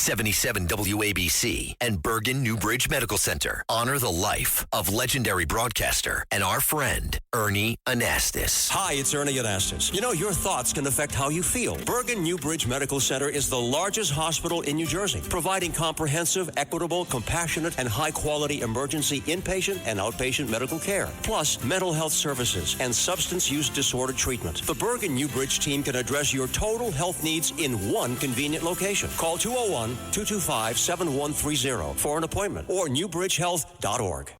77 WABC and Bergen Newbridge Medical Center honor the life of legendary broadcaster and our friend, Ernie Anastas. Hi, it's Ernie Anastas. You know, your thoughts can affect how you feel. Bergen Newbridge Medical Center is the largest hospital in New Jersey, providing comprehensive, equitable, compassionate, and high-quality emergency inpatient and outpatient medical care, plus mental health services and substance use disorder treatment. The Bergen Newbridge team can address your total health needs in one convenient location. Call 201-225-7130 for an appointment or newbridgehealth.org.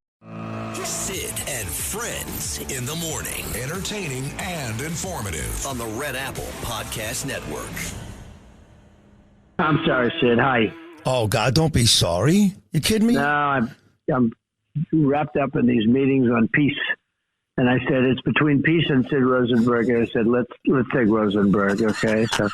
Sid and Friends in the morning. Entertaining and informative. On the Red Apple Podcast Network. I'm sorry, Sid. Hi. Oh, God, don't be sorry. You kidding me? No, I'm wrapped up in these meetings on peace. And I said, it's between peace and Sid Rosenberg. And I said, let's take Rosenberg, okay? So.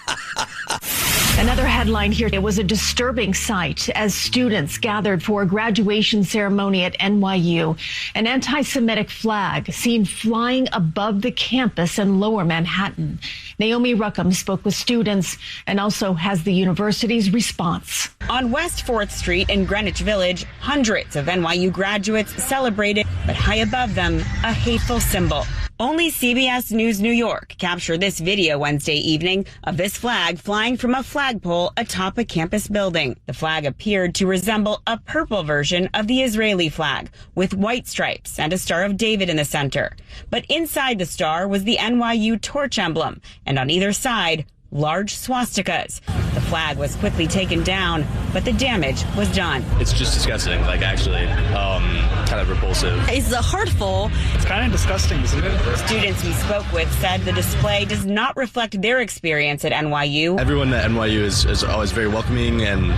Another headline here. It was a disturbing sight as students gathered for a graduation ceremony at NYU. An anti-Semitic flag seen flying above the campus in Lower Manhattan. Naomi Ruckham spoke with students and also has the university's response. On West 4th Street in Greenwich Village, hundreds of NYU graduates celebrated, but high above them, a hateful symbol. Only CBS News New York captured this video Wednesday evening of this flag flying from a flagpole atop a campus building. The flag appeared to resemble a purple version of the Israeli flag with white stripes and a Star of David in the center. But inside the star was the NYU torch emblem, and on either side, large swastikas. The flag was quickly taken down, but the damage was done. It's just disgusting, actually, kind of repulsive. It's hurtful. It's kind of disgusting, isn't it? Students we spoke with said the display does not reflect their experience at NYU. Everyone at NYU is always very welcoming, and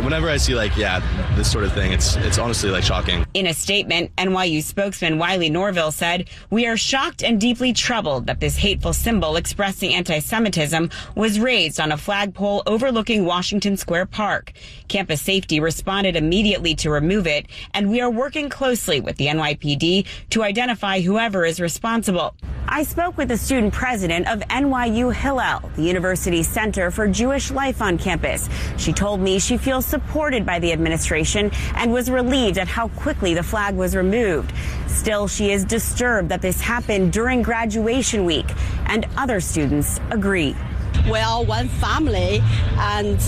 whenever I see, this sort of thing, it's honestly, shocking. In a statement, NYU spokesman Wiley Norville said, "We are shocked and deeply troubled that this hateful symbol expressing anti-Semitism was raised on a flagpole overlooking Washington Square Park. Campus safety responded immediately to remove it, and we are working closely with the NYPD to identify whoever is responsible." I spoke with the student president of NYU Hillel, the university's Center for Jewish Life on campus. She told me she feels supported by the administration and was relieved at how quickly the flag was removed. Still, she is disturbed that this happened during graduation week, and other students agree. We are one family, and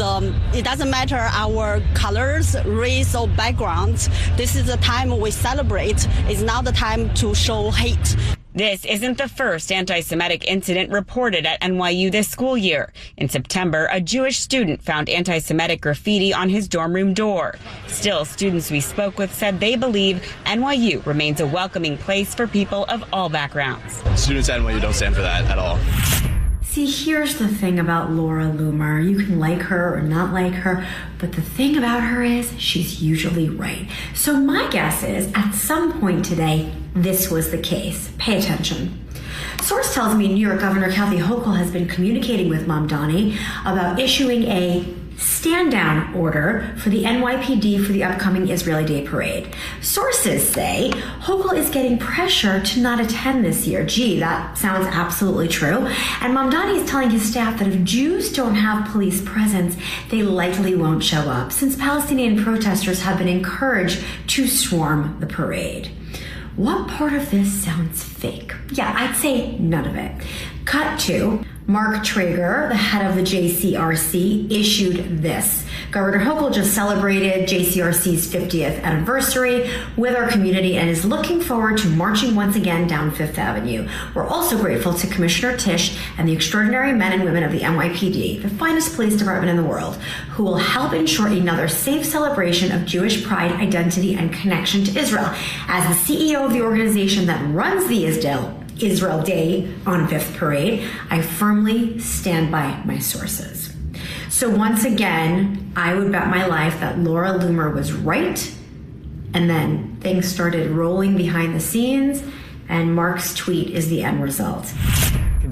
it doesn't matter our colors, race, or backgrounds. This is the time we celebrate. It's not the time to show hate. This isn't the first anti-Semitic incident reported at NYU this school year. In September, a Jewish student found anti-Semitic graffiti on his dorm room door. Still, students we spoke with said they believe NYU remains a welcoming place for people of all backgrounds. Students at NYU don't stand for that at all. See, here's the thing about Laura Loomer. You can like her or not like her, but the thing about her is she's usually right. So my guess is at some point today, this was the case. Pay attention. Source tells me New York Governor Kathy Hochul has been communicating with Mamdani about issuing a stand-down order for the NYPD for the upcoming Israeli Day Parade. Sources say Hochul is getting pressure to not attend this year. Gee, that sounds absolutely true. And Mamdani is telling his staff that if Jews don't have police presence, they likely won't show up, since Palestinian protesters have been encouraged to swarm the parade. What part of this sounds fake? Yeah, I'd say none of it. Cut to Mark Traeger, the head of the JCRC, issued this. Governor Hochul just celebrated JCRC's 50th anniversary with our community and is looking forward to marching once again down Fifth Avenue. We're also grateful to Commissioner Tisch and the extraordinary men and women of the NYPD, the finest police department in the world, who will help ensure another safe celebration of Jewish pride, identity, and connection to Israel. As the CEO of the organization that runs the Israel Day on Fifth Parade, I firmly stand by my sources. So once again, I would bet my life that Laura Loomer was right, and then things started rolling behind the scenes, and Mark's tweet is the end result.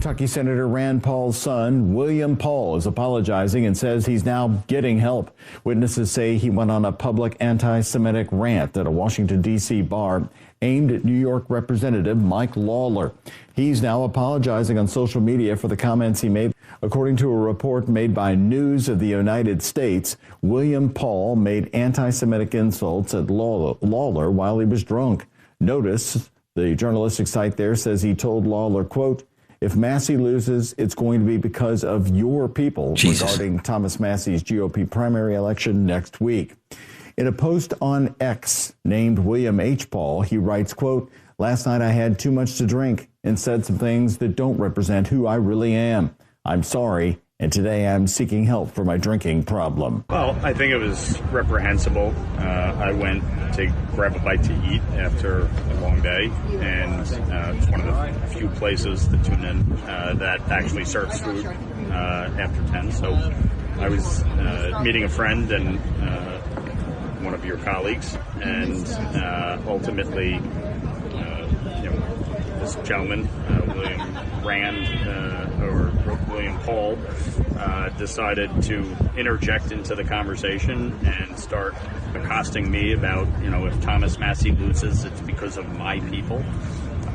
Kentucky Senator Rand Paul's son, William Paul, is apologizing and says he's now getting help. Witnesses say he went on a public anti-Semitic rant at a Washington, D.C. bar aimed at New York Representative Mike Lawler. He's now apologizing on social media for the comments he made. According to a report made by News of the United States, William Paul made anti-Semitic insults at Lawler while he was drunk. Notice, the journalistic site there says he told Lawler, quote, "If Massey loses, it's going to be because of your people," regarding Thomas Massey's GOP primary election next week. In a post on X named William H. Paul, he writes, quote, "Last night I had too much to drink and said some things that don't represent who I really am. I'm sorry, and today I'm seeking help for my drinking problem." Well, I think it was reprehensible. I went to grab a bite to eat after a long day, and it's one of the few places that tune in that actually serves food after 10. So I was meeting a friend and one of your colleagues, and ultimately, this gentleman, William Paul, decided to interject into the conversation and start accosting me about, if Thomas Massey loses, it's because of my people.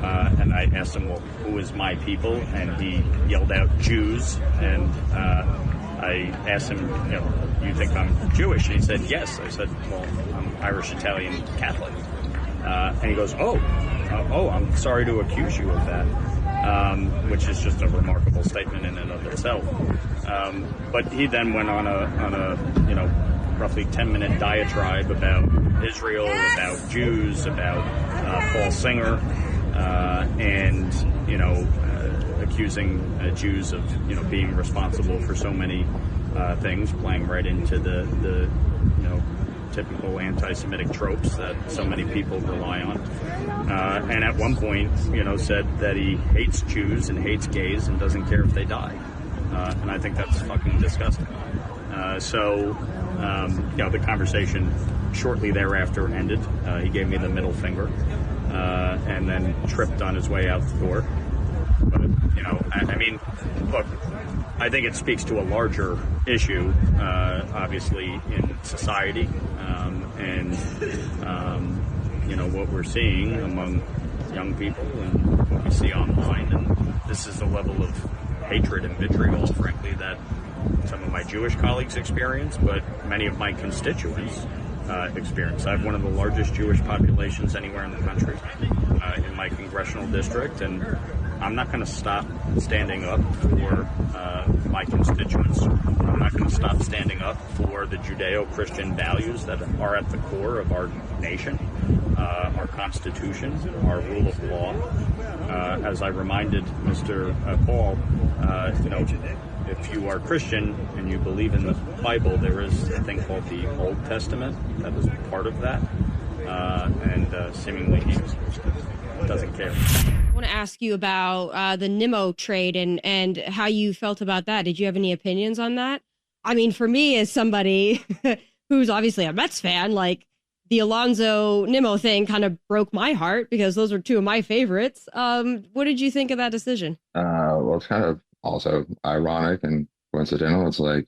And I asked him, well, who is my people? And he yelled out Jews. And I asked him, you think I'm Jewish? And he said, yes. I said, well, I'm Irish, Italian, Catholic. And he goes, oh, I'm sorry to accuse you of that, which is just a remarkable statement in and of itself. But he then went on a roughly 10-minute diatribe about Israel, about Jews, about Paul Singer, and accusing Jews of being responsible for so many things, playing right into the typical anti-Semitic tropes that so many people rely on. And at one point, said that he hates Jews and hates gays and doesn't care if they die. And I think that's fucking disgusting. The conversation shortly thereafter ended. He gave me the middle finger and then tripped on his way out the door. But, look, I think it speaks to a larger issue, obviously, in society, what we're seeing among young people and what we see online. And this is the level of hatred and vitriol, frankly, that some of my Jewish colleagues experience, but many of my constituents experience. I have one of the largest Jewish populations anywhere in the country in my congressional district, and I'm not going to stop standing up for my constituents. I'm not going to stop standing up for the Judeo-Christian values that are at the core of our nation, our Constitution, our rule of law. As I reminded Mr. Paul, if you are Christian and you believe in the Bible, there is a thing called the Old Testament that is part of that, and seemingly he doesn't care. I want to ask you about the Nimmo trade and how you felt about that. Did you have any opinions on that? I mean, for me, as somebody who's obviously a Mets fan, like the Alonso Nimmo thing kind of broke my heart because those are two of my favorites. What did you think of that decision? Well, it's kind of also ironic and coincidental. It's like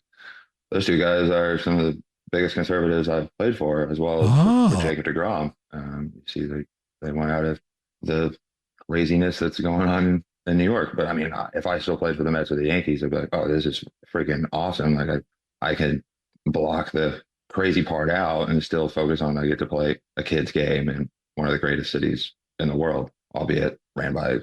those two guys are some of the biggest conservatives I've played for, as well as for Jacob deGrom. You see, they went out of the craziness that's going on in New York. But I mean, if I still played for the Mets or the Yankees, I'd be like, oh, this is freaking awesome. Like I can block the crazy part out and still focus on I get to play a kid's game in one of the greatest cities in the world, albeit ran by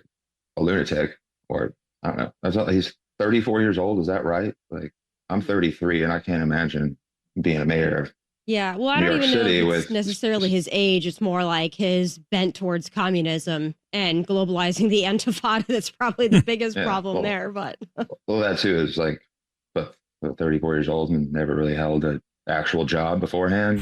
a lunatic. Or I don't know. He's 34 years old. Is that right? Like I'm 33 and I can't imagine being a mayor of Yeah, well, I don't even know if it's necessarily his age. It's more like his bent towards communism and globalizing the Intifada. That's probably the biggest problem there. But well, that too is like, but 34 years old and never really held an actual job beforehand.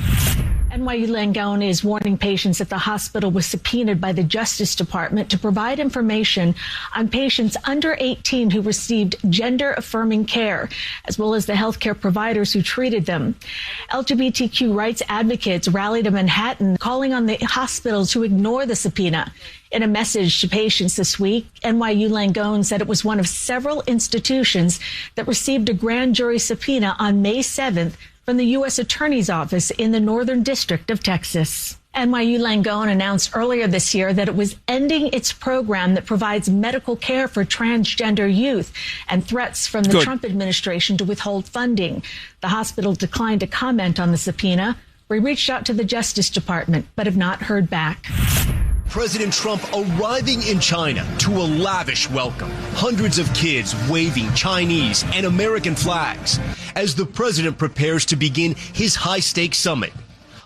NYU Langone is warning patients that the hospital was subpoenaed by the Justice Department to provide information on patients under 18 who received gender-affirming care, as well as the healthcare providers who treated them. LGBTQ rights advocates rallied in Manhattan, calling on the hospital to ignore the subpoena. In a message to patients this week, NYU Langone said it was one of several institutions that received a grand jury subpoena on May 7th from the U.S. Attorney's Office in the Northern District of Texas. NYU Langone announced earlier this year that it was ending its program that provides medical care for transgender youth and threats from the Trump administration to withhold funding. The hospital declined to comment on the subpoena. We reached out to the Justice Department, but have not heard back. President Trump arriving in China to a lavish welcome. Hundreds of kids waving Chinese and American flags as the president prepares to begin his high-stakes summit.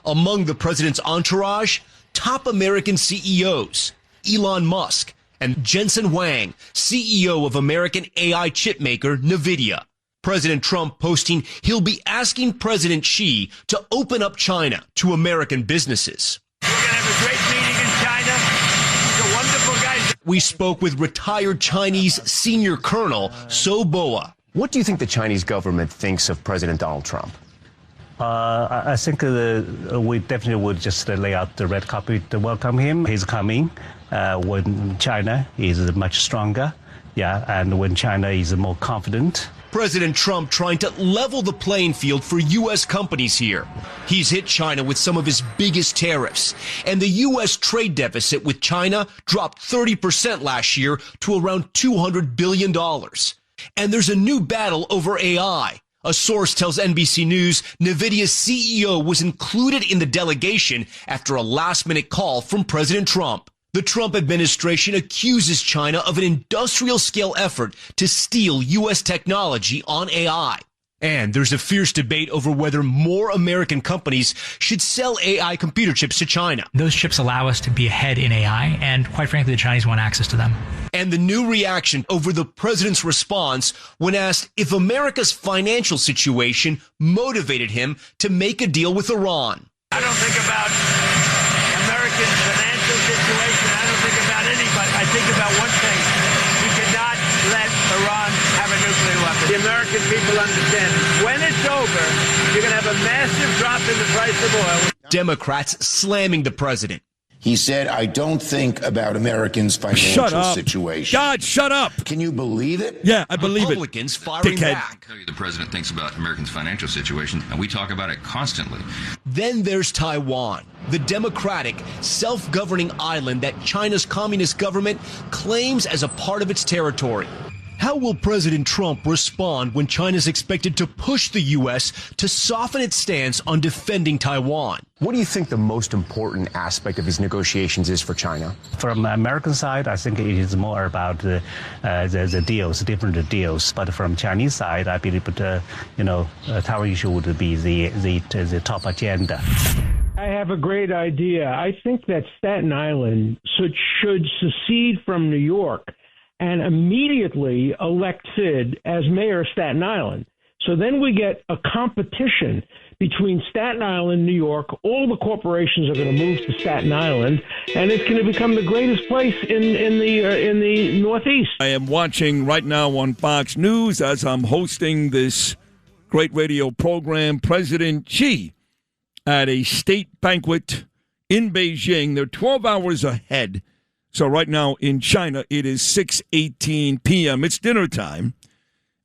Among the president's entourage, top American CEOs, Elon Musk and Jensen Huang, CEO of American AI chipmaker NVIDIA. President Trump posting he'll be asking President Xi to open up China to American businesses. We're going to have a great meeting in China. He's a wonderful guy. We spoke with retired Chinese senior colonel So Boa. What do you think the Chinese government thinks of President Donald Trump? I think we definitely would just lay out the red carpet to welcome him. He's coming when China is much stronger, and when China is more confident. President Trump trying to level the playing field for U.S. companies here. He's hit China with some of his biggest tariffs, and the U.S. trade deficit with China dropped 30% last year to around $200 billion. And there's a new battle over AI. A source tells NBC News NVIDIA's CEO was included in the delegation after a last-minute call from President Trump. The Trump administration accuses China of an industrial-scale effort to steal U.S. technology on AI. And there's a fierce debate over whether more American companies should sell AI computer chips to China. Those chips allow us to be ahead in AI, and quite frankly, the Chinese want access to them. And the new reaction over the president's response when asked if America's financial situation motivated him to make a deal with Iran. I don't think about American financial situation. I don't think about anybody. I think about one thing. We cannot let Iran have a nuclear weapon. The American people understand when it's over, you're going to have a massive drop in the price of oil. Democrats slamming the president. He said, I don't think about Americans' financial situation. God, shut up. Can you believe it? Yeah, I believe Republicans firing back. The president thinks about Americans' financial situation, and we talk about it constantly. Then there's Taiwan, the democratic, self-governing island that China's communist government claims as a part of its territory. How will President Trump respond when China's expected to push the U.S. to soften its stance on defending Taiwan? What do you think the most important aspect of these negotiations is for China? From the American side, I think it is more about the deals, different deals. But from Chinese side, I believe Taiwan issue would be the top agenda. I have a great idea. I think that Staten Island should secede from New York and immediately elect Sid as mayor of Staten Island. So then we get a competition between Staten Island, New York. All the corporations are going to move to Staten Island, and it's going to become the greatest place in the Northeast. I am watching right now on Fox News as I'm hosting this great radio program, President Xi at a state banquet in Beijing. They're 12 hours ahead. So right now in China, it is 6:18 p.m. It's dinner time,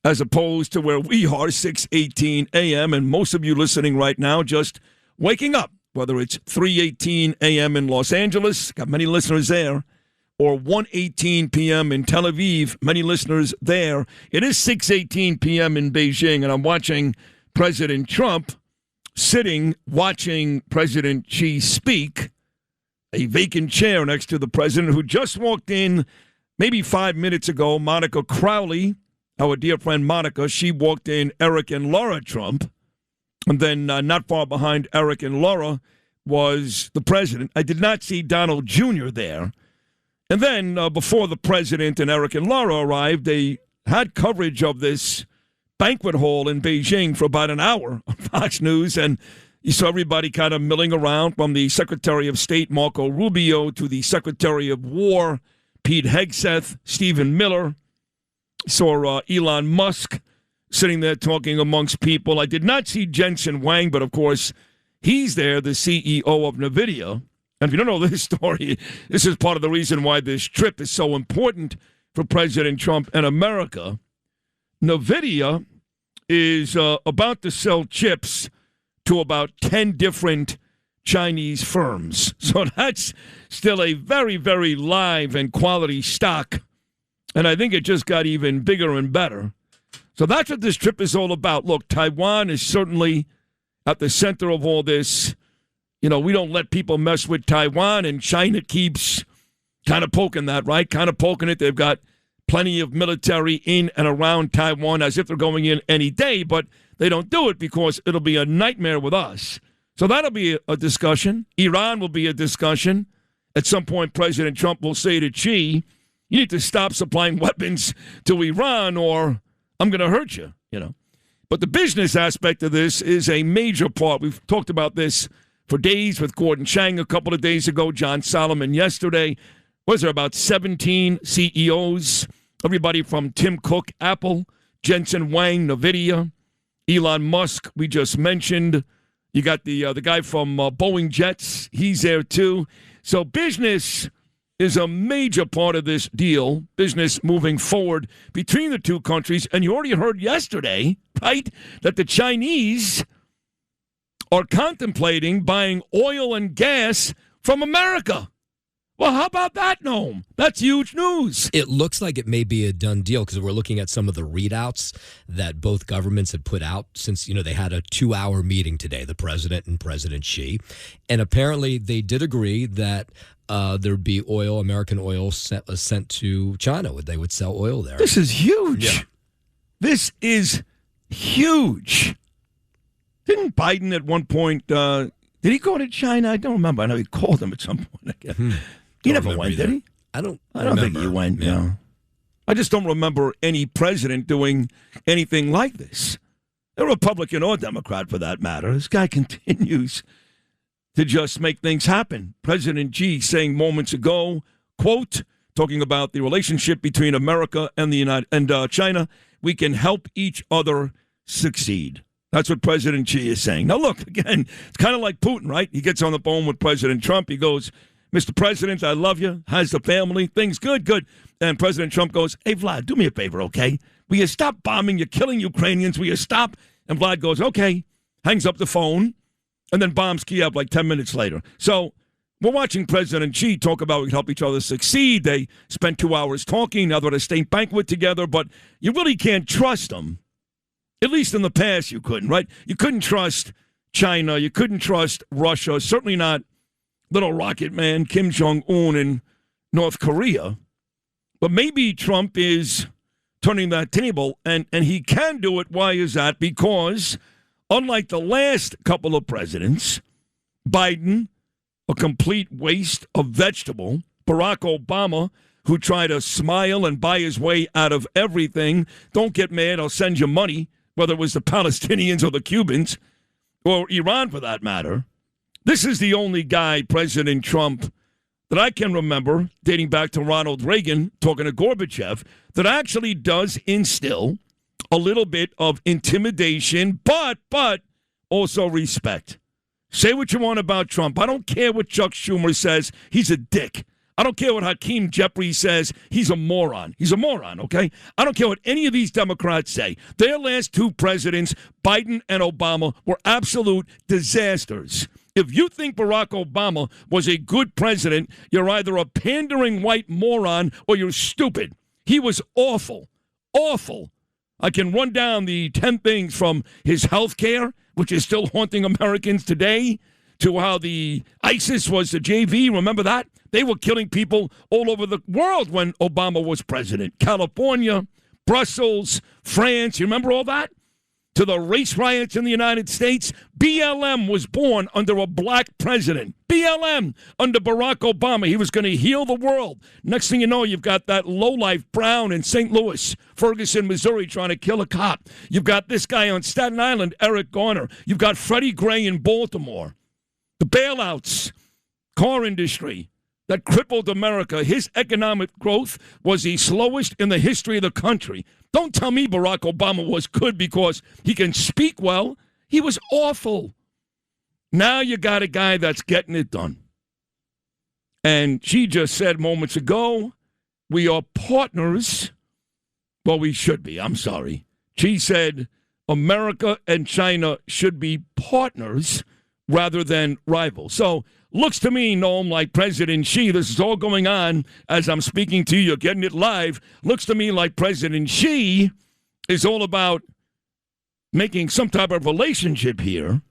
as opposed to where we are, 6:18 a.m. And most of you listening right now just waking up, whether it's 3:18 a.m. in Los Angeles, got many listeners there, or 1:18 p.m. in Tel Aviv, many listeners there. It is 6:18 p.m. in Beijing, and I'm watching President Trump sitting, watching President Xi speak. A vacant chair next to the president, who just walked in maybe 5 minutes ago. Monica Crowley, our dear friend Monica, she walked in Eric and Laura Trump. And then not far behind Eric and Laura was the president. I did not see Donald Jr. there. And then before the president and Eric and Laura arrived, they had coverage of this banquet hall in Beijing for about an hour on Fox News. And You saw everybody kind of milling around, from the Secretary of State, Marco Rubio, to the Secretary of War, Pete Hegseth, Stephen Miller. Saw Elon Musk sitting there talking amongst people. I did not see Jensen Huang, but of course, he's there, the CEO of NVIDIA. And if you don't know this story, this is part of the reason why this trip is so important for President Trump and America. NVIDIA is about to sell chips to about 10 different Chinese firms. So that's still a very, very live and quality stock. And I think it just got even bigger and better. So that's what this trip is all about. Look, Taiwan is certainly at the center of all this. You know, we don't let people mess with Taiwan, and China keeps kind of poking that, right? Kind of poking it. They've got plenty of military in and around Taiwan as if they're going in any day, but they don't do it because it'll be a nightmare with us. So that'll be a discussion. Iran will be a discussion. At some point, President Trump will say to Xi, you need to stop supplying weapons to Iran or I'm going to hurt you, you know. But the business aspect of this is a major part. We've talked about this for days with Gordon Chang a couple of days ago, John Solomon yesterday. Was there about 17 CEOs? Everybody from Tim Cook, Apple, Jensen Huang, NVIDIA, Elon Musk, we just mentioned. You got the guy from Boeing Jets. He's there, too. So business is a major part of this deal, business moving forward between the two countries. And you already heard yesterday, right, that the Chinese are contemplating buying oil and gas from America. Well, how about that, Noam? That's huge news. It looks like it may be a done deal because we're looking at some of the readouts that both governments had put out since, you know, they had a 2-hour meeting today, the president and President Xi. And apparently they did agree that there'd be oil, American oil sent to China. They would sell oil there. This is huge. Yeah. This is huge. Didn't Biden at one point, did he go to China? I don't remember. I know he called him at some point. He never went, did he? I don't think he went, no. I just don't remember any president doing anything like this. A Republican or Democrat, for that matter. This guy continues to just make things happen. President Xi saying moments ago, quote, talking about the relationship between America and China, we can help each other succeed. That's what President Xi is saying. Now, look, again, it's kind of like Putin, right? He gets on the phone with President Trump. He goes, Mr. President, I love you. How's the family? Things good. And President Trump goes, hey, Vlad, do me a favor, okay? Will you stop bombing? You're killing Ukrainians. Will you stop? And Vlad goes, okay. Hangs up the phone and then bombs Kiev like 10 minutes later. So we're watching President Xi talk about we can help each other succeed. They spent 2 hours talking. Now they're at a state banquet together, but you really can't trust them. At least in the past you couldn't, right? You couldn't trust China. You couldn't trust Russia. Certainly not little rocket man Kim Jong-un in North Korea. But maybe Trump is turning that table, and he can do it. Why is that? Because unlike the last couple of presidents, Biden, a complete waste of vegetable, Barack Obama, who tried to smile and buy his way out of everything, don't get mad, I'll send you money, whether it was the Palestinians or the Cubans, or Iran for that matter. This is the only guy, President Trump, that I can remember, dating back to Ronald Reagan, talking to Gorbachev, that actually does instill a little bit of intimidation, but also respect. Say what you want about Trump. I don't care what Chuck Schumer says. He's a dick. I don't care what Hakeem Jeffries says. He's a moron. He's a moron, okay? I don't care what any of these Democrats say. Their last two presidents, Biden and Obama, were absolute disasters. If you think Barack Obama was a good president, you're either a pandering white moron or you're stupid. He was awful. Awful. I can run down the 10 things from his health care, which is still haunting Americans today, to how the ISIS was the JV. Remember that? They were killing people all over the world when Obama was president. California, Brussels, France. You remember all that? to the race riots in the United States. BLM was born under a black president. BLM under Barack Obama. He was going to heal the world. Next thing you know, you've got that lowlife Brown in St. Louis, Ferguson, Missouri, trying to kill a cop. You've got this guy on Staten Island, Eric Garner. You've got Freddie Gray in Baltimore. The bailouts, car industry that crippled America. His economic growth was the slowest in the history of the country. Don't tell me Barack Obama was good because he can speak well. He was awful. Now you got a guy that's getting it done. And she just said moments ago, we are partners. Well, we should be. I'm sorry. She said America and China should be partners rather than rivals. So looks to me, Noam, like President Xi, this is all going on as I'm speaking to you, you're getting it live. Looks to me like President Xi is all about making some type of relationship here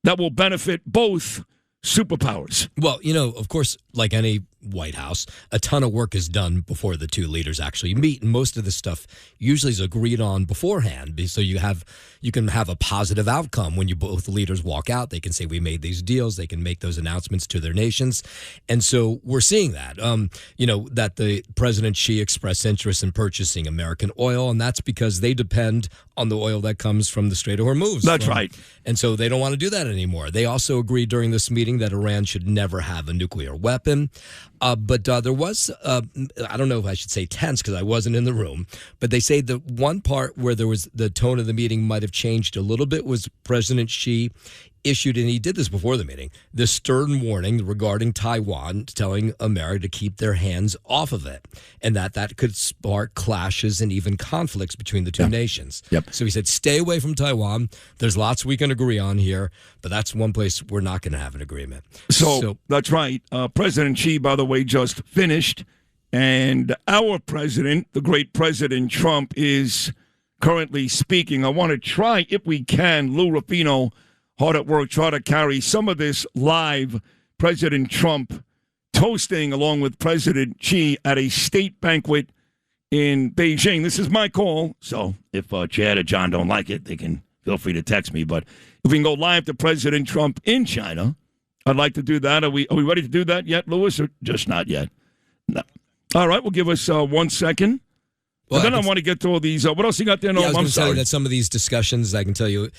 that will benefit both superpowers. Well, of course, like any White House, a ton of work is done before the two leaders actually meet, and most of this stuff usually is agreed on beforehand, so you can have a positive outcome when you both leaders walk out. They can say we made these deals. They can make those announcements to their nations, and so we're seeing that. That the President Xi expressed interest in purchasing American oil, and that's because they depend on the oil that comes from the Strait of Hormuz. That's right, and so they don't want to do that anymore. They also agreed during this meeting that Iran should never have a nuclear weapon. But there was, I don't know if I should say tense because I wasn't in the room, but they say the one part where there was the tone of the meeting might have changed a little bit was President Xi issued, and he did this before the meeting, the stern warning regarding Taiwan, telling America to keep their hands off of it, and that could spark clashes and even conflicts between the two nations. Yep. So he said, stay away from Taiwan. There's lots we can agree on here, but that's one place we're not going to have an agreement. So that's right. President Xi, by the way, just finished, and our president, the great President Trump, is currently speaking. I want to try, if we can, Lou Rapino, hard at work, try to carry some of this live. President Trump toasting along with President Xi at a state banquet in Beijing. This is my call, so if Chad or John don't like it, they can feel free to text me. But if we can go live to President Trump in China, I'd like to do that. Are we ready to do that yet, Louis, or just not yet? No. All right, well, give us 1 second. Well, then I want to get to all these. What else you got there? No, I was going I'm to tell sorry. you that some of these discussions, I can tell you,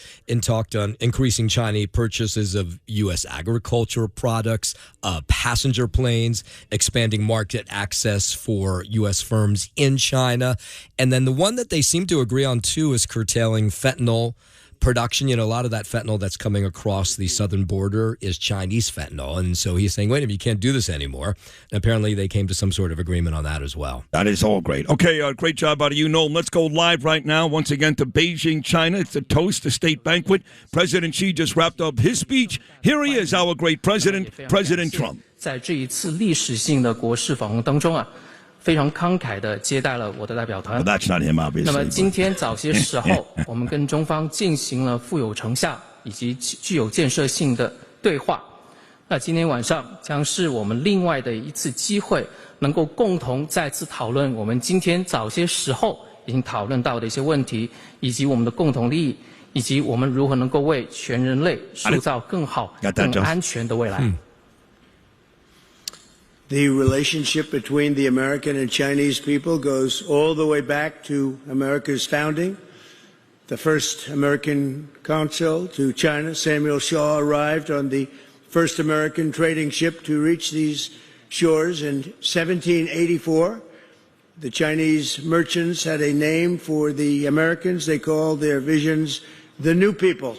talked on increasing Chinese purchases of U.S. agricultural products, passenger planes, expanding market access for U.S. firms in China. And then the one that they seem to agree on, too, is curtailing fentanyl production. A lot of that fentanyl that's coming across the southern border is Chinese fentanyl. And so he's saying, wait a minute, you can't do this anymore. And apparently they came to some sort of agreement on that as well. That is all great. Okay, great job out of you, Noel. Let's go live right now, once again, to Beijing, China. It's a toast, a state banquet. President Xi just wrapped up his speech. Here he is, our great president, President Trump. 在这一次历史性的国事访问当中非常慷慨地接待了我的代表团。That's not him, obviously. 那么今天早些时候，我们跟中方进行了富有成效以及具有建设性的对话。那今天晚上将是我们另外的一次机会，能够共同再次讨论我们今天早些时候已经讨论到的一些问题，以及我们的共同利益，以及我们如何能够为全人类塑造更好、更安全的未来。The relationship between the American and Chinese people goes all the way back to America's founding. The first American consul to China, Samuel Shaw, arrived on the first American trading ship to reach these shores in 1784. The Chinese merchants had a name for the Americans. They called their visions the New People.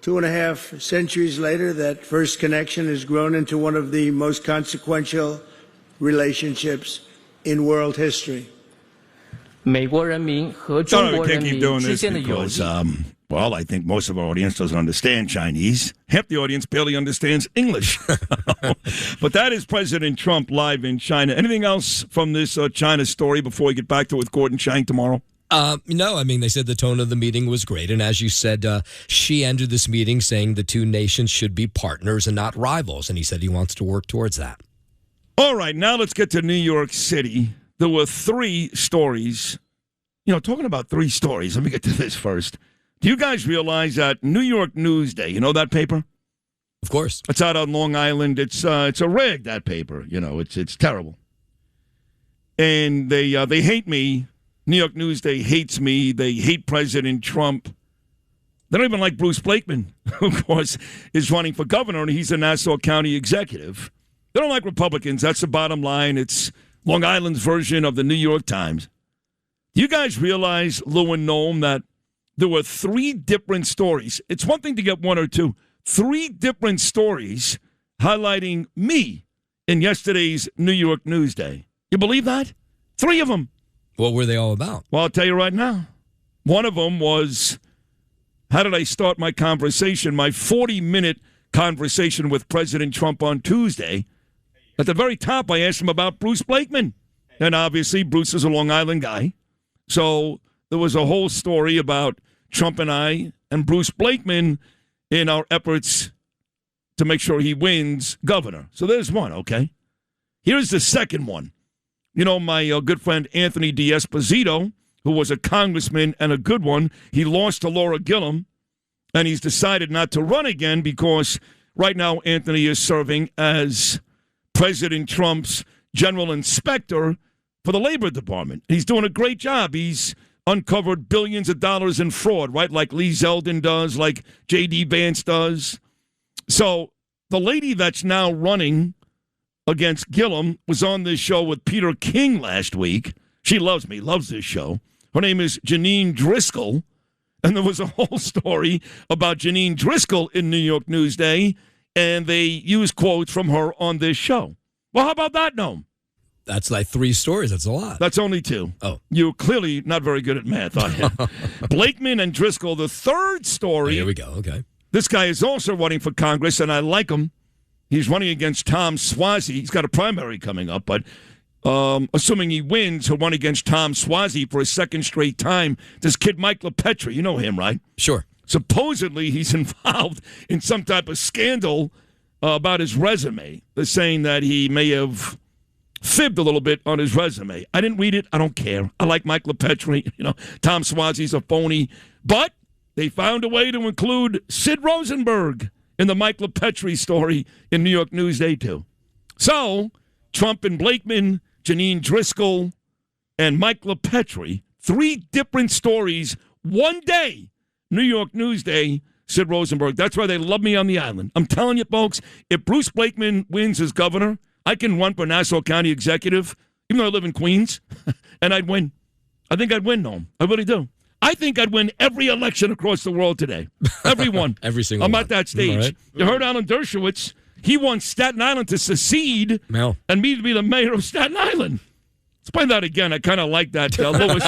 2.5 centuries later, that first connection has grown into one of the most consequential relationships in world history. 美国人民和中国人民之间的友谊。 Well, I think most of our audience doesn't understand Chinese. Half the audience barely understands English. But that is President Trump live in China. Anything else from this China story before we get back to it with Gordon Chang tomorrow? No, I mean, they said the tone of the meeting was great. And as you said, Xi ended this meeting saying the two nations should be partners and not rivals. And he said he wants to work towards that. All right, now let's get to New York City. There were 3 stories. Talking about 3 stories, let me get to this first. Do you guys realize that New York Newsday, you know that paper? Of course. It's out on Long Island. It's a rag, that paper. You know, it's terrible. And they hate me. New York Newsday hates me. They hate President Trump. They don't even like Bruce Blakeman, who, of course, is running for governor, and he's a Nassau County executive. They don't like Republicans. That's the bottom line. It's Long Island's version of the New York Times. Do you guys realize, Lou and Noam, that there were 3 different stories? It's one thing to get 1 or 2. 3 different stories highlighting me in yesterday's New York Newsday. You believe that? 3 of them. What were they all about? Well, I'll tell you right now. One of them was, how did I start my conversation, my 40-minute conversation with President Trump on Tuesday? At the very top, I asked him about Bruce Blakeman. And obviously, Bruce is a Long Island guy. So there was a whole story about Trump and I and Bruce Blakeman in our efforts to make sure he wins governor. So there's one, okay? Here's the second one. You know, my good friend Anthony D'Esposito, who was a congressman and a good one, he lost to Laura Gillum, and he's decided not to run again because right now Anthony is serving as President Trump's general inspector for the Labor Department. He's doing a great job. He's uncovered billions of dollars in fraud, right, like Lee Zeldin does, like J.D. Vance does. So the lady that's now running against Gillum was on this show with Peter King last week. She loves me, loves this show. Her name is Janine Driscoll, and there was a whole story about Janine Driscoll in New York Newsday, and they used quotes from her on this show. Well, how about that, Noam? That's like 3 stories. That's a lot. That's only 2. Oh. You're clearly not very good at math, are you? Blakeman and Driscoll, the third story. Here we go, okay. This guy is also running for Congress, and I like him. He's running against Tom Suozzi. He's got a primary coming up, but assuming he wins, he'll run against Tom Suozzi for a second straight time. This kid, Mike LaPetri, you know him, right? Sure. Supposedly, he's involved in some type of scandal about his resume. They're saying that he may have fibbed a little bit on his resume. I didn't read it. I don't care. I like Mike LaPetri. You know, Tom Suozzi's a phony. But they found a way to include Sid Rosenberg in the Mike LaPetri story in New York Newsday, too. So, Trump and Blakeman, Janine Driscoll, and Mike LaPetri, 3 different stories, one day. New York Newsday, Sid Rosenberg. That's why they love me on the island. I'm telling you, folks, if Bruce Blakeman wins as governor, I can run for Nassau County executive, even though I live in Queens, and I'd win. I think I'd win, Noam. I really do. I think I'd win every election across the world today. Every one. Every single I'm one. at that stage. Right. You heard Alan Dershowitz. He wants Staten Island to secede and me to be the mayor of Staten Island. Let's play that again. I kind of like that, Louis.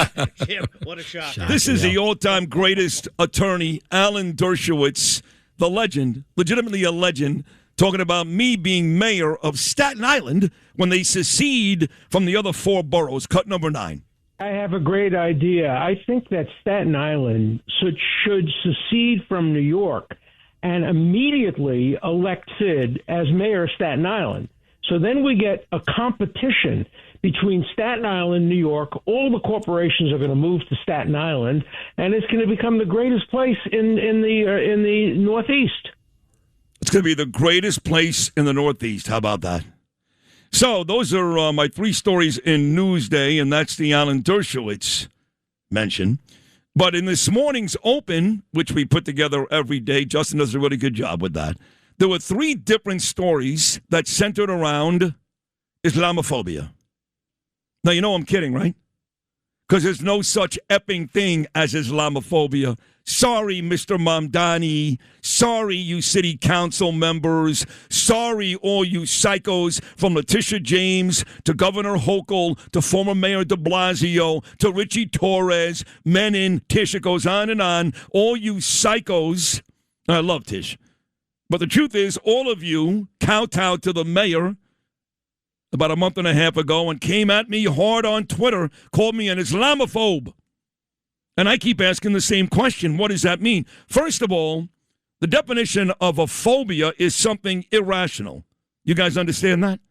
Jim, what a shock. This is the all-time greatest attorney, Alan Dershowitz, the legend, legitimately a legend, talking about me being mayor of Staten Island when they secede from the other 4 boroughs. Cut number 9. I have a great idea. I think that Staten Island should secede from New York and immediately elect Sid as mayor of Staten Island. So then we get a competition between Staten Island, New York. All the corporations are going to move to Staten Island, and it's going to become the greatest place in the Northeast. It's going to be the greatest place in the Northeast. How about that? So those are my 3 stories in Newsday, and that's the Alan Dershowitz mention. But in this morning's Open, which we put together every day, Justin does a really good job with that. There were 3 different stories that centered around Islamophobia. Now, you know I'm kidding, right? Because there's no such effing thing as Islamophobia. Sorry, Mr. Mamdani. Sorry, you city council members. Sorry, all you psychos from Letitia James to Governor Hochul to former Mayor de Blasio to Richie Torres, Menon, Tish. It goes on and on. All you psychos. I love Tish. But the truth is, all of you kowtowed to the mayor about a month and a half ago and came at me hard on Twitter, called me an Islamophobe. And I keep asking the same question. What does that mean? First of all, the definition of a phobia is something irrational. You guys understand that?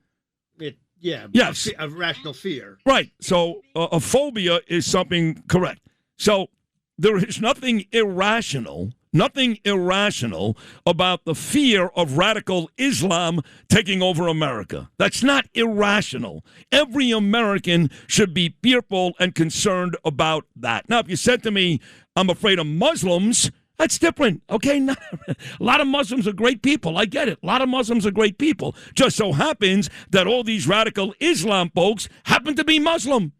Yes. A rational fear. Right. So a phobia is something correct. So there is nothing irrational about the fear of radical Islam taking over America. That's not irrational. Every American should be fearful and concerned about that. Now, if you said to me, I'm afraid of Muslims, that's different, okay? A lot of Muslims are great people. I get it. A lot of Muslims are great people. Just so happens that all these radical Islam folks happen to be Muslim.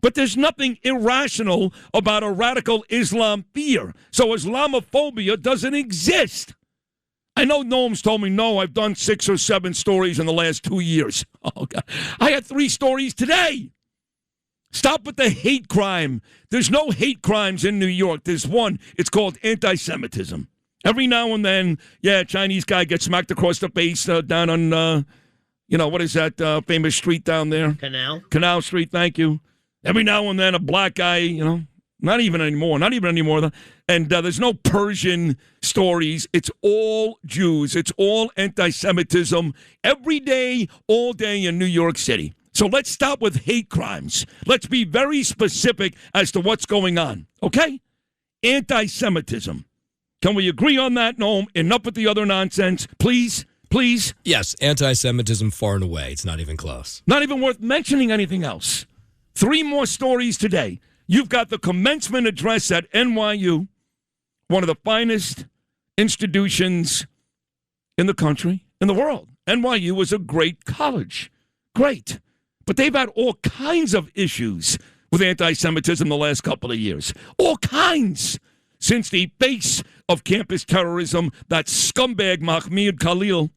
But there's nothing irrational about a radical Islam fear. So Islamophobia doesn't exist. I know Noam's told me, no, I've done 6 or 7 stories in the last 2 years. Oh, God. I had 3 stories today. Stop with the hate crime. There's no hate crimes in New York. There's one. It's called anti-Semitism. Every now and then, a Chinese guy gets smacked across the face down on, what is that famous street down there? Canal Street, thank you. Every now and then a black guy, not even anymore. And there's no Persian stories. It's all Jews. It's all anti-Semitism every day, all day in New York City. So let's stop with hate crimes. Let's be very specific as to what's going on, okay? Anti-Semitism. Can we agree on that, Noam? Enough with the other nonsense, please? Please? Yes, anti-Semitism far and away. It's not even close. Not even worth mentioning anything else. 3 more stories today. You've got the commencement address at NYU, one of the finest institutions in the country, in the world. NYU is a great college. Great. But they've had all kinds of issues with anti-Semitism the last couple of years. All kinds. Since the face of campus terrorism, that scumbag Mahmoud Khalil,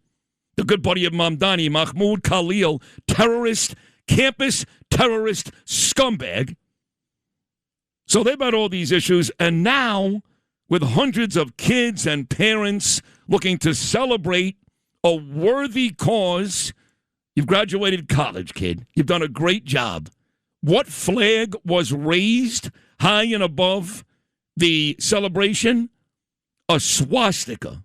the good buddy of Mamdani, Mahmoud Khalil, terrorist, campus terrorist scumbag. So they've had all these issues, and now, with hundreds of kids and parents looking to celebrate a worthy cause, you've graduated college, kid. You've done a great job. What flag was raised high and above the celebration? A swastika.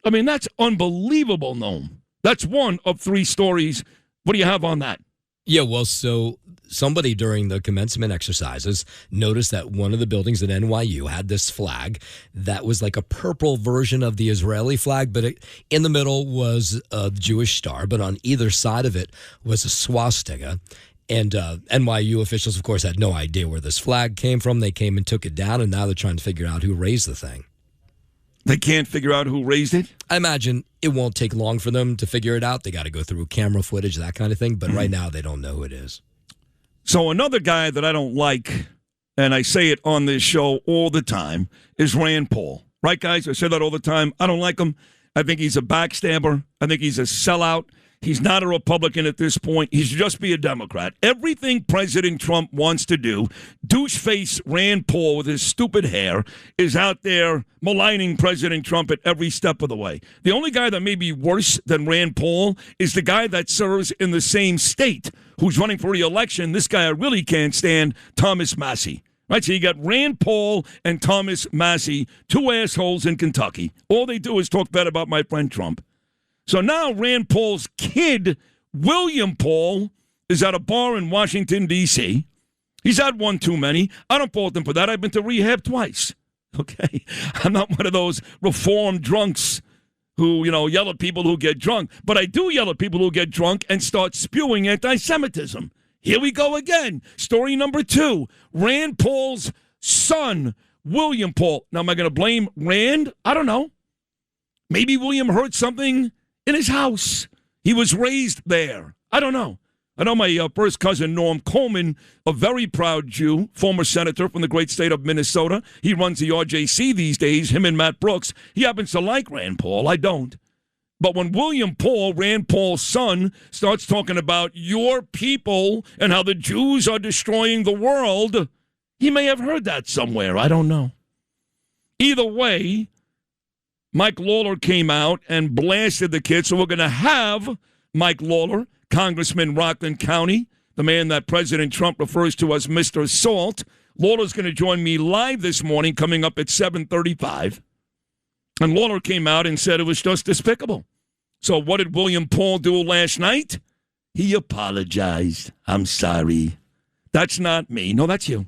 I mean, that's unbelievable, Noam. That's one of 3 stories. What do you have on that? Yeah, well, so somebody during the commencement exercises noticed that one of the buildings at NYU had this flag that was like a purple version of the Israeli flag, but in the middle was a Jewish star, but on either side of it was a swastika. And NYU officials, of course, had no idea where this flag came from. They came and took it down, and now they're trying to figure out who raised the thing. They can't figure out who raised it? I imagine it won't take long for them to figure it out. They got to go through camera footage, that kind of thing. But right now, they don't know who it is. So another guy that I don't like, and I say it on this show all the time, is Rand Paul. Right, guys? I say that all the time. I don't like him. I think he's a backstabber. I think he's a sellout. He's not a Republican at this point. He should just be a Democrat. Everything President Trump wants to do, douche-face Rand Paul with his stupid hair is out there maligning President Trump at every step of the way. The only guy that may be worse than Rand Paul is the guy that serves in the same state who's running for re-election. This guy I really can't stand, Thomas Massie. Right, so you got Rand Paul and Thomas Massie, 2 assholes in Kentucky. All they do is talk bad about my friend Trump. So now Rand Paul's kid, William Paul, is at a bar in Washington, D.C. He's had one too many. I don't fault him for that. I've been to rehab twice. Okay? I'm not one of those reformed drunks who, yell at people who get drunk. But I do yell at people who get drunk and start spewing anti-Semitism. Here we go again. Story number 2. Rand Paul's son, William Paul. Now, am I going to blame Rand? I don't know. Maybe William heard something in his house. He was raised there. I don't know. I know my first cousin, Norm Coleman, a very proud Jew, former senator from the great state of Minnesota. He runs the RJC these days, him and Matt Brooks. He happens to like Rand Paul. I don't. But when William Paul, Rand Paul's son, starts talking about your people and how the Jews are destroying the world, he may have heard that somewhere. I don't know. Either way, Mike Lawler came out and blasted the kid. So we're going to have Mike Lawler, Congressman Rockland County, the man that President Trump refers to as Mr. Salt. Lawler's going to join me live this morning, coming up at 7:35. And Lawler came out and said it was just despicable. So what did William Paul do last night? He apologized. I'm sorry. That's not me. No, that's you.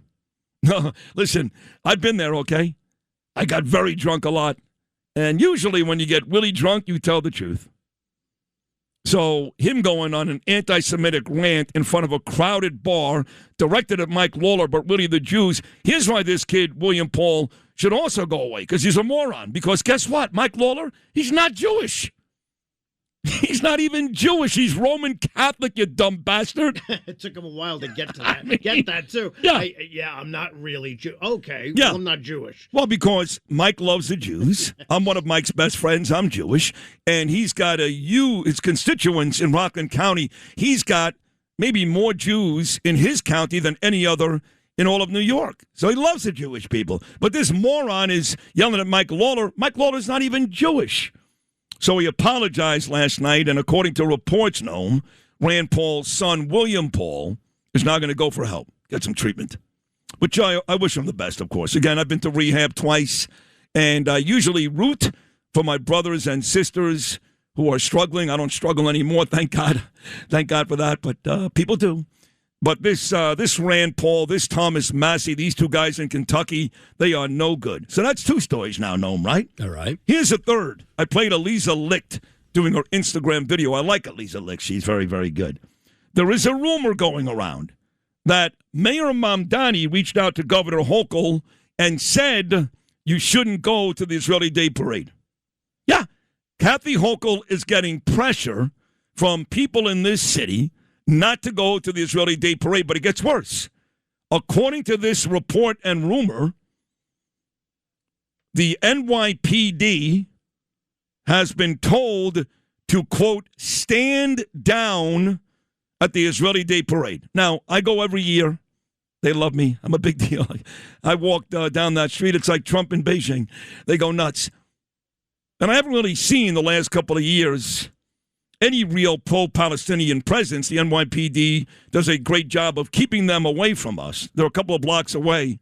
No, listen, I've been there, okay? I got very drunk a lot. And usually when you get really drunk, you tell the truth. So him going on an anti-Semitic rant in front of a crowded bar directed at Mike Lawler, but really the Jews. Here's why this kid, William Paul, should also go away, because he's a moron. Because guess what? Mike Lawler, he's not Jewish. He's not even Jewish. He's Roman Catholic, you dumb bastard. It took him a while to get to that. Get that, too. Yeah. I'm not really Jewish. Okay, yeah. well, I'm not Jewish. Well, because Mike loves the Jews. I'm one of Mike's best friends. I'm Jewish. And he's got his constituents in Rockland County. He's got maybe more Jews in his county than any other in all of New York. So he loves the Jewish people. But this moron is yelling at Mike Lawler. Mike Lawler's not even Jewish. So he apologized last night, and according to reports, Noam, Rand Paul's son, William Paul, is now going to go for help, get some treatment, which I wish him the best, of course. Again, I've been to rehab twice, and I usually root for my brothers and sisters who are struggling. I don't struggle anymore, thank God. Thank God for that, but people do. But this Rand Paul, this Thomas Massey, these two guys in Kentucky, they are no good. So that's two stories now, Noam, right? All right. Here's a third. I played Eliza Licht doing her Instagram video. I like Eliza Licht. She's very, very good. There is a rumor going around that Mayor Mamdani reached out to Governor Hochul and said you shouldn't go to the Israeli Day Parade. Yeah. Kathy Hochul is getting pressure from people in this city not to go to the Israeli Day Parade, but it gets worse. According to this report and rumor, the NYPD has been told to, quote, stand down at the Israeli Day Parade. Now, I go every year. They love me. I'm a big deal. I walk down that street. It's like Trump in Beijing. They go nuts. And I haven't really seen the last couple of years any real pro-Palestinian presence. The NYPD does a great job of keeping them away from us. They're a couple of blocks away.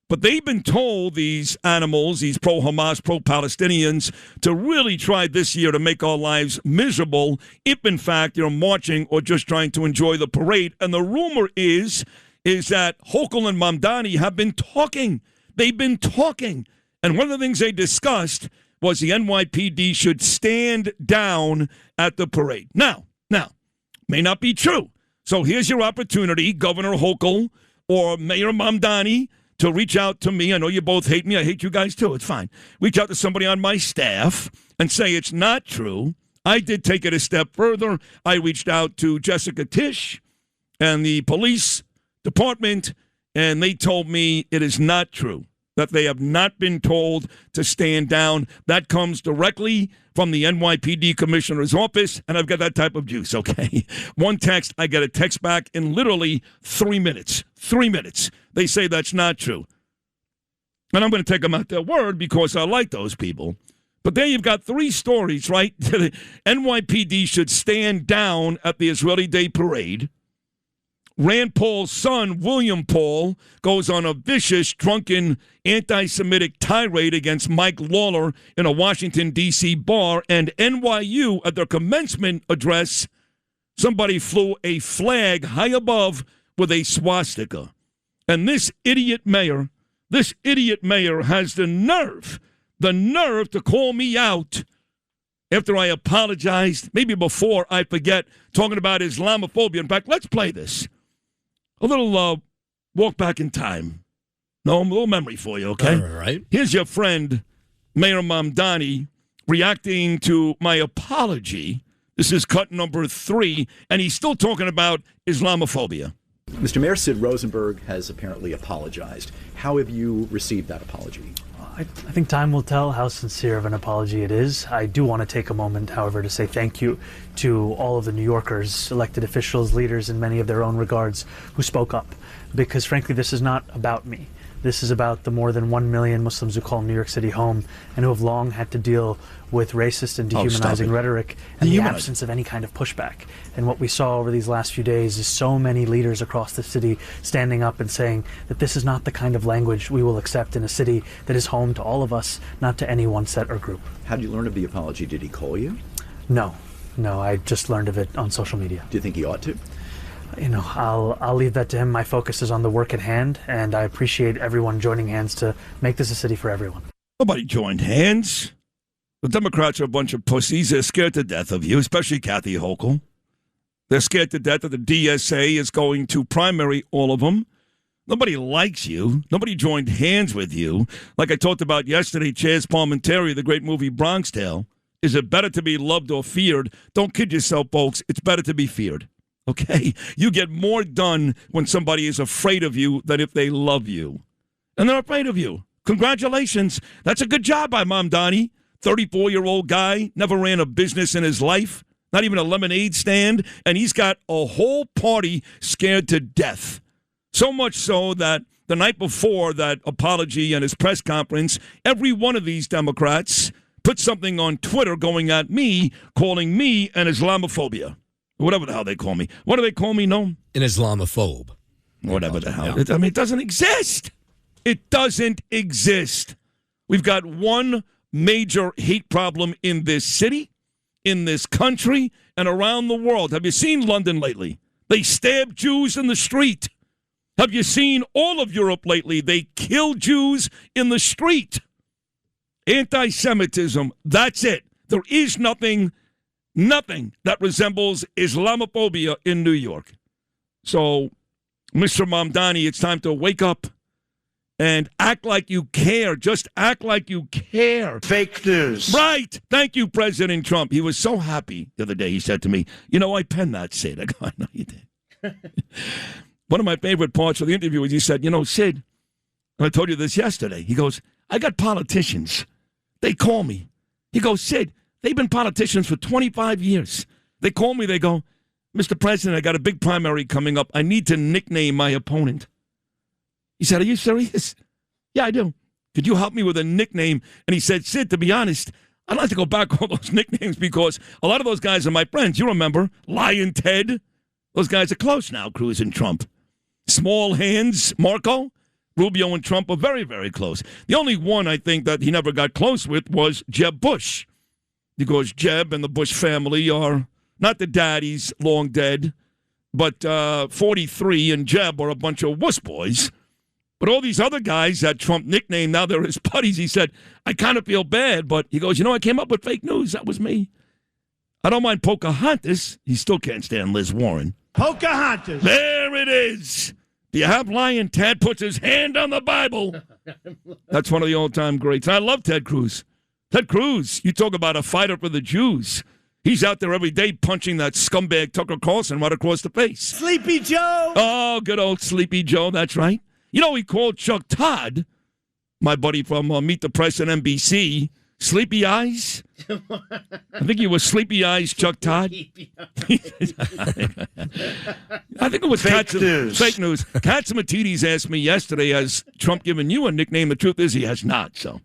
But they've been told, these animals, these pro-Hamas, pro-Palestinians, to really try this year to make our lives miserable if, in fact, you're marching or just trying to enjoy the parade. And the rumor is that Hochul and Mamdani have been talking. They've been talking. And one of the things they discussed was the NYPD should stand down at the parade. Now, may not be true. So here's your opportunity, Governor Hochul or Mayor Mamdani, to reach out to me. I know you both hate me. I hate you guys too. It's fine. Reach out to somebody on my staff and say it's not true. I did take it a step further. I reached out to Jessica Tisch and the police department, and they told me it is not true, that they have not been told to stand down. That comes directly from the NYPD commissioner's office, and I've got that type of juice, okay? One text, I get a text back in literally 3 minutes. 3 minutes. They say that's not true. And I'm going to take them at their word because I like those people. But there you've got three stories, right? The NYPD should stand down at the Israeli Day Parade. Rand Paul's son, William Paul, goes on a vicious, drunken, anti-Semitic tirade against Mike Lawler in a Washington, D.C. bar. And NYU, at their commencement address, somebody flew a flag high above with a swastika. And this idiot mayor has the nerve to call me out after I apologized, maybe before, I forget, talking about Islamophobia. In fact, let's play this. A little walk back in time. No, a little memory for you, okay? All right. Here's your friend, Mayor Mamdani, reacting to my apology. This is cut number 3, and he's still talking about Islamophobia. Mr. Mayor, Sid Rosenberg has apparently apologized. How have you received that apology? I think time will tell how sincere of an apology it is. I do want to take a moment, however, to say thank you to all of the New Yorkers, elected officials, leaders in many of their own regards, who spoke up. Because, frankly, this is not about me. This is about the more than 1 million Muslims who call New York City home and who have long had to deal with racist and dehumanizing rhetoric and the absence of any kind of pushback. And what we saw over these last few days is so many leaders across the city standing up and saying that this is not the kind of language we will accept in a city that is home to all of us, not to any one set or group. How did you learn of the apology? Did he call you? No, I just learned of it on social media. Do you think he ought to? I'll leave that to him. My focus is on the work at hand, and I appreciate everyone joining hands to make this a city for everyone. Nobody joined hands. The Democrats are a bunch of pussies. They're scared to death of you, especially Kathy Hochul. They're scared to death that the DSA is going to primary all of them. Nobody likes you. Nobody joined hands with you. Like I talked about yesterday, Chaz Palminteri, the great movie Bronx Tale. Is it better to be loved or feared? Don't kid yourself, folks. It's better to be feared. Okay? You get more done when somebody is afraid of you than if they love you. And they're afraid of you. Congratulations. That's a good job by Mamdani. 34-year-old guy, never ran a business in his life, not even a lemonade stand, and he's got a whole party scared to death. So much so that the night before that apology and his press conference, every one of these Democrats put something on Twitter going at me, calling me an Islamophobia. Whatever the hell they call me. What do they call me, no? An Islamophobe. Whatever the hell. Yeah. It doesn't exist. It doesn't exist. We've got one major hate problem in this city, in this country, and around the world. Have you seen London lately? They stab Jews in the street. Have you seen all of Europe lately? They kill Jews in the street. Anti-Semitism, that's it. There is nothing that resembles Islamophobia in New York. So, Mr. Mamdani, it's time to wake up and act like you care. Just act like you care. Fake news. Right. Thank you, President Trump. He was so happy the other day. He said to me, I penned that, Sid. I go, I know you did. One of my favorite parts of the interview was he said, Sid, and I told you this yesterday. He goes, I got politicians. They call me. He goes, Sid, they've been politicians for 25 years. They call me. They go, Mr. President, I got a big primary coming up. I need to nickname my opponent. He said, are you serious? Yeah, I do. Could you help me with a nickname? And he said, Sid, to be honest, I'd like to go back all those nicknames because a lot of those guys are my friends. You remember Lion Ted? Those guys are close now, Cruz and Trump. Small Hands, Marco, Rubio and Trump are very, very close. The only one I think that he never got close with was Jeb Bush. Because Jeb and the Bush family are not the daddies, long dead, but 43 and Jeb are a bunch of wuss boys. But all these other guys that Trump nicknamed, now they're his buddies. He said, I kind of feel bad, but he goes, I came up with fake news. That was me. I don't mind Pocahontas. He still can't stand Liz Warren. Pocahontas. There it is. Do you have Lion Ted puts his hand on the Bible? That's one of the all-time greats. I love Ted Cruz. Ted Cruz, you talk about a fighter for the Jews. He's out there every day punching that scumbag Tucker Carlson right across the face. Sleepy Joe. Oh, good old Sleepy Joe. That's right. He called Chuck Todd, my buddy from Meet the Press and NBC, Sleepy Eyes. I think he was Sleepy Eyes Chuck Todd. I think it was fake news. Fake news. Katsimatidis asked me yesterday, has Trump given you a nickname? The truth is he has not, so,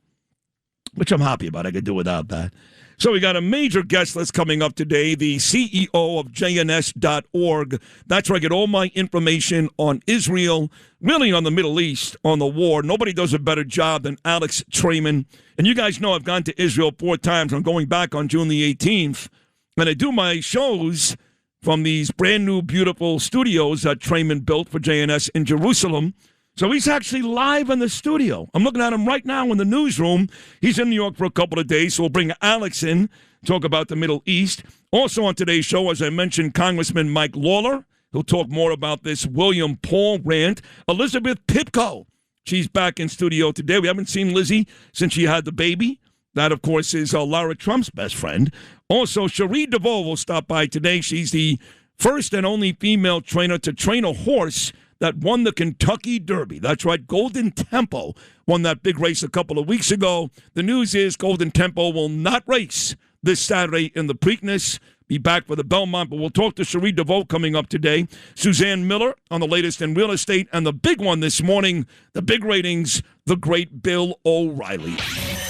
which I'm happy about. I could do without that. So we got a major guest list coming up today, the CEO of JNS.org. That's where I get all my information on Israel, really on the Middle East, on the war. Nobody does a better job than Alex Traiman. And you guys know I've gone to Israel 4 times. I'm going back on June the 18th. And I do my shows from these brand new, beautiful studios that Traiman built for JNS in Jerusalem. So he's actually live in the studio. I'm looking at him right now in the newsroom. He's in New York for a couple of days, so we'll bring Alex in, talk about the Middle East. Also on today's show, as I mentioned, Congressman Mike Lawler. He'll talk more about this William Paul rant. Elizabeth Pipko, she's back in studio today. We haven't seen Lizzie since she had the baby. That, of course, is Lara Trump's best friend. Also, Cherie Devaux will stop by today. She's the first and only female trainer to train a horse that won the Kentucky Derby. That's right, Golden Tempo won that big race a couple of weeks ago. The news is Golden Tempo will not race this Saturday in the Preakness. Be back for the Belmont, but we'll talk to Cherie Devaux coming up today. Suzanne Miller on the latest in real estate, and the big one this morning, the big ratings, the great Bill O'Reilly.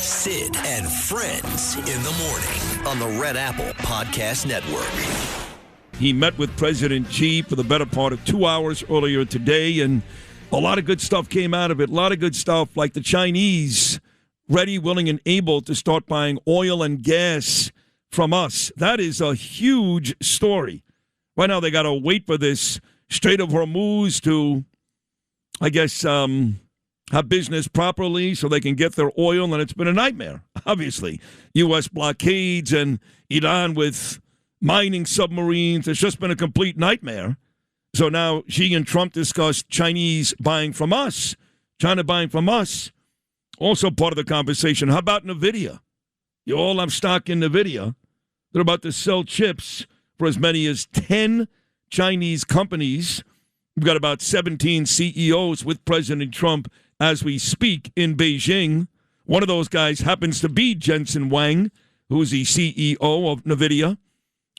Sid and Friends in the morning on the Red Apple Podcast Network. He met with President Xi for the better part of 2 hours earlier today, and a lot of good stuff came out of it. A lot of good stuff, like the Chinese ready, willing, and able to start buying oil and gas from us. That is a huge story. Right now, they got to wait for this Strait of Hormuz to, I guess, have business properly so they can get their oil, and it's been a nightmare, obviously. U.S. blockades and Iran with mining submarines. It's just been a complete nightmare. So now Xi and Trump discussed Chinese buying from us, China buying from us. Also part of the conversation. How about NVIDIA? You all have stock in NVIDIA. They're about to sell chips for as many as 10 Chinese companies. We've got about 17 CEOs with President Trump as we speak in Beijing. One of those guys happens to be Jensen Huang, who's the CEO of NVIDIA.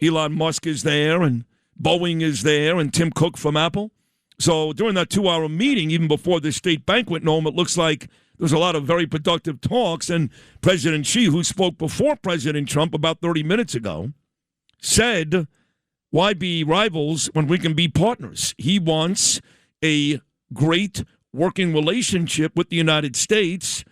Elon Musk is there, and Boeing is there, and Tim Cook from Apple. So during that 2-hour meeting, even before the state banquet, Noam, it looks like there was a lot of very productive talks, and President Xi, who spoke before President Trump about 30 minutes ago, said, why be rivals when we can be partners? He wants a great working relationship with the United States.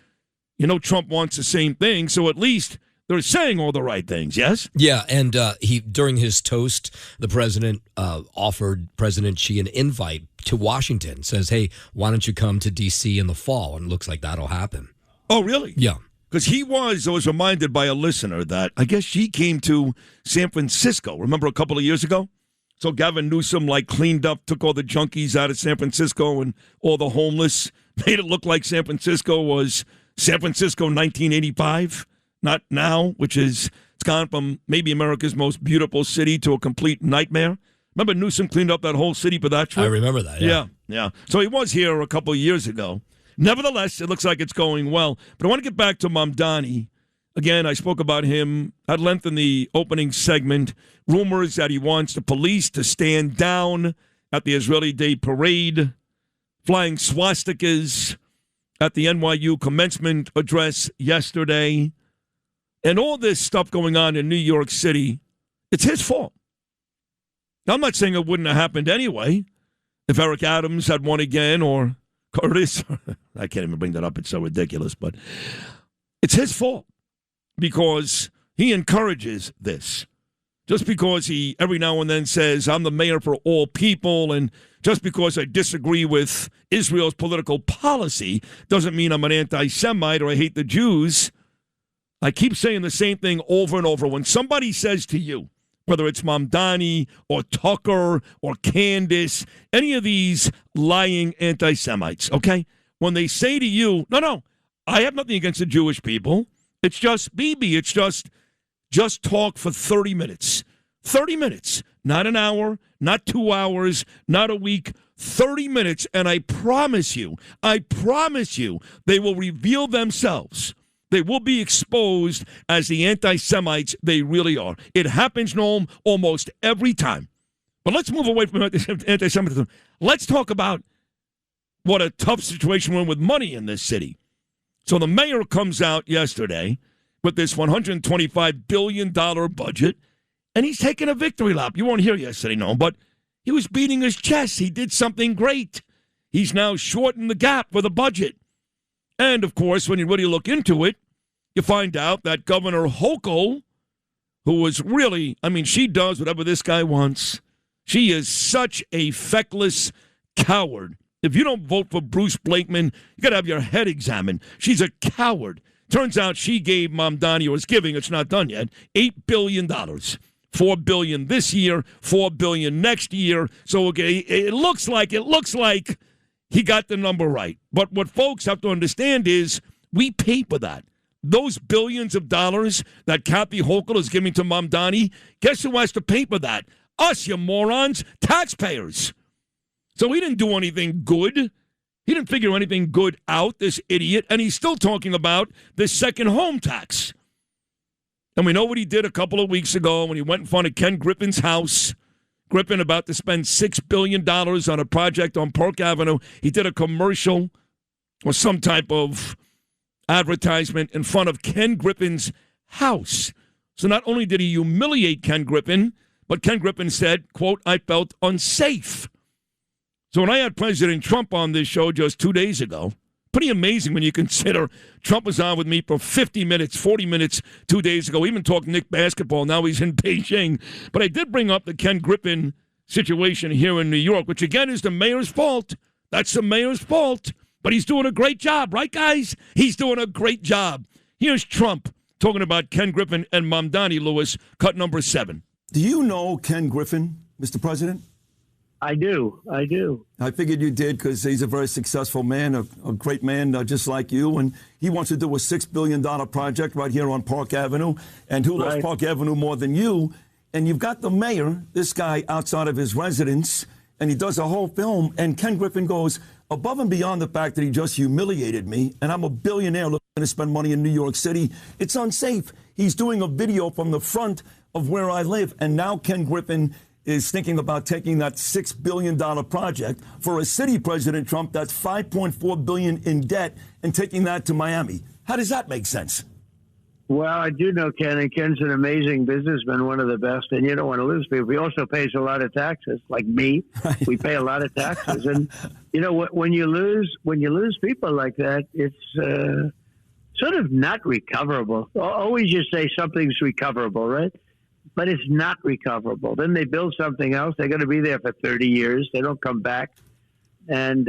You know, Trump wants the same thing, so at least they're saying all the right things, yes? Yeah, and he during his toast, the president offered President Xi an invite to Washington. Says, hey, why don't you come to D.C. in the fall? And it looks like that'll happen. Oh, really? Yeah. Because I was reminded by a listener that I guess Xi came to San Francisco, remember a couple of years ago? So Gavin Newsom cleaned up, took all the junkies out of San Francisco and all the homeless, made it look like San Francisco was San Francisco 1985. Not now, which is, it's gone from maybe America's most beautiful city to a complete nightmare. Remember Newsom cleaned up that whole city for that trip? I remember that, yeah. So he was here a couple of years ago. Nevertheless, it looks like it's going well. But I want to get back to Mamdani. Again, I spoke about him at length in the opening segment. Rumors that he wants the police to stand down at the Israeli Day Parade, flying swastikas at the NYU commencement address yesterday. And all this stuff going on in New York City, it's his fault. Now, I'm not saying it wouldn't have happened anyway if Eric Adams had won again or Curtis. I can't even bring that up. It's so ridiculous. But it's his fault because he encourages this. Just because he every now and then says, I'm the mayor for all people, and just because I disagree with Israel's political policy doesn't mean I'm an anti-Semite or I hate the Jews. I keep saying the same thing over and over. When somebody says to you, whether it's Mamdani or Tucker or Candace, any of these lying anti-Semites, okay? When they say to you, no, I have nothing against the Jewish people. It's just Bibi. It's just talk for 30 minutes. 30 minutes. Not an hour, not 2 hours, not a week. 30 minutes, and I promise you, they will reveal themselves. They will be exposed as the anti-Semites they really are. It happens, Noam, almost every time. But let's move away from anti-Semitism. Let's talk about what a tough situation we're in with money in this city. So the mayor comes out yesterday with this $125 billion budget, and he's taking a victory lap. You weren't here yesterday, Noam, but he was beating his chest. He did something great. He's now shortened the gap for the budget. And, of course, when you really look into it, you find out that Governor Hochul, who was really, she does whatever this guy wants. She is such a feckless coward. If you don't vote for Bruce Blakeman, you got to have your head examined. She's a coward. Turns out she gave Mamdani, or was giving, it's not done yet, $8 billion. $4 billion this year, $4 billion next year. So it looks like he got the number right. But what folks have to understand is we pay for that. Those billions of dollars that Kathy Hochul is giving to Mamdani, guess who has to pay for that? Us, you morons, taxpayers. So he didn't do anything good. He didn't figure anything good out, this idiot, and he's still talking about this second home tax. And we know what he did a couple of weeks ago when he went in front of Ken Griffin's house. Griffin about to spend $6 billion on a project on Park Avenue. He did a commercial or some type of advertisement in front of Ken Griffin's house. So not only did he humiliate Ken Griffin, but Ken Griffin said, quote, I felt unsafe. So when I had President Trump on this show just 2 days ago, pretty amazing when you consider Trump was on with me for 50 minutes, 40 minutes 2 days ago, even talking Knick basketball. Now he's in Beijing. But I did bring up the Ken Griffin situation here in New York, which again is the mayor's fault. That's the mayor's fault. But he's doing a great job, right, guys? He's doing a great job. Here's Trump talking about Ken Griffin and Mamdani, Lewis, cut number 7. Do you know Ken Griffin, Mr. President? I do. I figured you did because he's a very successful man, a great man just like you. And he wants to do a $6 billion project right here on Park Avenue. And who loves Park Avenue more than you? And you've got the mayor, this guy outside of his residence, and he does a whole film. And Ken Griffin goes above and beyond the fact that he just humiliated me. And I'm a billionaire looking to spend money in New York City. It's unsafe. He's doing a video from the front of where I live. And now Ken Griffin is thinking about taking that $6 billion project for a city, President Trump, that's $5.4 billion in debt, and taking that to Miami. How does that make sense? Well, I do know Ken, and Ken's an amazing businessman, one of the best, and you don't want to lose people. He also pays a lot of taxes, like me. Right. We pay a lot of taxes, and you know when you lose people like that, it's sort of not recoverable. Always just say something's recoverable, right? But it's not recoverable. Then they build something else. They're going to be there for 30 years. They don't come back, and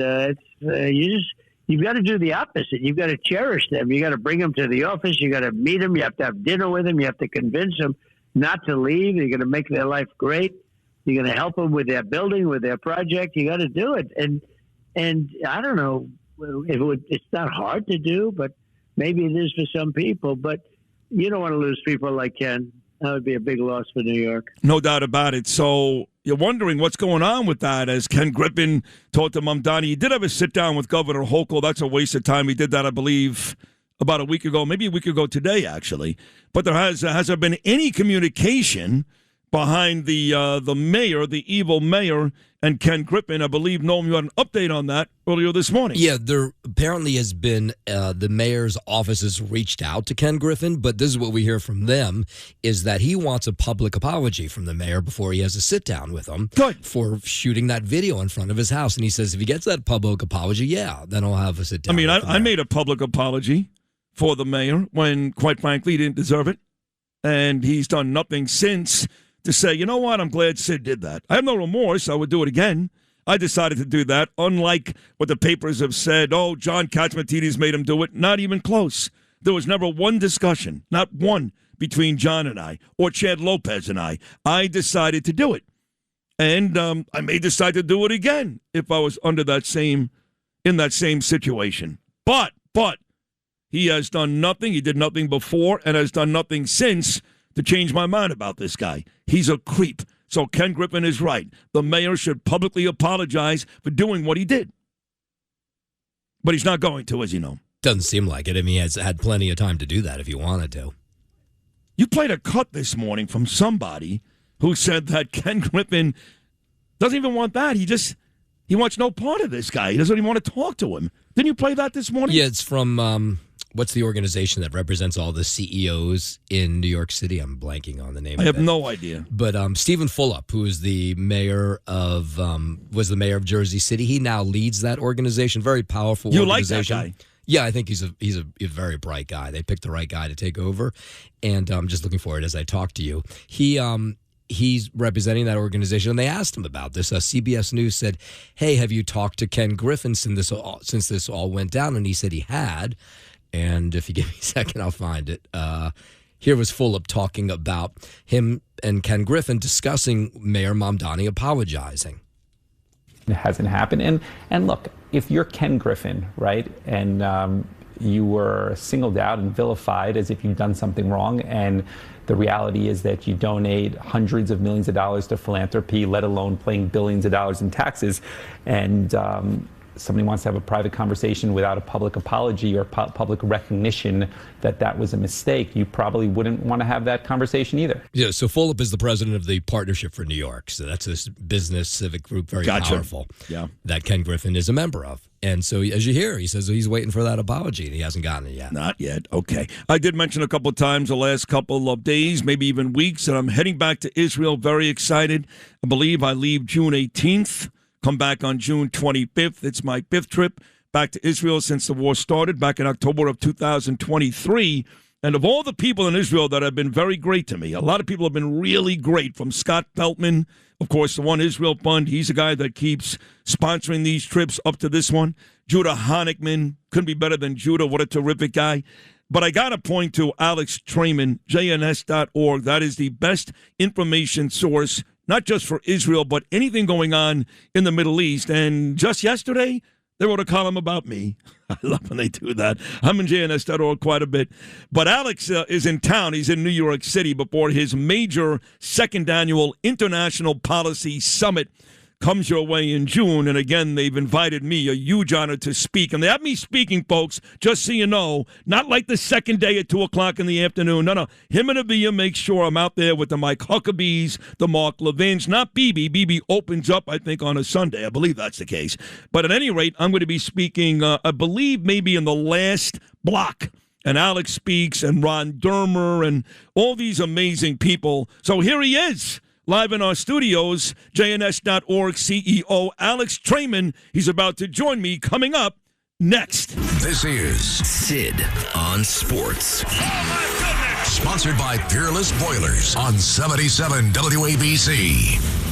you've got to do the opposite. You've got to cherish them. You got to bring them to the office. You got to meet them. You have to have dinner with them. You have to convince them not to leave. You're going to make their life great. You're going to help them with their building, with their project. You got to do it. And I don't know if it's not hard to do, but maybe it is for some people. But you don't want to lose people like Ken. That would be a big loss for New York. No doubt about it. So you're wondering what's going on with that as Ken Griffin talked to Mamdani. He did have a sit-down with Governor Hochul. That's a waste of time. He did that, I believe, about a week ago, maybe a week ago today, actually. But has there been any communication behind the mayor, the evil mayor, and Ken Griffin? I believe, Noam, you had an update on that earlier this morning. Yeah, there apparently has been the mayor's office has reached out to Ken Griffin, but this is what we hear from them, is that he wants a public apology from the mayor before he has a sit-down with him for shooting that video in front of his house. And he says if he gets that public apology, then I'll have a sit-down. I mean, I made a public apology for the mayor when, quite frankly, he didn't deserve it. And he's done nothing since to say, you know what, I'm glad Sid did that. I have no remorse. I would do it again. I decided to do that, unlike what the papers have said. Oh, John Kaczmatidis made him do it. Not even close. There was never one discussion, not one, between John and I or Chad Lopez and I. I decided to do it. And I may decide to do it again if I was in that same situation. But he has done nothing. He did nothing before and has done nothing since to change my mind about this guy. He's a creep. So Ken Griffin is right. The mayor should publicly apologize for doing what he did. But he's not going to, as you know. Doesn't seem like it. I mean, he has had plenty of time to do that if he wanted to. You played a cut this morning from somebody who said that Ken Griffin doesn't even want that. He wants no part of this guy. He doesn't even want to talk to him. Didn't you play that this morning? Yeah, it's from... what's the organization that represents all the CEOs in New York City? I'm blanking on the name. I have no idea. But Stephen Fulop, who is the mayor of was the mayor of Jersey City, he now leads that organization. Very powerful organization. You like that guy? Yeah, I think he's a very bright guy. They picked the right guy to take over, and I'm just looking forward as I talk to you. He's representing that organization, and they asked him about this. CBS News said, "Hey, have you talked to Ken Griffin since this all went down?" And he said he had. And if you give me a second, I'll find it. Here was Fulop talking about him and Ken Griffin discussing Mayor Mamdani apologizing. It hasn't happened. And look, if you're Ken Griffin, right, and you were singled out and vilified as if you've done something wrong, and the reality is that you donate hundreds of millions of dollars to philanthropy, let alone paying billions of dollars in taxes, and somebody wants to have a private conversation without a public apology or public recognition that was a mistake, you probably wouldn't want to have that conversation either. Yeah, so Fulop is the president of the Partnership for New York. So that's this business civic group, very powerful, that Ken Griffin is a member of. And so, as you hear, he says he's waiting for that apology, and he hasn't gotten it yet. Not yet. Okay. I did mention a couple of times the last couple of days, maybe even weeks, that I'm heading back to Israel, very excited. I believe I leave June 18th. Come back on June 25th. It's my 5th trip back to Israel since the war started back in October of 2023. And of all the people in Israel that have been very great to me, a lot of people have been really great, from Scott Feltman, of course, the One Israel Fund. He's a guy that keeps sponsoring these trips up to this one. Judah Honickman, couldn't be better than Judah. What a terrific guy. But I got to point to Alex Traiman, jns.org. That is the best information source, not just for Israel, but anything going on in the Middle East. And just yesterday, they wrote a column about me. I love when they do that. I'm in jns.org quite a bit. But Alex is in town. He's in New York City before his major second annual International Policy Summit comes your way in June. And again, they've invited me, a huge honor to speak. And they have me speaking, folks, just so you know, not like the second day at 2 o'clock in the afternoon. No. Him and Avia make sure I'm out there with the Mike Huckabees, the Mark Levins, not BB. BB opens up, I think, on a Sunday. I believe that's the case. But at any rate, I'm going to be speaking, I believe, maybe in the last block. And Alex speaks, and Ron Dermer, and all these amazing people. So here he is. Live in our studios, JNS.org CEO Alex Traiman. He's about to join me coming up next. This is Sid on Sports. Oh, my goodness! Sponsored by Peerless Boilers on 77 WABC.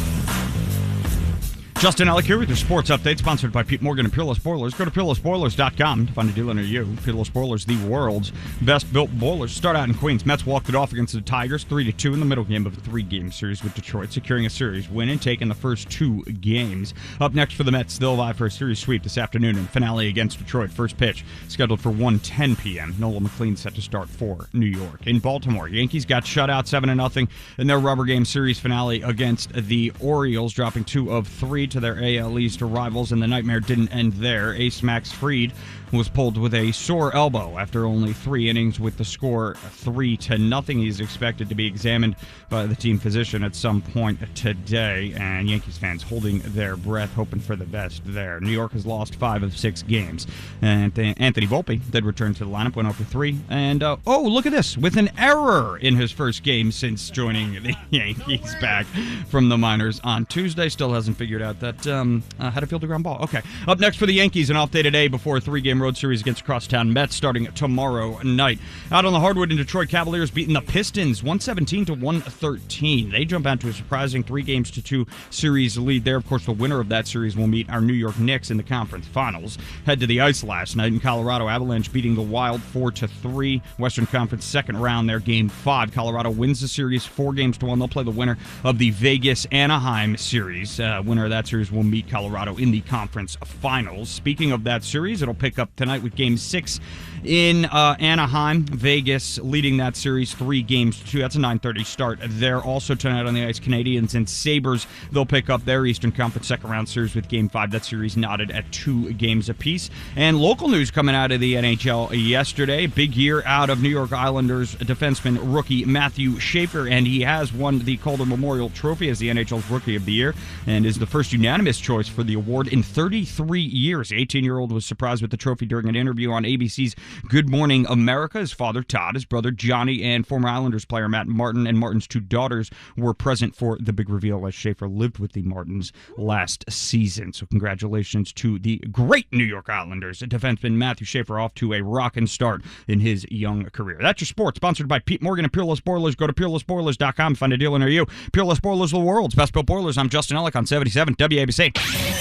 Justin Alec here with your sports update, sponsored by Pete Morgan and Peerless Boilers. Go to peerlessboilers.com to find a dealer near you. Peerless Boilers, the world's best-built boilers. Start out in Queens. Mets walked it off against the Tigers 3-2 in the middle game of a 3-game series with Detroit, securing a series win and taking the first 2 games. Up next for the Mets, they'll vie for a series sweep this afternoon and finale against Detroit. First pitch scheduled for 1:10 p.m. Nola McLean set to start for New York. In Baltimore, Yankees got shut out 7-0 in their rubber game series finale against the Orioles, dropping 2 of 3 to their AL East rivals, and the nightmare didn't end there. Ace Max Fried was pulled with a sore elbow after only 3 innings with the score 3-0. He's expected to be examined by the team physician at some point today, and Yankees fans holding their breath, hoping for the best there. New York has lost 5 of 6 games, and Anthony Volpe did return to the lineup, went 0-3, and look at this, with an error in his first game since joining the Yankees back from the minors on Tuesday. Still hasn't figured out that how to field a ground ball. Okay. Up next for the Yankees, an off day today before a 3-game road series against crosstown Mets starting tomorrow night. Out on the hardwood in Detroit, Cavaliers beating the Pistons 117-113. They jump out to a surprising 3-2 series lead there. Of course, the winner of that series will meet our New York Knicks in the conference finals. Head to the ice last night in Colorado. Avalanche beating the Wild 4-3. Western Conference second round there, Game 5. Colorado wins the series 4-1. They'll play the winner of the Vegas-Anaheim series. Winner of that series will meet Colorado in the conference finals. Speaking of that series, it'll pick up tonight with Game 6 in Anaheim. Vegas leading that series 3-2. That's a 9:30 start there. Also tonight on the ice, Canadians and Sabres. They'll pick up their Eastern Conference second round series with Game 5. That series knotted at 2 games apiece. And local news coming out of the NHL yesterday. Big year out of New York Islanders defenseman rookie Matthew Schaefer, and he has won the Calder Memorial Trophy as the NHL's Rookie of the Year and is the first unanimous choice for the award in 33 years. The 18-year-old was surprised with the trophy during an interview on ABC's Good Morning America. His father, Todd, his brother, Johnny, and former Islanders player Matt Martin and Martin's 2 daughters were present for the big reveal as Schaefer lived with the Martins last season. So congratulations to the great New York Islanders. Defenseman Matthew Schaefer off to a rockin' start in his young career. That's your sports, sponsored by Pete Morgan and Peerless Boilers. Go to peerlessboilers.com, find a dealer near you. Peerless Boilers, the world's best-built boilers. I'm Justin Ellick on 77 WABC.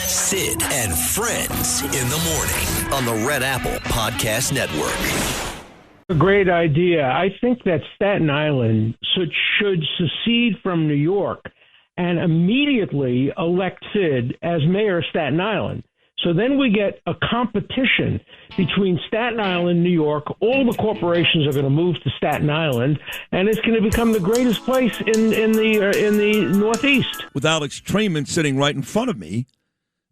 Sid and Friends in the morning on the Red Apple Podcast Network. A great idea. I think that Staten Island should secede from New York and immediately elect Sid as mayor of Staten Island. So then we get a competition between Staten Island, New York. All the corporations are going to move to Staten Island, and it's going to become the greatest place in the Northeast. With Alex Traiman sitting right in front of me,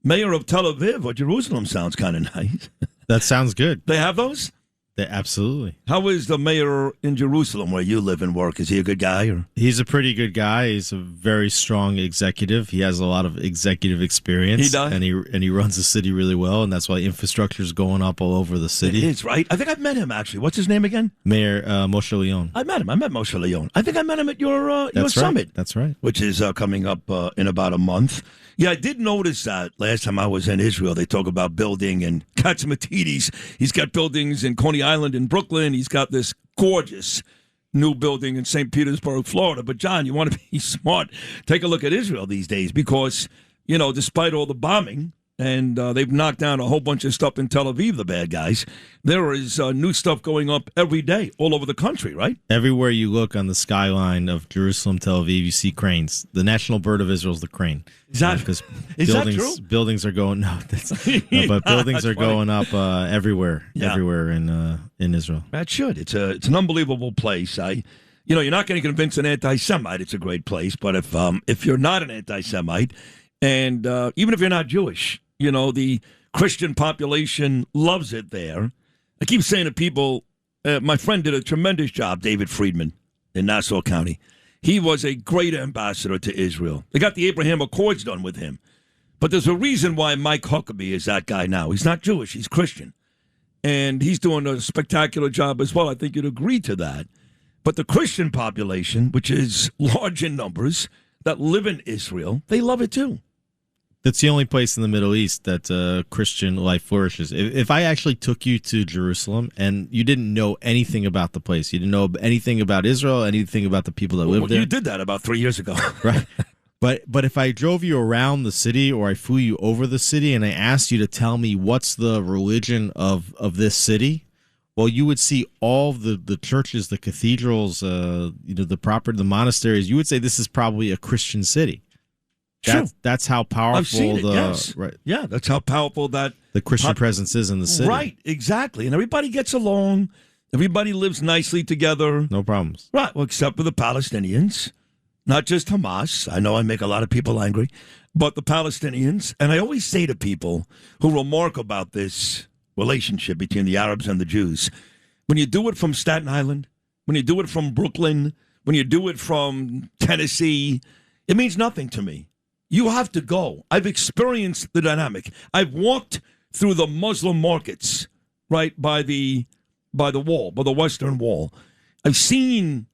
mayor of Tel Aviv or Jerusalem sounds kind of nice. That sounds good. They have those? Absolutely. How is the mayor in Jerusalem where you live and work? Is he a good guy? Or? He's a pretty good guy. He's a very strong executive. He has a lot of executive experience. He does. And he runs the city really well, and that's why infrastructure is going up all over the city. It is, right? I think I've met him, actually. What's his name again? Mayor Moshe Leon. I met him. I met Moshe Leon. I think I met him at your That's summit. Right. That's right. Which is coming up in about a month. Yeah, I did notice that last time I was in Israel. They talk about building, and Katzmatidis, he's got buildings in Coney Island in Brooklyn. He's got this gorgeous new building in St. Petersburg, Florida. But, John, you want to be smart. Take a look at Israel these days because, despite all the bombing, and they've knocked down a whole bunch of stuff in Tel Aviv, the bad guys, there is new stuff going up every day all over the country, right? Everywhere you look on the skyline of Jerusalem, Tel Aviv, you see cranes. The national bird of Israel is the crane. Is that true? Buildings are going but buildings are going up everywhere in Israel. That should. It's an unbelievable place. You're not going to convince an anti-Semite it's a great place, but if you're not an anti-Semite, and even if you're not Jewish, the Christian population loves it there. I keep saying to people, my friend did a tremendous job, David Friedman, in Nassau County. He was a great ambassador to Israel. They got the Abraham Accords done with him. But there's a reason why Mike Huckabee is that guy now. He's not Jewish. He's Christian. And he's doing a spectacular job as well. I think you'd agree to that. But the Christian population, which is large in numbers, that live in Israel, they love it too. That's the only place in the Middle East that Christian life flourishes. If I actually took you to Jerusalem and you didn't know anything about the place, you didn't know anything about Israel, anything about the people that live there. You did that about 3 years ago. Right. But if I drove you around the city or I flew you over the city and I asked you to tell me what's the religion of this city, well, you would see all the churches, the cathedrals, the monasteries. You would say this is probably a Christian city. That's how powerful I've seen it, yes. Right. Yeah, that's how powerful the Christian presence is in the city. Right, exactly. And everybody gets along. Everybody lives nicely together. No problems. Right, well, except for the Palestinians. Not just Hamas. I know I make a lot of people angry. But the Palestinians. And I always say to people who remark about this relationship between the Arabs and the Jews, when you do it from Staten Island, when you do it from Brooklyn, when you do it from Tennessee, it means nothing to me. You have to go. I've experienced the dynamic. I've walked through the Muslim markets, right, by the wall, by the Western Wall. I've seen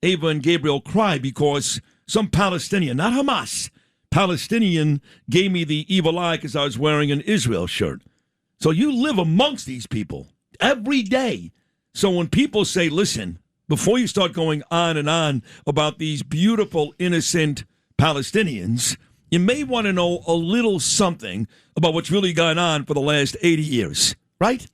Ava and Gabriel cry because some Palestinian, not Hamas, Palestinian gave me the evil eye because I was wearing an Israel shirt. So you live amongst these people every day. So when people say, listen, before you start going on and on about these beautiful, innocent Palestinians, you may want to know a little something about what's really gone on for the last 80 years, right?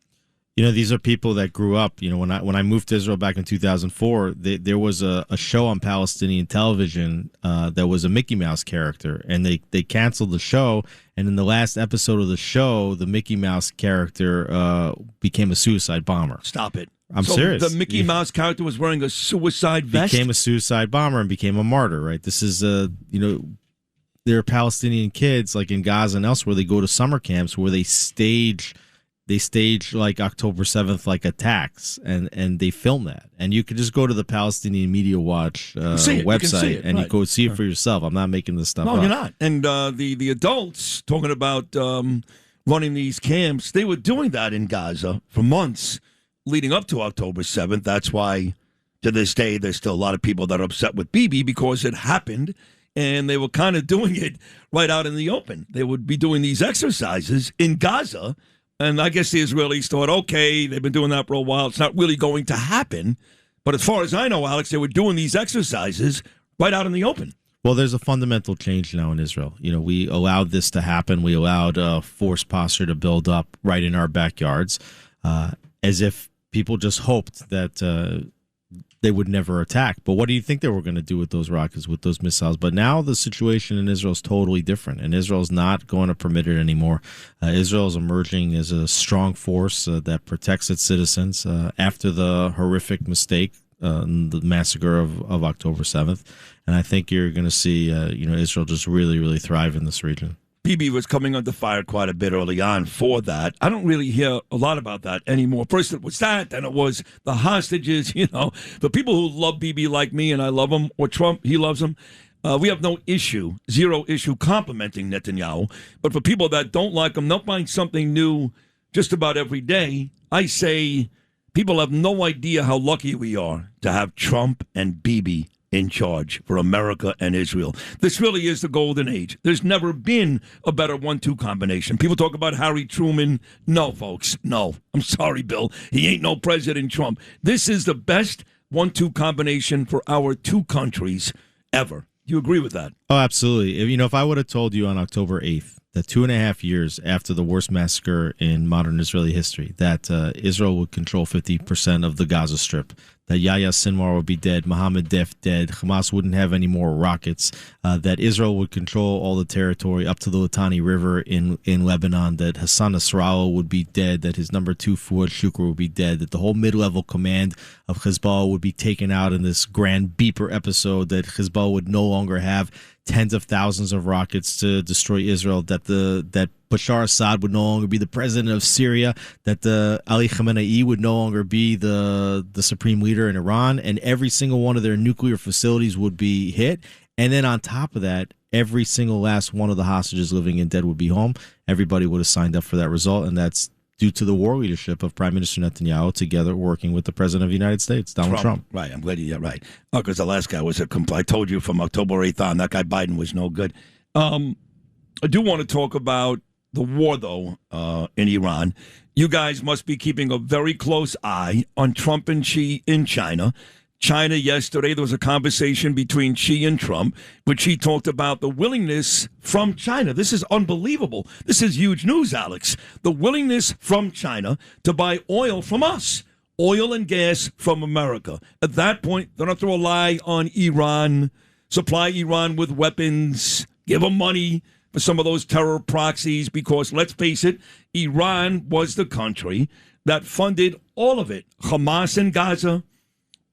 These are people that grew up. When I moved to Israel back in 2004, there was a show on Palestinian television that was a Mickey Mouse character, and they canceled the show. And in the last episode of the show, the Mickey Mouse character became a suicide bomber. Stop it. I'm serious. The Mickey Mouse character was wearing a suicide vest? Became a suicide bomber and became a martyr, right? This is, there are Palestinian kids, like in Gaza and elsewhere, they go to summer camps where they stage like October 7th, like attacks, and they film that. And you can just go to the Palestinian Media Watch website and you go see it for yourself. I'm not making this stuff up. No, you're not. And the adults talking about running these camps, they were doing that in Gaza for months leading up to October 7th. That's why, to this day, there's still a lot of people that are upset with Bibi because it happened, and they were kind of doing it right out in the open. They would be doing these exercises in Gaza, and I guess the Israelis thought, okay, they've been doing that for a while. It's not really going to happen. But as far as I know, Alex, they were doing these exercises right out in the open. Well, there's a fundamental change now in Israel. We allowed this to happen. We allowed forced posture to build up right in our backyards, as if people just hoped that they would never attack. But what do you think they were going to do with those rockets, with those missiles? But now the situation in Israel is totally different, and Israel's not going to permit it anymore. Israel is emerging as a strong force that protects its citizens after the horrific mistake, the massacre of October 7th. And I think you're going to see Israel just really, really thrive in this region. Bibi was coming under fire quite a bit early on for that. I don't really hear a lot about that anymore. First it was that, then it was the hostages, The people who love Bibi like me, and I love him, or Trump, he loves him, we have no issue, zero issue complimenting Netanyahu. But for people that don't like him, they'll find something new just about every day. I say people have no idea how lucky we are to have Trump and Bibi in charge for America and Israel. This really is the golden age. There's never been a better 1-2 combination. People talk about Harry Truman. No, folks, no. I'm sorry, Bill. He ain't no President Trump. This is the best 1-2 combination for our two countries ever. You agree with that? Oh, absolutely. If I would have told you on October 8th that 2.5 years after the worst massacre in modern Israeli history, that Israel would control 50% of the Gaza Strip, that Yahya Sinwar would be dead, Mohammed Deif dead, Hamas wouldn't have any more rockets, that Israel would control all the territory up to the Litani River in Lebanon, that Hassan Nasrallah would be dead, that his number 2, Fuad Shukr, would be dead, that the whole mid-level command of Hezbollah would be taken out in this grand beeper episode, that Hezbollah would no longer have tens of thousands of rockets to destroy Israel, that Bashar Assad would no longer be the president of Syria, that Ali Khamenei would no longer be the supreme leader in Iran, and every single one of their nuclear facilities would be hit. And then on top of that, every single last one of the hostages living and dead would be home. Everybody would have signed up for that result, and that's due to the war leadership of Prime Minister Netanyahu together working with the President of the United States, Donald Trump. Right, I'm glad you're right. Oh, because the last guy was I told you from October 8th on, that guy Biden was no good. I do want to talk about the war, though, in Iran. You guys must be keeping a very close eye on Trump and Xi in China. China yesterday, there was a conversation between Xi and Trump, which Xi talked about the willingness from China. This is unbelievable. This is huge news, Alex. The willingness from China to buy oil from us, oil and gas from America. At that point, they're not to rely on Iran, supply Iran with weapons, give them money for some of those terror proxies, because let's face it, Iran was the country that funded all of it. Hamas in Gaza,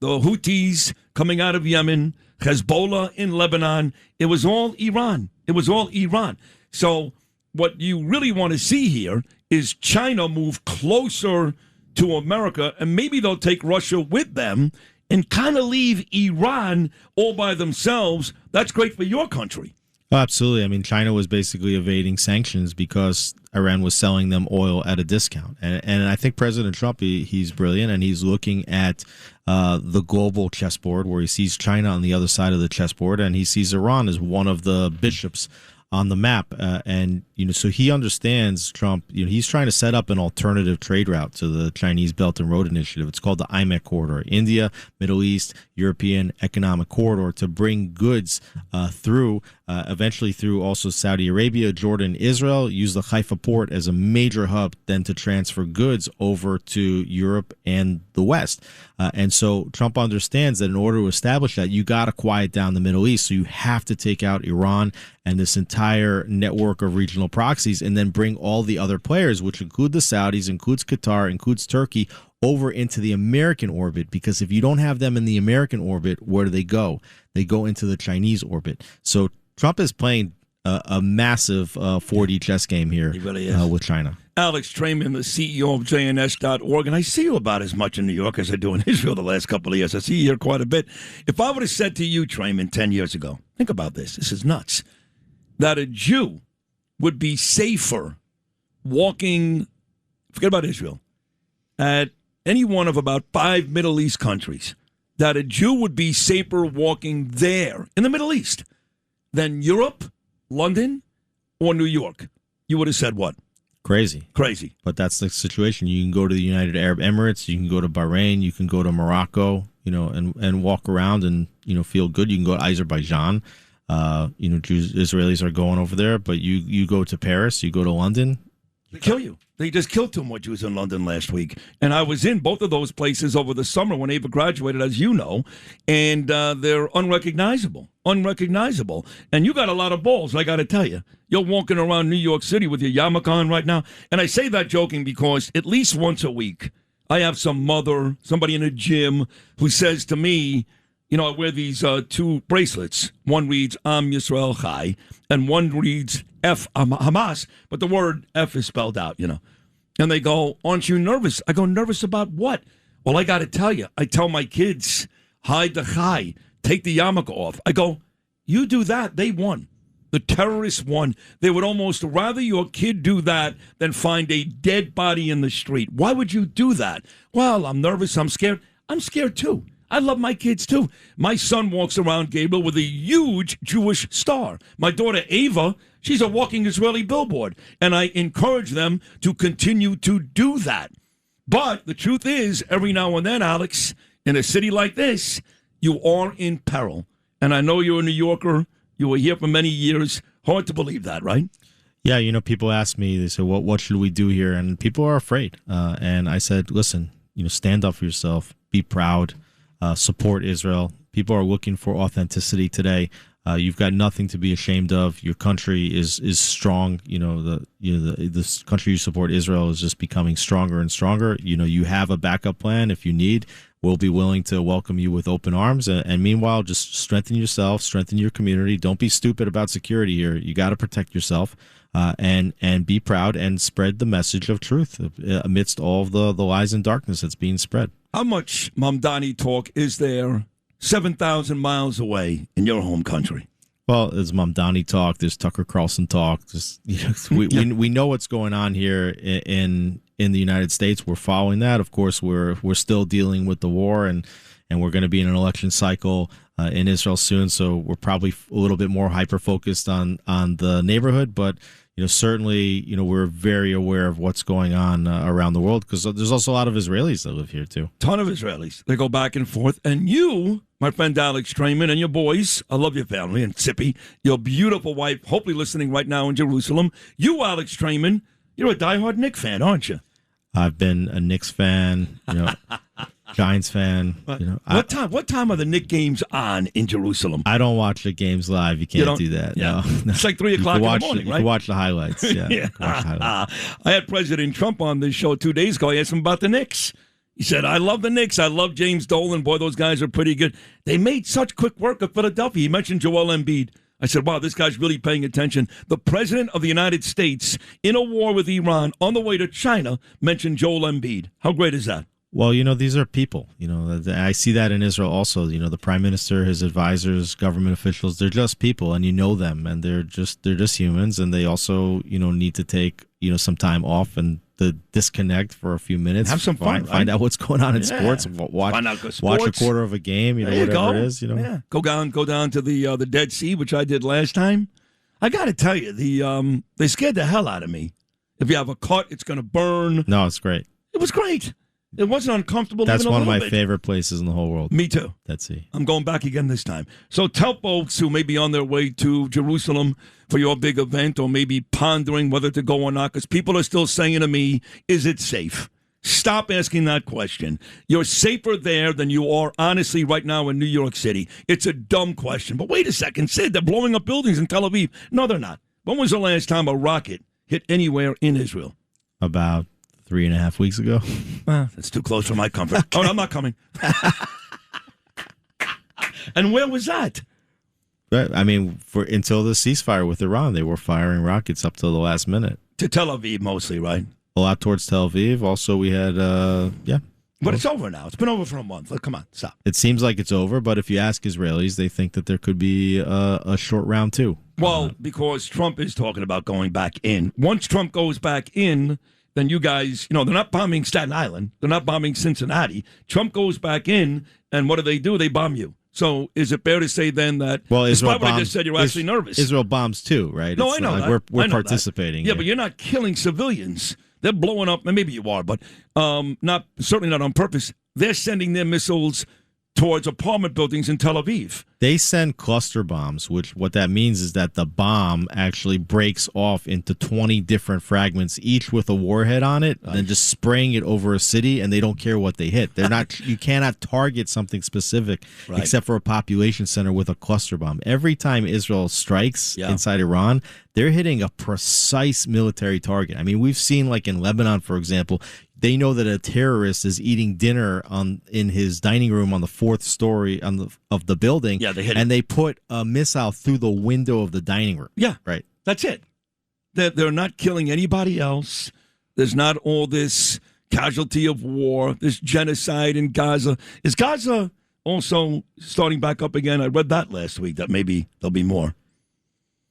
the Houthis coming out of Yemen, Hezbollah in Lebanon. It was all Iran. It was all Iran. So what you really want to see here is China move closer to America, and maybe they'll take Russia with them and kind of leave Iran all by themselves. That's great for your country. Oh, absolutely. I mean, China was basically evading sanctions because Iran was selling them oil at a discount. And I think President Trump, he's brilliant, and he's looking at the global chessboard where he sees China on the other side of the chessboard, and he sees Iran as one of the bishops on the map. So he understands Trump. He's trying to set up an alternative trade route to the Chinese Belt and Road Initiative. It's called the IMEC corridor, India, Middle East, European Economic Corridor, to bring goods through, eventually through also Saudi Arabia, Jordan, Israel, use the Haifa port as a major hub, then to transfer goods over to Europe and the West. And so Trump understands that in order to establish that, you got to quiet down the Middle East. So you have to take out Iran and this entire network of regional proxies, and then bring all the other players, which include the Saudis, includes Qatar, includes Turkey, over into the American orbit. Because if you don't have them in the American orbit, where do they go? They go into the Chinese orbit. So Trump is playing a massive 4D chess game here. He really is. With China. Alex Traiman, the CEO of JNS.org, and I see you about as much in New York as I do in Israel the last couple of years. I see you here quite a bit. If I would have said to you, Traiman, 10 years ago, think about this, this is nuts, that a Jew would be safer walking, forget about Israel, at any one of about 5 Middle East countries, that a Jew would be safer walking there in the Middle East than Europe, London, or New York, you would have said what? Crazy. But that's the situation. You can go to the United Arab Emirates, you can go to Bahrain, you can go to Morocco, and walk around and, feel good. You can go to Azerbaijan. Israelis are going over there, but you go to Paris, you go to London. They kill you. They just killed 2 more Jews in London last week. And I was in both of those places over the summer when Ava graduated, as you know, and they're unrecognizable. And you got a lot of balls, I got to tell you. You're walking around New York City with your yarmulke on right now. And I say that joking because at least once a week, I have somebody in a gym who says to me, I wear these 2 bracelets. One reads, Am Yisrael Chai, and one reads, F Hamas, but the word F is spelled out, And they go, aren't you nervous? I go, nervous about what? Well, I got to tell you, I tell my kids, hide the chai, take the yarmulke off. I go, you do that, they won. The terrorists won. They would almost rather your kid do that than find a dead body in the street. Why would you do that? Well, I'm nervous, I'm scared. I'm scared too. I love my kids, too. My son walks around, Gabriel, with a huge Jewish star. My daughter, Ava, she's a walking Israeli billboard. And I encourage them to continue to do that. But the truth is, every now and then, Alex, in a city like this, you are in peril. And I know you're a New Yorker. You were here for many years. Hard to believe that, right? Yeah, you know, people ask me, they say, what should we do here? And people are afraid. And I said, listen, you know, stand up for yourself. Be proud. Support Israel. People are looking for authenticity today. You've got nothing to be ashamed of. Your country is strong. You know, this country you support, Israel, is just becoming stronger and stronger. You know, you have a backup plan if you need. We'll be willing to welcome you with open arms. And meanwhile, just strengthen yourself, strengthen your community. Don't be stupid about security here. You got to protect yourself. And be proud and spread the message of truth amidst all of the lies and darkness that's being spread. How much Mamdani talk is there 7,000 miles away in your home country? Well, there's Mamdani talk. There's Tucker Carlson talk. Just, you know, we know what's going on here in the United States. We're following that. Of course, we're still dealing with the war, and we're going to be in an election cycle in Israel soon. So we're probably a little bit more hyper focused on the neighborhood, but. You know, certainly, you know, we're very aware of what's going on around the world because there's also a lot of Israelis that live here, too. Ton of Israelis. They go back and forth. And you, my friend Alex Traiman, and your boys, I love your family, and Sippy, your beautiful wife, hopefully listening right now in Jerusalem. You, Alex Traiman, you're a diehard Knicks fan, aren't you? I've been a Knicks fan, you know, Giants fan. You know, what time are the Knicks games on in Jerusalem? I don't watch the games live. You can't do that. Yeah. No. It's like 3 o'clock in the morning, right? You can watch the highlights. Yeah. Watch the highlights. I had President Trump on this show 2 days ago. I asked him about the Knicks. He said, I love the Knicks. I love James Dolan. Boy, those guys are pretty good. They made such quick work of Philadelphia. He mentioned Joel Embiid. I said, wow, this guy's really paying attention. The president of the United States in a war with Iran on the way to China mentioned Joel Embiid. How great is that? Well, you know, these are people. You know, I see that in Israel also. You know, the prime minister, his advisors, government officials, they're just people, and you know them, and they're just humans, and they also, you know, need to take, you know, some time off and the disconnect for a few minutes. Have some fun. Find out what's going on in sports. Watch a quarter of a game. You know, whatever it is. You know, go down to the Dead Sea, which I did last time. I got to tell you, they scared the hell out of me. If you have a cut, it's going to burn. No, it's great. It was great. It wasn't uncomfortable. That's even one a of my bit. favorite places in the whole world. Me too. Dead Sea. I'm going back again this time. So tell folks who may be on their way to Jerusalem for your big event or maybe pondering whether to go or not, because people are still saying to me, is it safe? Stop asking that question. You're safer there than you are, honestly, right now in New York City. It's a dumb question. But wait a second, Sid, they're blowing up buildings in Tel Aviv. No, they're not. When was the last time a rocket hit anywhere in Israel? About 3.5 weeks ago. That's too close for my comfort. Okay. Oh, no, I'm not coming. And where was that? Right. I mean, until the ceasefire with Iran, they were firing rockets up till the last minute. To Tel Aviv mostly, right? A lot towards Tel Aviv. Also, we had, But it's over now. It's been over for a month. Come on, stop. It seems like it's over, but if you ask Israelis, they think that there could be a short round two. Well, because Trump is talking about going back in. Once Trump goes back in, then you guys, you know, they're not bombing Staten Island. They're not bombing Cincinnati. Trump goes back in, and what do? They bomb you. So is it fair to say then that, despite what I just said, you're actually nervous? Israel bombs too, right? No, I know that. We're participating. Yeah, but you're not killing civilians. They're blowing up, and maybe you are, but certainly not on purpose. They're sending their missiles towards apartment buildings in Tel Aviv. They send cluster bombs, which what that means is that the bomb actually breaks off into 20 different fragments, each with a warhead on it, and just spraying it over a city, and they don't care what they hit. They're not. You cannot target something specific except for a population center with a cluster bomb. Every time Israel strikes inside Iran, they're hitting a precise military target. I mean, we've seen, like in Lebanon, for example, they know that a terrorist is eating dinner in his dining room on the 4th story of the building. Yeah, they hit and they put a missile through the window of the dining room. Yeah, right. That's it. They're not killing anybody else. There's not all this casualty of war, this genocide in Gaza. Is Gaza also starting back up again? I read that last week, that maybe there'll be more.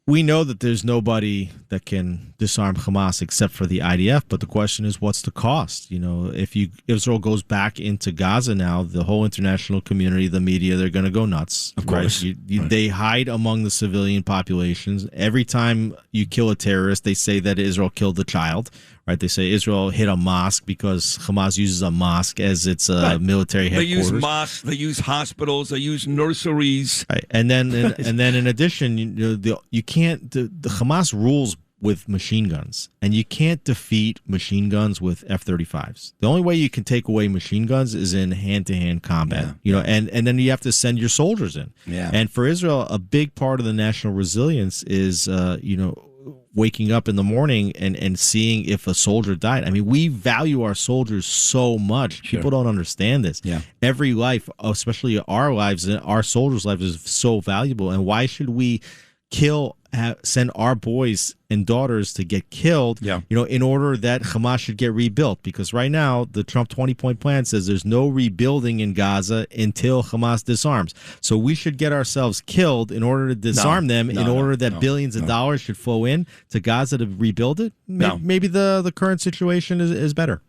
we know that there's nobody that can disarm Hamas except for the IDF, but the question is, what's the cost? If Israel goes back into Gaza now, the whole international community, the media, they're going to go nuts. Of course. Right? They hide among the civilian populations. Every time you kill a terrorist, they say that Israel killed the child. Right? They say Israel hit a mosque because Hamas uses a mosque as its military headquarters. They use mosques, they use hospitals, they use nurseries. Right. And then in addition, you can't. The Hamas rules with machine guns, and you can't defeat machine guns with F-35s. The only way you can take away machine guns is in hand-to-hand combat. And then you have to send your soldiers in. Yeah. And for Israel, a big part of the national resilience is waking up in the morning and seeing if a soldier died. I mean, we value our soldiers so much. Sure. People don't understand this. Yeah. Every life, especially our lives, and our soldiers' lives, is so valuable. And why should we send our boys and daughters to get killed, in order that Hamas should get rebuilt? Because right now, the Trump 20-point plan says there's no rebuilding in Gaza until Hamas disarms. So we should get ourselves killed in order to disarm them, in order that billions of dollars should flow in to Gaza to rebuild it. Maybe the current situation is better.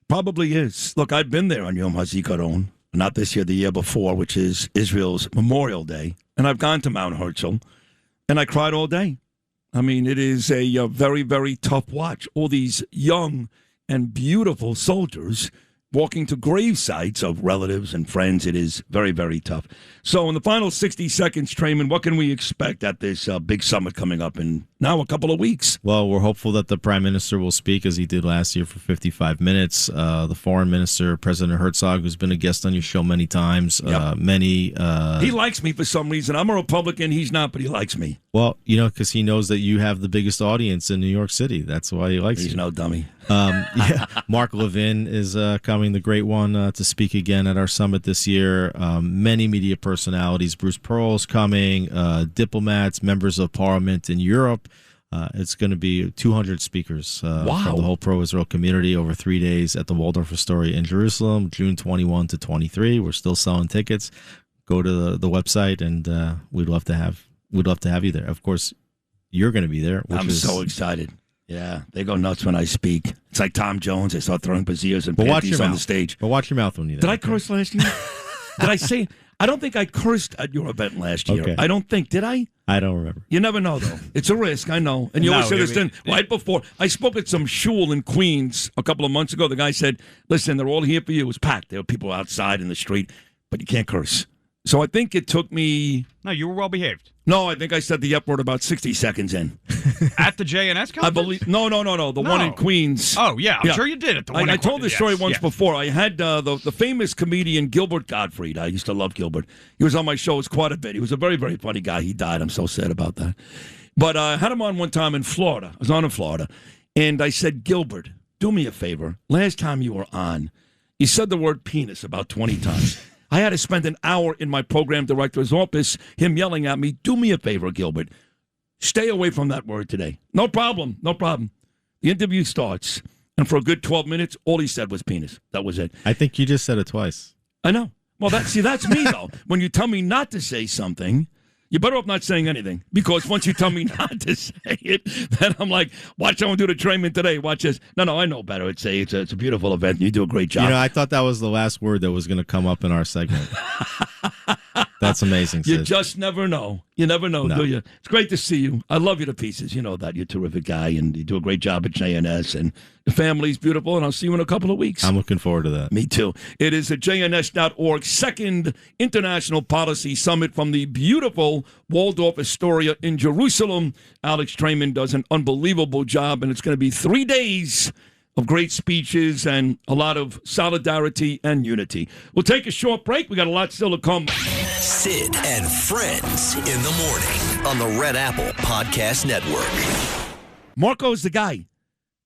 Probably is. Look, I've been there on Yom HaZikaron, not this year, the year before, which is Israel's Memorial Day. And I've gone to Mount Herzl, and I cried all day. I mean, it is a very, very tough watch. All these young and beautiful soldiers walking to grave sites of relatives and friends. It is very, very tough. So in the final 60 seconds, Traiman, what can we expect at this big summit coming up in now a couple of weeks? Well, we're hopeful that the Prime Minister will speak as he did last year for 55 minutes. The Foreign Minister, President Herzog, who's been a guest on your show many times. He likes me for some reason. I'm a Republican. He's not, but he likes me. Well, because he knows that you have the biggest audience in New York City. That's why he likes you. He's no dummy. Mark Levin is coming, the great one, to speak again at our summit this year. Many media personalities. Bruce Pearl's coming, diplomats, members of parliament in Europe. It's going to be 200 speakers from the whole pro-Israel community over 3 days at the Waldorf Astoria in Jerusalem, June 21 to 23. We're still selling tickets. Go to the website, and we'd love to have you there. Of course, you're going to be there. I'm so excited. Yeah, they go nuts when I speak. It's like Tom Jones. They start throwing braziers and panties on the stage. But watch your mouth when you do. Did I curse last year? Did I say? I don't think I cursed at your event last year. Okay. I don't think. Did I? I don't remember. You never know, though. It's a risk, I know. And you always say this right before. I spoke at some shul in Queens a couple of months ago. The guy said, listen, they're all here for you. It was packed. There were people outside in the street, but you can't curse. So I think it took me... No, you were well behaved. No, I think I said the F word about 60 seconds in. At the JNS conference? I believe. No. The one in Queens. Oh, yeah. I'm sure you did at the one I told this story once before. I had the famous comedian Gilbert Gottfried. I used to love Gilbert. He was on my shows quite a bit. He was a very, very funny guy. He died. I'm so sad about that. But I had him on one time in Florida. I was on in Florida. And I said, Gilbert, do me a favor. Last time you were on, you said the word penis about 20 times. I had to spend an hour in my program director's office, him yelling at me, do me a favor, Gilbert. Stay away from that word today. No problem. The interview starts, and for a good 12 minutes, all he said was penis. That was it. I think you just said it twice. I know. Well, that's me, though. When you tell me not to say something, you're better off not saying anything. Because once you tell me not to say it, then I'm like, watch someone do the Traiman today. Watch this. No, I know better. It's a beautiful event. You do a great job. I thought that was the last word that was going to come up in our segment. That's amazing, You Sid. just never know. You never know, do you? It's great to see you. I love you to pieces. You know that. You're a terrific guy, and you do a great job at JNS, and the family's beautiful, and I'll see you in a couple of weeks. I'm looking forward to that. Me too. It is at JNS.org, second International Policy Summit from the beautiful Waldorf Astoria in Jerusalem. Alex Traiman does an unbelievable job, and it's going to be 3 days of great speeches and a lot of solidarity and unity. We'll take a short break. We got a lot still to come. Sid and Friends in the morning on the Red Apple Podcast Network. Marco's the guy.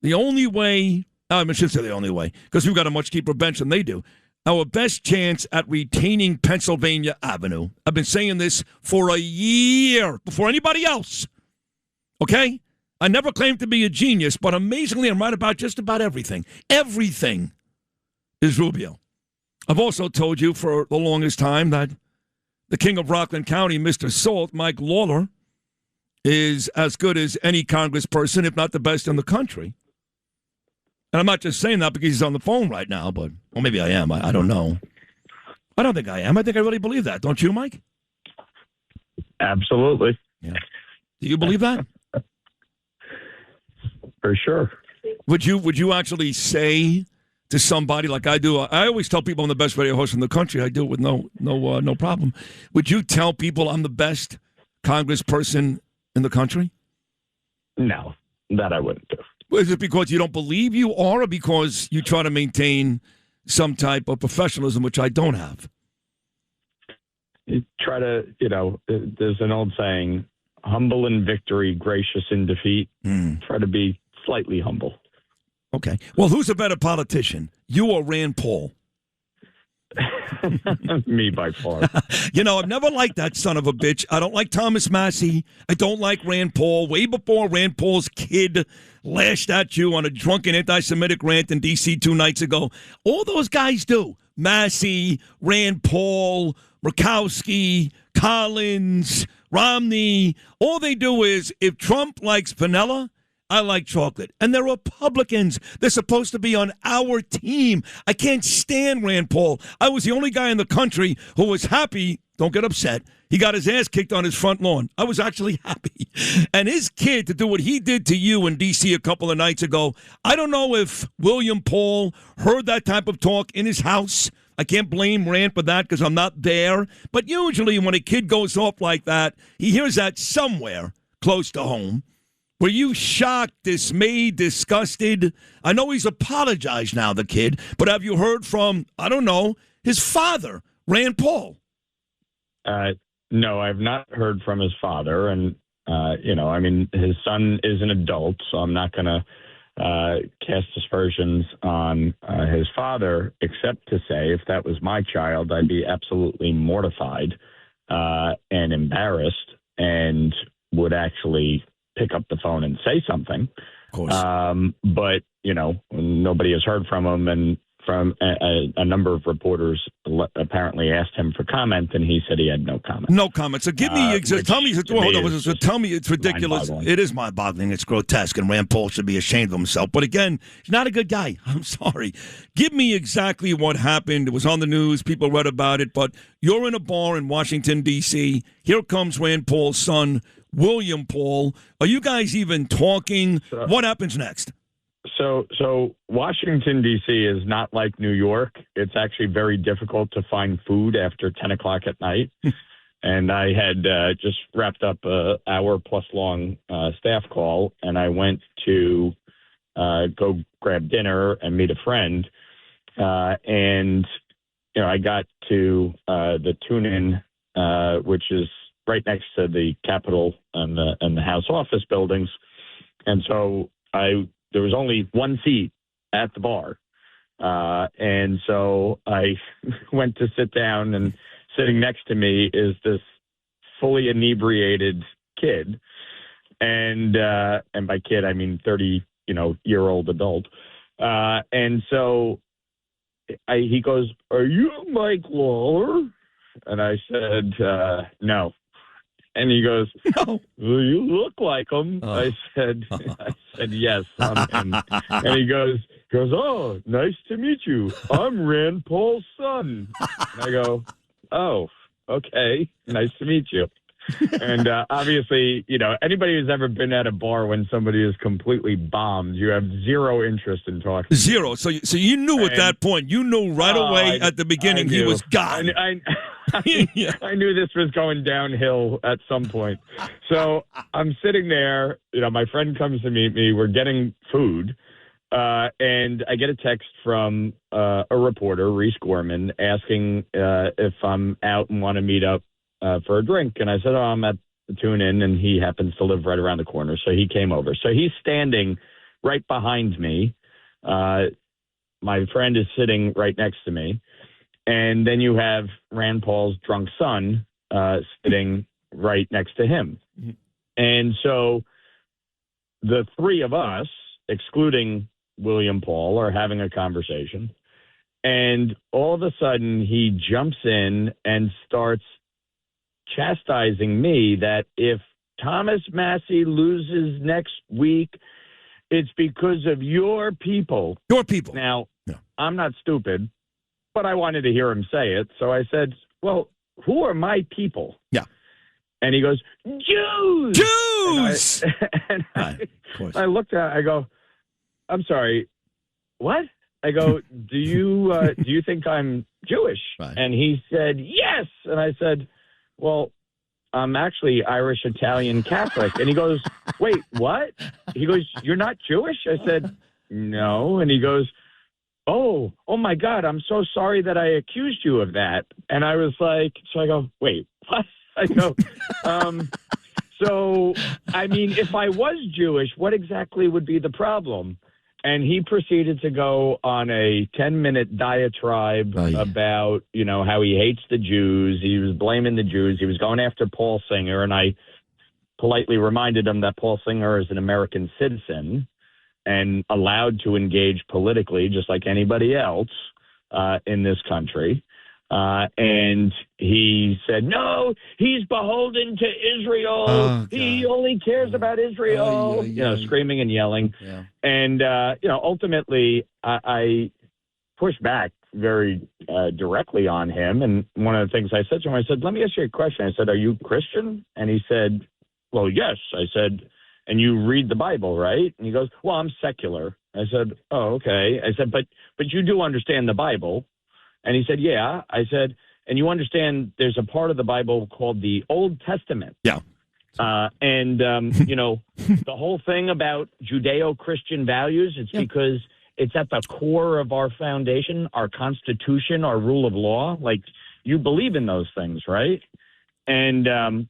The only way, I should say the only way, because we've got a much deeper bench than they do. Our best chance at retaining Pennsylvania Avenue. I've been saying this for a year before anybody else. Okay? I never claimed to be a genius, but amazingly, I'm right about just about everything. Everything is Rubio. I've also told you for the longest time that the king of Rockland County, Mr. Salt, Mike Lawler, is as good as any congressperson, if not the best in the country. And I'm not just saying that because he's on the phone right now, but well, maybe I am. I don't know. I don't think I am. I think I really believe that. Don't you, Mike? Absolutely. Yeah. Do you believe that? For sure. Would you actually say to somebody like I do? I always tell people I'm the best radio host in the country. I do it with no problem. Would you tell people I'm the best congressperson in the country? No, that I wouldn't do. Is it because you don't believe you are, or because you try to maintain some type of professionalism, which I don't have? You try to, there's an old saying, humble in victory, gracious in defeat. Try to be slightly humble. Okay. Well, who's a better politician, you or Rand Paul? Me by far. I've never liked that son of a bitch. I don't like Thomas Massey. I don't like Rand Paul. Way before Rand Paul's kid lashed at you on a drunken anti-Semitic rant in D.C. 2 nights ago. All those guys do. Massey, Rand Paul, Murkowski, Collins, Romney. All they do is, if Trump likes vanilla, I like chocolate. And they're Republicans. They're supposed to be on our team. I can't stand Rand Paul. I was the only guy in the country who was happy. Don't get upset. He got his ass kicked on his front lawn. I was actually happy. And his kid to do what he did to you in D.C. a couple of nights ago, I don't know if William Paul heard that type of talk in his house. I can't blame Rand for that because I'm not there. But usually when a kid goes off like that, he hears that somewhere close to home. Were you shocked, dismayed, disgusted? I know he's apologized now, the kid, but have you heard from, I don't know, his father, Rand Paul? No, I've not heard from his father. And, his son is an adult, so I'm not going to cast aspersions on his father, except to say if that was my child, I'd be absolutely mortified and embarrassed and would actually pick up the phone and say something. Of course. But, nobody has heard from him, and from a number of reporters apparently asked him for comment, and he said he had no comment. No comment. So give me, tell me it's ridiculous. It is mind-boggling. It's grotesque, and Rand Paul should be ashamed of himself. But again, he's not a good guy. I'm sorry. Give me exactly what happened. It was on the news. People read about it. But you're in a bar in Washington, D.C. Here comes Rand Paul's son, William Paul. Are you guys even talking? What happens next? So Washington, D.C. is not like New York. It's actually very difficult to find food after 10 o'clock at night. And I had just wrapped up an hour-plus long staff call, and I went to go grab dinner and meet a friend. I got to the Tune-In, which is right next to the Capitol and the House office buildings. And so there was only one seat at the bar. And so I went to sit down, and sitting next to me is this fully inebriated kid. And by kid, I mean 30-year-old adult. And so he goes, "Are you Mike Lawler?" And I said, "No." And he goes, "No, well, you look like him." I said, "Yes, I'm him." And he goes, "Oh, nice to meet you. I'm Rand Paul's son." And I go, "Oh, okay, nice to meet you." And obviously, anybody who's ever been at a bar when somebody is completely bombed, you have zero interest in talking. Zero. So you knew at that point. You knew right away at the beginning he was gone. I knew this was going downhill at some point. So I'm sitting there. My friend comes to meet me. We're getting food. And I get a text from a reporter, Reese Gorman, asking if I'm out and want to meet up for a drink. And I said, I'm at the Tune-In, and he happens to live right around the corner. So he came over. So he's standing right behind me. My friend is sitting right next to me. And then you have Rand Paul's drunk son sitting right next to him. And so the three of us, excluding William Paul, are having a conversation. And all of a sudden, he jumps in and starts chastising me that if Thomas Massie loses next week, it's because of your people. Your people. Now, I'm not stupid, but I wanted to hear him say it. So I said, well, who are my people? Yeah. And he goes, Jews! Jews! And I looked at it, I go, I'm sorry, what? I go, do you think I'm Jewish? Right. And he said, yes. And I said, well, I'm actually Irish, Italian, Catholic. And he goes, wait, what? He goes, you're not Jewish? I said, no. And he goes, oh my God, I'm so sorry that I accused you of that. And I was like, so I go, wait, what? I go, so, I mean, if I was Jewish, what exactly would be the problem? And he proceeded to go on a 10-minute diatribe about, how he hates the Jews. He was blaming the Jews. He was going after Paul Singer. And I politely reminded him that Paul Singer is an American citizen and allowed to engage politically just like anybody else in this country. And he said, no, he's beholden to Israel. Oh, he only cares about Israel, screaming and yelling. Yeah. And, ultimately I pushed back very directly on him. And one of the things I said to him, I said, let me ask you a question. I said, are you Christian? And he said, well, yes. I said, and you read the Bible, right? And he goes, well, I'm secular. I said, oh, okay. I said, but you do understand the Bible. And he said, yeah. I said, and you understand there's a part of the Bible called the Old Testament. Yeah. The whole thing about Judeo-Christian values, it's because it's at the core of our foundation, our Constitution, our rule of law. Like, you believe in those things, right? And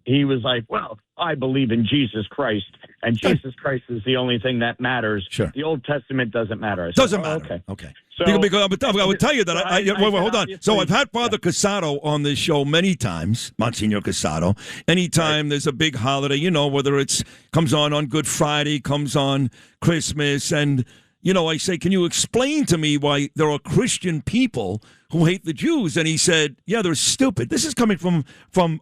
he was like, well, I believe in Jesus Christ, and Jesus Christ is the only thing that matters. Sure. The Old Testament doesn't matter. I said, Doesn't matter. Okay. So, because I would tell you that wait, hold on. So I've had Father Casado on this show many times, Monsignor Casado. Anytime there's a big holiday, whether it's comes on Good Friday, comes on Christmas, and I say, can you explain to me why there are Christian people who hate the Jews? And he said, yeah, they're stupid. This is coming from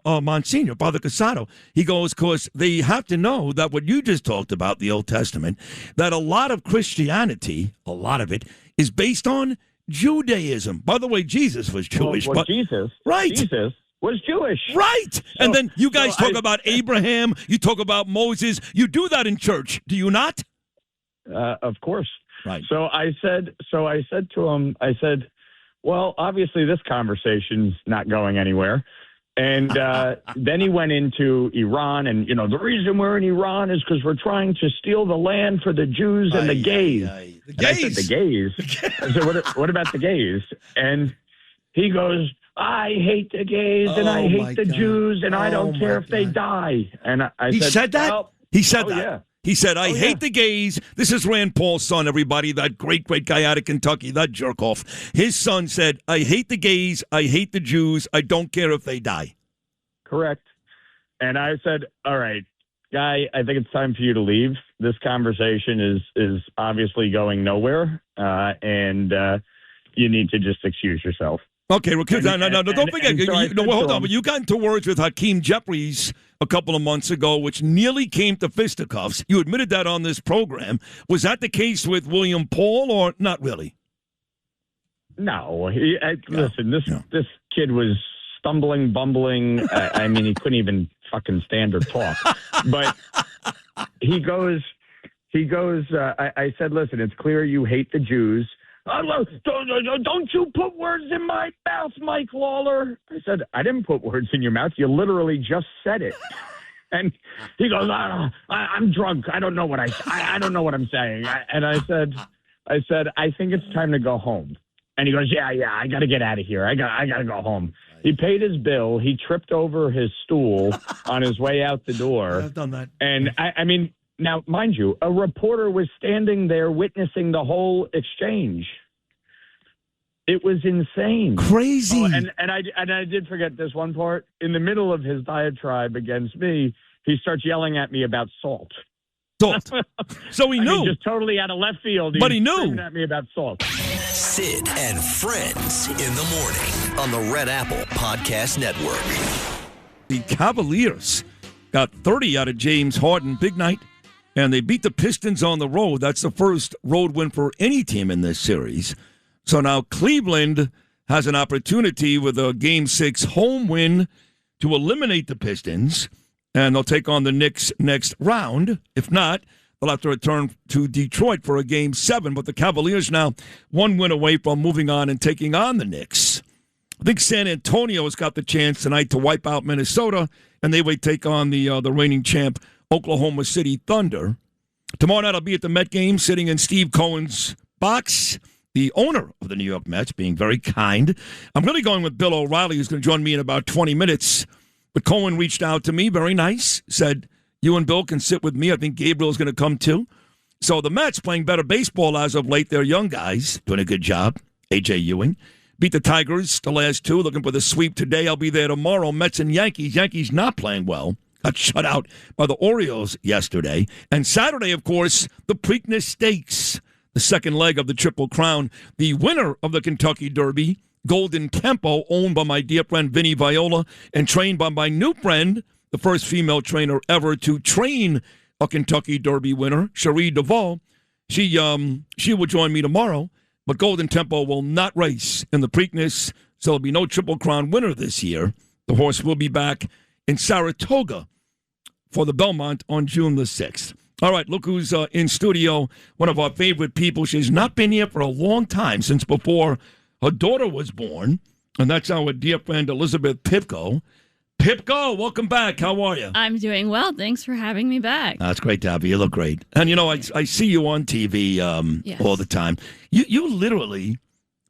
Monsignor, Father Casado. He goes, because they have to know that what you just talked about, the Old Testament, that a lot of Christianity, a lot of it, is based on Judaism. By the way, Jesus was Jewish. Well, Jesus was Jewish. Right. So, and then you guys talk about Abraham. You talk about Moses. You do that in church, do you not? Of course. Right. So I said to him, well, obviously this conversation's not going anywhere. And then he went into Iran, and, the reason we're in Iran is because we're trying to steal the land for the Jews and the gays. The gays? I said, the gays? I said, what about the gays? And he goes, I hate the gays, and I hate the Jews, and I don't care if they die. And I said that? Well, he said that? Yeah. He said, I hate the gays. This is Rand Paul's son, everybody, that great guy out of Kentucky, that jerk-off. His son said, I hate the gays. I hate the Jews. I don't care if they die. Correct. And I said, all right, guy, I think it's time for you to leave. This conversation is obviously going nowhere, and you need to just excuse yourself. Okay, well, no, don't forget. Hold on. But you got into words with Hakeem Jeffries a couple of months ago, which nearly came to fisticuffs. You admitted that on this program. Was that the case with William Paul, or not really? No. Listen, this kid was stumbling, bumbling. I mean, he couldn't even fucking stand or talk. But he goes. I said, listen, it's clear you hate the Jews. Don't you put words in my mouth, Mike Lawler. I said, I didn't put words in your mouth. You literally just said it. And he goes, I'm drunk. I don't know what I don't know what I'm saying. And I said, I think it's time to go home. And he goes, yeah, I got to get out of here. I got to go home. He paid his bill. He tripped over his stool on his way out the door. I've done that. And I mean, now, mind you, a reporter was standing there witnessing the whole exchange. It was insane. Crazy. Oh, and I did forget this one part. In the middle of his diatribe against me, he starts yelling at me about salt. Salt. So he knew. Just totally out of left field. But he knew. Screaming at me about salt. Sid and Friends in the morning on the Red Apple Podcast Network. The Cavaliers got 30 out of James Harden. Big night. And they beat the Pistons on the road. That's the first road win for any team in this series. So now Cleveland has an opportunity with a Game 6 home win to eliminate the Pistons. And they'll take on the Knicks next round. If not, they'll have to return to Detroit for a Game 7. But the Cavaliers now one win away from moving on and taking on the Knicks. I think San Antonio's got the chance tonight to wipe out Minnesota, and they would take on the reigning champ, Oklahoma City Thunder. Tomorrow night I'll be at the Met game sitting in Steve Cohen's box, the owner of the New York Mets, being very kind. I'm really going with Bill O'Reilly, who's going to join me in about 20 minutes. But Cohen reached out to me, very nice, said, you and Bill can sit with me. I think Gabriel's going to come too. So the Mets playing better baseball as of late. They're young guys doing a good job. A.J. Ewing. Beat the Tigers the last two, looking for the sweep today. I'll be there tomorrow. Mets and Yankees. Yankees not playing well. Got shut out by the Orioles yesterday. And Saturday, of course, the Preakness Stakes, the second leg of the Triple Crown. The winner of the Kentucky Derby, Golden Tempo, owned by my dear friend Vinny Viola and trained by my new friend, the first female trainer ever to train a Kentucky Derby winner, Cherie Devaux. She will join me tomorrow. But Golden Tempo will not race in the Preakness, so there'll be no Triple Crown winner this year. The horse will be back in Saratoga for the Belmont on June the 6th. All right, look who's in studio, one of our favorite people. She's not been here for a long time, since before her daughter was born, and that's our dear friend Elizabeth Pipko. Pipko, welcome back. How are you? I'm doing well. Thanks for having me back. It's great to have you. You look great. And, you know, I see you on TV yes. all the time. You literally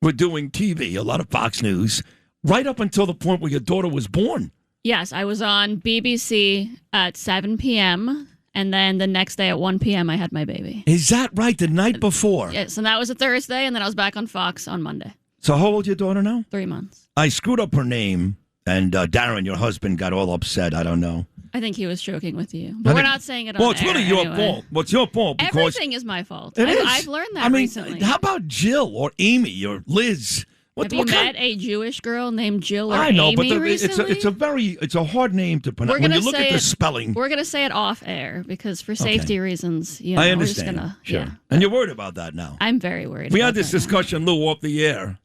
were doing TV, a lot of Fox News, right up until the point where your daughter was born. Yes, I was on BBC at 7 p.m., and then the next day at 1 p.m. I had my baby. Is that right? The night before? Yes, and that was a Thursday, and then I was back on Fox on Monday. So how old is your daughter now? 3 months. I screwed up her name. And Darren, your husband, got all upset. I don't know. I think he was joking with you. But we're not saying it on air. Well, it's really your anyway. fault. Well, it's your fault. Because everything is my fault. I've learned that recently. How about Jill or Amy or Liz? Have you met a Jewish girl named Jill or I know, Amy but recently? it's a hard name to pronounce. When you look at the spelling. We're going to say it off air because for safety reasons, I understand. We're just sure. Yeah. And you're worried about that now. I'm very worried. We had this discussion, Lou, off the air.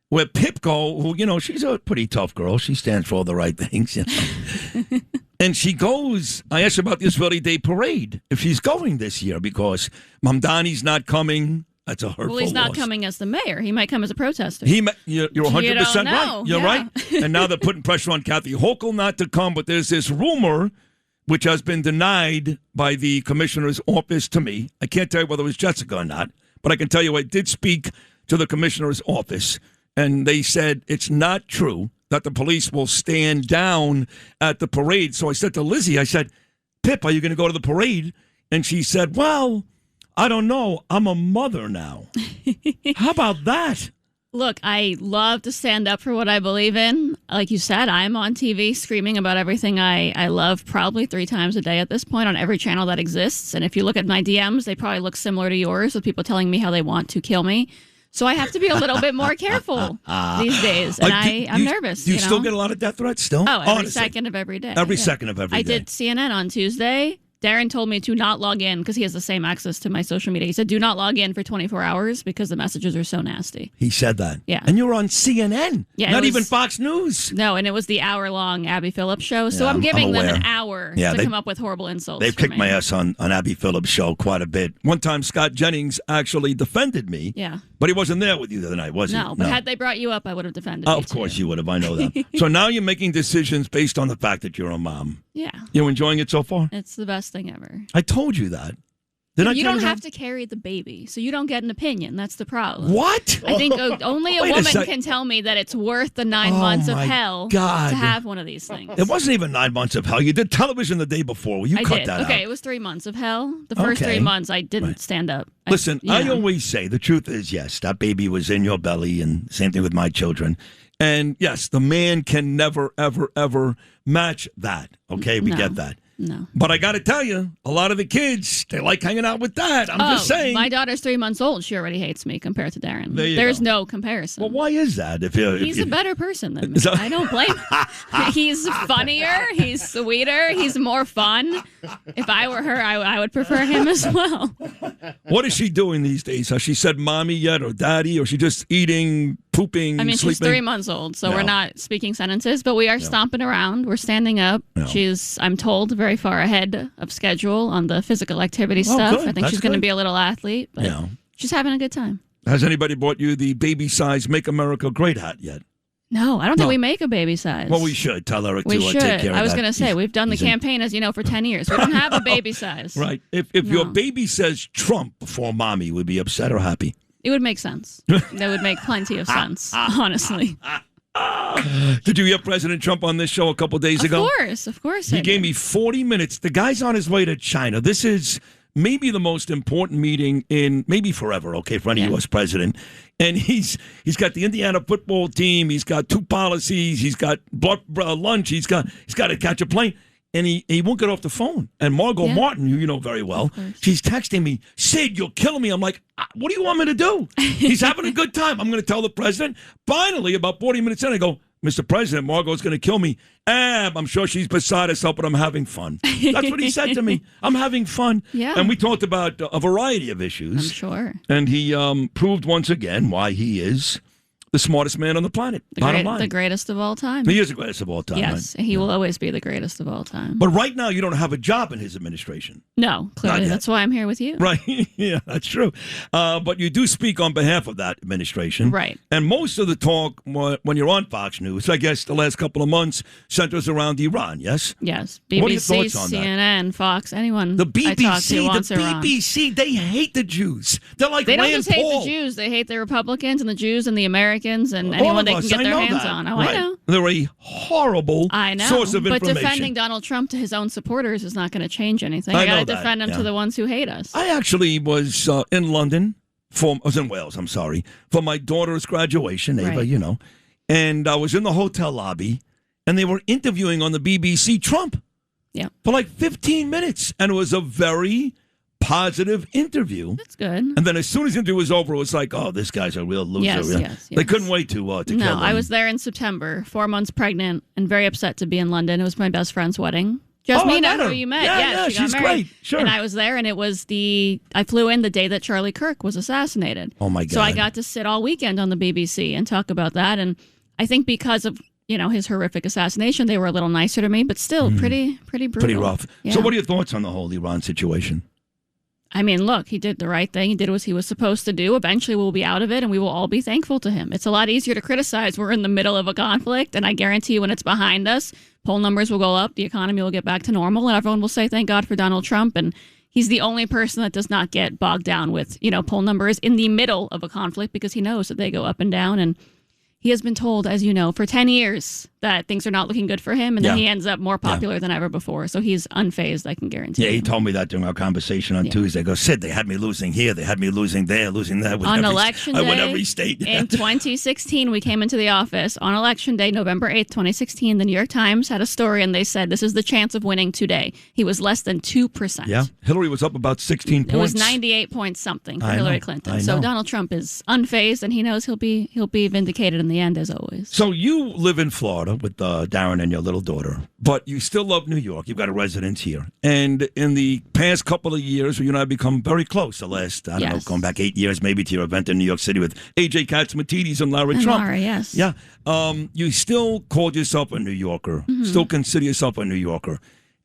Where Pipko, who, you know, she's a pretty tough girl. She stands for all the right things, you know. And she goes, I asked her about the Israeli Day Parade, if she's going this year, because Mamdani's not coming. That's a hurtful Well, he's not loss. coming as the mayor. He might come as a protester. You're 100% right. You're right. Yeah. And now they're putting pressure on Kathy Hochul not to come, but there's this rumor, which has been denied by the commissioner's office to me. I can't tell you whether it was Jessica or not, but I can tell you I did speak to the commissioner's office. And they said it's not true that the police will stand down at the parade. So I said to Lizzie, I said, Pip, are you going to go to the parade? And she said, well, I don't know. I'm a mother now. How about that? Look, I love to stand up for what I believe in. Like you said, I'm on TV screaming about everything I love probably 3 times a day at this point on every channel that exists. And if you look at my DMs, they probably look similar to yours with people telling me how they want to kill me. So I have to be a little bit more careful these days, and I'm nervous. Do you still get a lot of death threats still? Oh, every second of every day. Every second of every day. I did CNN on Tuesday. Darren told me to not log in because he has the same access to my social media. He said, do not log in for 24 hours because the messages are so nasty. He said that? Yeah. And you were on CNN? Yeah. Not even Fox News? No, and it was the hour-long Abby Phillips show. So I'm giving them an hour to come up with horrible insults. They've kicked my ass on Abby Phillips' show quite a bit. One time, Scott Jennings actually defended me. Yeah. But he wasn't there with you the other night, was he? No, but had they brought you up, I would have defended you. Of course you would have. I know that. So now you're making decisions based on the fact that you're a mom. Yeah. You enjoying it so far? It's the best thing ever. I told you that. You don't have to carry the baby, so you don't get an opinion. That's the problem. What? I think only a woman can tell me that it's worth the 9 months of hell to have one of these things. It wasn't even 9 months of hell. You did television the day before. Well, you cut that out. Okay, it was 3 months of hell. The first 3 months, I didn't stand up. Listen, I always say the truth is, yes, that baby was in your belly, and same thing with my children. And yes, the man can never, ever, ever match that. Okay, we get that. No. But I got to tell you, a lot of the kids, they like hanging out with Dad. I'm just saying. My daughter's 3 months old. She already hates me compared to Darren. There's no comparison. Well, why is that? He's a better person than me. I don't blame him. He's funnier. He's sweeter. He's more fun. If I were her, I would prefer him as well. What is she doing these days? Has she said mommy yet or daddy, or is she just eating, pooping, I mean, sleeping? she's 3 months old, so we're not speaking sentences, but we are stomping around. We're standing up. No. She's, I'm told, very far ahead of schedule on the physical activity stuff. Good. I think That's she's going to good. be a little athlete, but she's having a good time. Has anybody bought you the baby size Make America Great hat yet? No, I don't think we make a baby size. Well, we should tell Eric We to should. take care of that. I was going to say, we've done the He's in- campaign, as you know, for 10 years. We don't have a baby size. Right. If your baby says Trump before mommy, would be upset or happy? It would make sense. That would make plenty of sense, honestly. Did you hear President Trump on this show a couple days ago? Of course. He gave me 40 minutes. The guy's on his way to China. This is maybe the most important meeting in maybe forever, okay, for any U.S. president. And he's got the Indiana football team. He's got 2 policies. He's got lunch. He's got to catch a plane. And he won't get off the phone. And Margot Martin, who you know very well, she's texting me, Sid, you're killing me. I'm like, what do you want me to do? He's having a good time. I'm going to tell the president. Finally, about 40 minutes in, I go, Mr. President, Margot's going to kill me. I'm sure she's beside herself, but I'm having fun. That's what he said to me. I'm having fun. Yeah. And we talked about a variety of issues. I'm sure. And he proved once again why he is the smartest man on the planet. The greatest of all time. He is the greatest of all time. Yes, right? he will always be the greatest of all time. But right now, you don't have a job in his administration. No, clearly. Not yet. That's why I'm here with you. Right. Yeah, that's true. But you do speak on behalf of that administration. Right. And most of the talk when you're on Fox News, I guess the last couple of months, centers around Iran, yes? Yes. What are your BBC, thoughts on that? CNN, Fox, anyone The I talk to wants the Iran. BBC, they hate the Jews. They're like They don't Rand just hate Paul. the Jews. They hate the Republicans and the Jews and the Americans and anyone they can get their hands on. Oh, right. I know. They're a horrible source of but information. defending Donald Trump to his own supporters is not going to change anything. I I got know to that, defend him yeah. to the ones who hate us. I actually was in London. I was in Wales, I'm sorry, for my daughter's graduation, Ava, Right. you know. And I was in the hotel lobby, and they were interviewing on the BBC Trump. Yeah. For like 15 minutes. And it was a very positive interview. That's good. And then as soon as the interview was over, it was like, oh, this guy's a real loser. Yes, Yeah. yes, They yes. couldn't wait to kill him. No, I was there in September, 4 months pregnant, and very upset to be in London. It was my best friend's wedding. Jasmina, I met her. who you met. Yeah, she got she's married. great. Sure. And I was there, and it was I flew in the day that Charlie Kirk was assassinated. Oh, my God. So I got to sit all weekend on the BBC and talk about that. And I think because of, his horrific assassination, they were a little nicer to me, but still pretty brutal. Pretty rough. Yeah. So what are your thoughts on the whole Iran situation? I mean, look, he did the right thing. He did what he was supposed to do. Eventually, we'll be out of it, and we will all be thankful to him. It's a lot easier to criticize. We're in the middle of a conflict, and I guarantee you when it's behind us, poll numbers will go up, the economy will get back to normal, and everyone will say, thank God for Donald Trump. And he's the only person that does not get bogged down with, poll numbers in the middle of a conflict because he knows that they go up and down. And he has been told, as you know, for 10 years that things are not looking good for him, and then he ends up more popular than ever before. So he's unfazed, I can guarantee you. Yeah, he told me that during our conversation on Tuesday. He goes, Sid, they had me losing here, they had me losing there, losing there. On election day, I win every state. in 2016, we came into the office on election day, November 8th, 2016. The New York Times had a story, and they said, this is the chance of winning today. He was less than 2%. Yeah, Hillary was up about 16 points. It was 98 point something for I Hillary know, Clinton. I So know. Donald Trump is unfazed, and he knows he'll be vindicated in the end, as always. So you live in Florida with Darren and your little daughter, but you still love New York. You've got a residence here. And in the past couple of years, you and I have become very close. The last, I don't know, going back 8 years maybe to your event in New York City with A.J. Katzmatidis and Larry And Trump. Laura, yes. Yeah. You still called yourself a New Yorker, still consider yourself a New Yorker.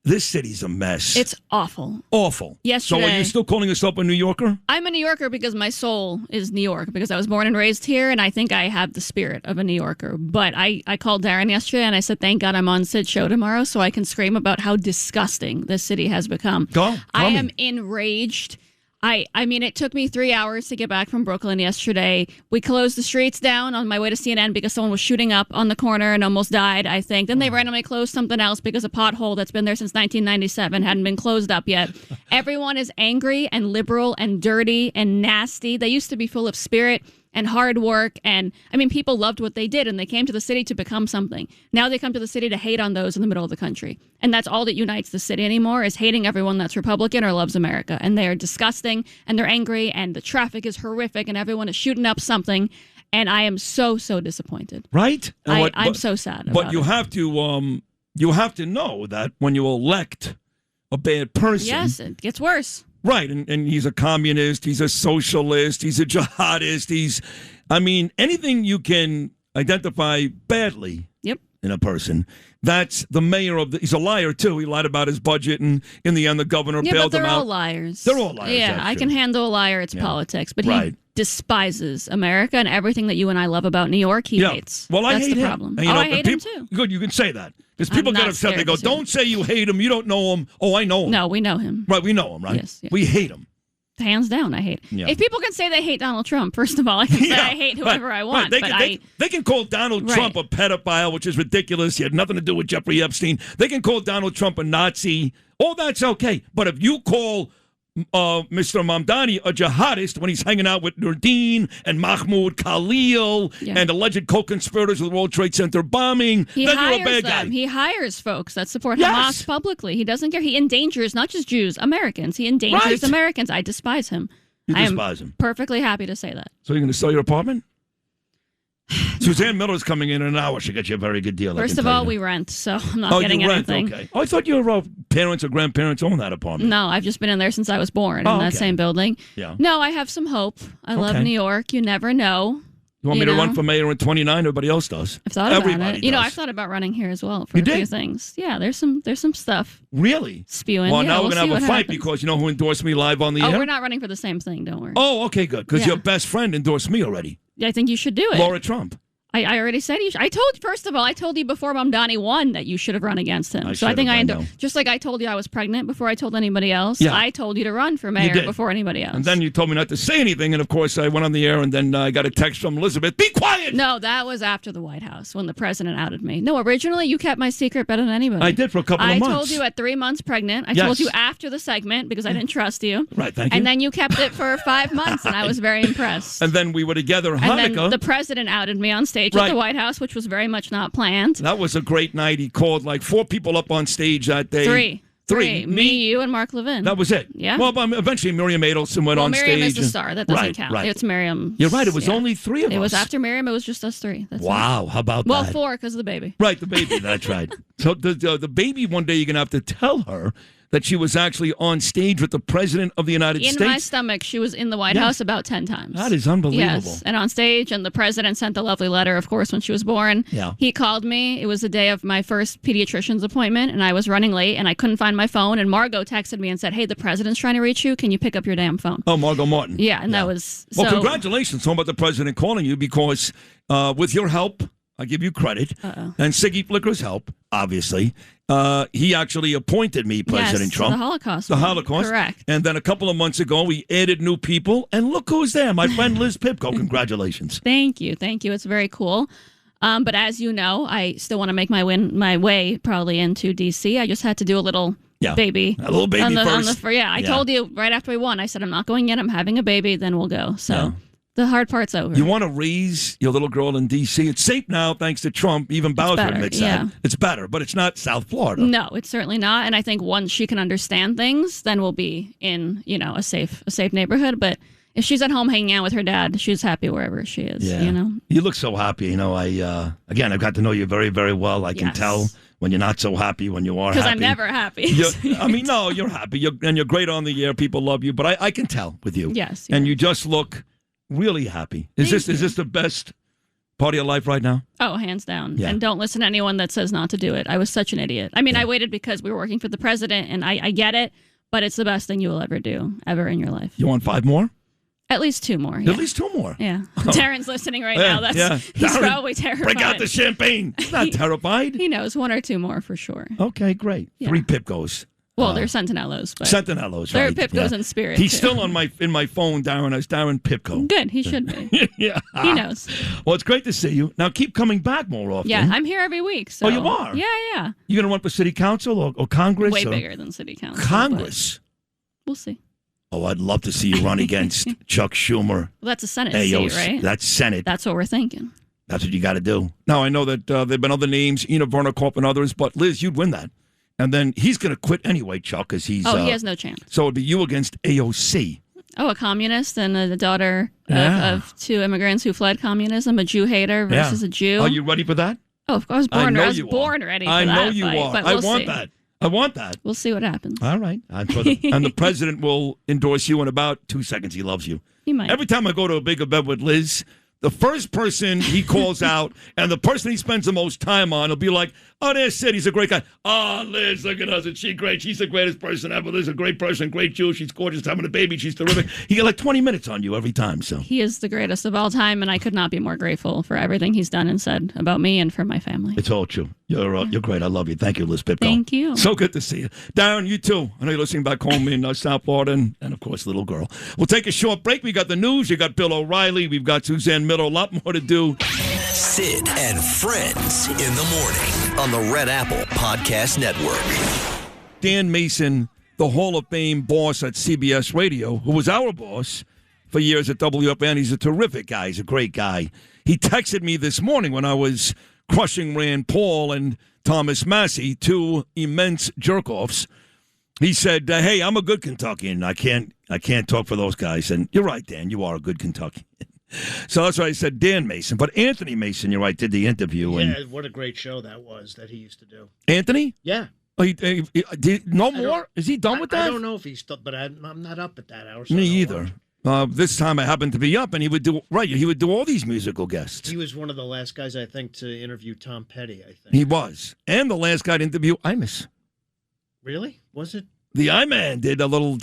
This city's a mess. It's awful. Awful. Yesterday- So are you still calling yourself a New Yorker? I'm a New Yorker because my soul is New York, because I was born and raised here, and I think I have the spirit of a New Yorker. But I called Darren yesterday, and I said, thank God I'm on Sid's show tomorrow so I can scream about how disgusting this city has become. I am enraged. I mean, it took me 3 hours to get back from Brooklyn yesterday. We closed the streets down on my way to CNN because someone was shooting up on the corner and almost died, I think. Then they randomly closed something else because a pothole that's been there since 1997 hadn't been closed up yet. Everyone is angry and liberal and dirty and nasty. They used to be full of spirit. and hard work. And I mean, people loved what they did, and they came to the city to become something. Now they come to the city to hate on those in the middle of the country. And that's all that unites the city anymore, is hating everyone that's Republican or loves America. And they are disgusting, and they're angry, and the traffic is horrific, and everyone is shooting up something. And I am so, so disappointed. Right? I'm so sad about But you have to know that when you elect a bad person. Yes, it gets worse. Right, and he's a communist, he's a socialist, he's a jihadist, anything you can identify badly in a person, that's the mayor of he's a liar, too. He lied about his budget, and in the end, the governor bailed him out. They're all liars. They're all liars, Yeah, I can handle a liar, it's politics, but Right. he despises America and everything that you and I love about New York, he hates. Well, I That's hate the him. problem. And, I hate him, too. Good, you can say that. Because people I'm get not upset. They scared go, to. don't say you hate him. You don't know him. Oh, I know him. No, we know him. Right, we know him, right? Yes. We hate him. Hands down, I hate. Yeah. If people can say they hate Donald Trump, first of all, I can say I hate whoever I want. Right. They can call Donald Trump a pedophile, which is ridiculous. He had nothing to do with Jeffrey Epstein. They can call Donald Trump a Nazi. All that's okay. But if you call Mr. Mamdani a jihadist when he's hanging out with Nurdin and Mahmoud Khalil and alleged co-conspirators of the World Trade Center bombing, He then hires you're a bad them. guy. He hires folks that support Yes. Hamas publicly. He doesn't care. He endangers not just Jews, Americans. He endangers Right. Americans. I despise him. You I am despise him. perfectly happy to say that. So you're going to sell your apartment? Suzanne Miller's coming in an hour. She'll get you a very good deal. First of all, we rent, so I'm not getting you rent, anything. okay. Oh, I thought your parents or grandparents owned that apartment. No, I've just been in there since I was born in that okay. same building. Yeah. No, I have some hope. I love Okay. New York. You never know. You want me to know? run for mayor in 29? Everybody else does. I've thought about Everybody it. You know, does. I've thought about running here as well for You a few did? things. Yeah, there's some stuff Really? spewing. Well, Yeah, now we'll we're see going to what have a fight happens. because you know who endorsed me live on the Oh, air? we're not running for the same thing. Don't worry. Oh, okay, good. Because Yeah. your best friend endorsed me already. I think you should do it. Laura Trump. I already said you should. First of all, I told you before Mamdani won that you should have run against him. So I think just like I told you I was pregnant before I told anybody else, Yeah. I told you to run for You mayor did. before anybody else. And then you told me not to say anything. And, of course, I went on the air, and then I got a text from Elizabeth. Be quiet! No, that was after the White House when the president outed me. No, originally you kept my secret better than anybody. I did for a couple of months. I told you at 3 months pregnant. I Yes. told you after the segment because I didn't trust you. Right, thank you. And then you kept it for 5 months, and I was very impressed. And then we were together And Hanukkah. then the president outed me on stage Right. at the White House, which was very much not planned. That was a great night. He called like 4 people up on stage that day. Three. Me, you, and Mark Levin. That was it. Yeah. Well, but eventually Miriam Adelson went Well, on Miriam stage. is the star. That doesn't count. Right. It's Miriam. You're right. It was only 3 of us. It was after Miriam. It was just us 3. That's Wow. it. How about Well, that? 4 because of the baby. Right, the baby. That's right. So the baby, one day you're going to have to tell her that she was actually on stage with the President of the United In States. my stomach, she was in the White Yes. House about 10 times. That is unbelievable. Yes, and on stage, and the president sent the lovely letter, of course, when she was born. Yeah. He called me. It was the day of my first pediatrician's appointment, and I was running late, and I couldn't find my phone, and Margot texted me and said, hey, the president's trying to reach you. Can you pick up your damn phone? Oh, Margot Martin. Yeah, and that was... Well, so, congratulations on about the president calling you because with your help, I give you credit, and Siggy Flicker's help, obviously, he actually appointed me President Trump. the Holocaust. The one. Holocaust. Correct. And then a couple of months ago, we added new people, and look who's there, my friend Liz Pipko. Congratulations. Thank you. It's very cool. But as you know, I still want to make my way probably into D.C. I just had to do a little baby. A little baby first. I told you right after we won, I said, I'm not going yet. I'm having a baby, then we'll go. So the hard part's over. You want to raise your little girl in D.C.? It's safe now, thanks to Trump. Even Bowser better, admits yeah. that. It's better, but it's not South Florida. No, it's certainly not. And I think once she can understand things, then we'll be in, a safe neighborhood. But if she's at home hanging out with her dad, she's happy wherever she is, You look so happy. I've got to know you very, very well. I can tell when you're not so happy, when you are happy. Because I'm never happy. No, you're happy. You're great on the air. People love you. But I can tell with you. Yes. And you just look really happy. Is this the best part of your life right now? Oh, hands down. Yeah. And don't listen to anyone that says not to do it. I was such an idiot. I mean, I waited because we were working for the president, and I get it, but it's the best thing you will ever do, ever in your life. You want 5 more? At least 2 more. At least 2 more? Yeah. Darren's listening right now. He's Darren, probably terrified. Break out the champagne. He's not terrified. He knows 1 or 2 more for sure. Okay, great. Yeah. 3 Pipkos. Well, they're Sentinellos. But Sentinellos, they're right. Pipkos in spirit. He's too. still in my phone, Darren, as Darren Pipko. Good, he should be. Yeah. He knows. Well, it's great to see you. Now keep coming back more often. Yeah, I'm here every week. So. Oh, you are? Yeah. You going to run for city council or Congress? Way bigger than city council. Congress? We'll see. Oh, I'd love to see you run against Chuck Schumer. Well, that's a Senate AOC, seat, right? That's Senate. That's what we're thinking. That's what you got to do. Now, I know that there have been other names, Werner Korp and others, but Liz, you'd win that. And then he's going to quit anyway, Chuck, because he's... he has no chance. So it'd be you against AOC. Oh, a communist and the daughter of two immigrants who fled communism, a Jew hater versus a Jew. Are you ready for that? Oh, of course, I was born ready for that. I know you fight, are. but I we'll want see. that. I want that. We'll see what happens. All right. And the president will endorse you in about 2 seconds. He loves you. He might. Every time I go to a big event with Liz, the first person he calls out and the person he spends the most time on will be like, oh, there's Sid. He's a great guy. Oh, Liz, look at us. Is she great? She's the greatest person ever. Liz is a great person, great Jew. She's gorgeous, having a baby. She's terrific. He got like 20 minutes on you every time. So he is the greatest of all time, and I could not be more grateful for everything he's done and said about me and for my family. It's all true. You're great. I love you. Thank you, Liz Pipko. Thank you. So good to see you. Darren, you too. I know you're listening back home in South Florida and, of course, little girl. We'll take a short break. We got the news. You got Bill O'Reilly. We've got Suzanne Miller. A lot more to do. Sid and Friends in the morning on the Red Apple Podcast Network. Dan Mason, the Hall of Fame boss at CBS Radio, who was our boss for years at WFN. He's a terrific guy. He's a great guy. He texted me this morning when I was crushing Rand Paul and Thomas Massey, two immense jerk-offs. He said, hey, I'm a good Kentuckian. I can't talk for those guys. And you're right, Dan. You are a good Kentuckian. So that's why I said Dan Mason. But Anthony Mason, you're right, did the interview. Yeah, and what a great show that was that he used to do. Anthony? Yeah. Oh, no more? Is he done with that? I don't know if he's still, but I'm not up at that hour. So Me either. This time I happened to be up, and he would do all these musical guests. He was one of the last guys, I think, to interview Tom Petty, I think. He was. And the last guy to interview Imus. Really? Was it? The I-Man did a little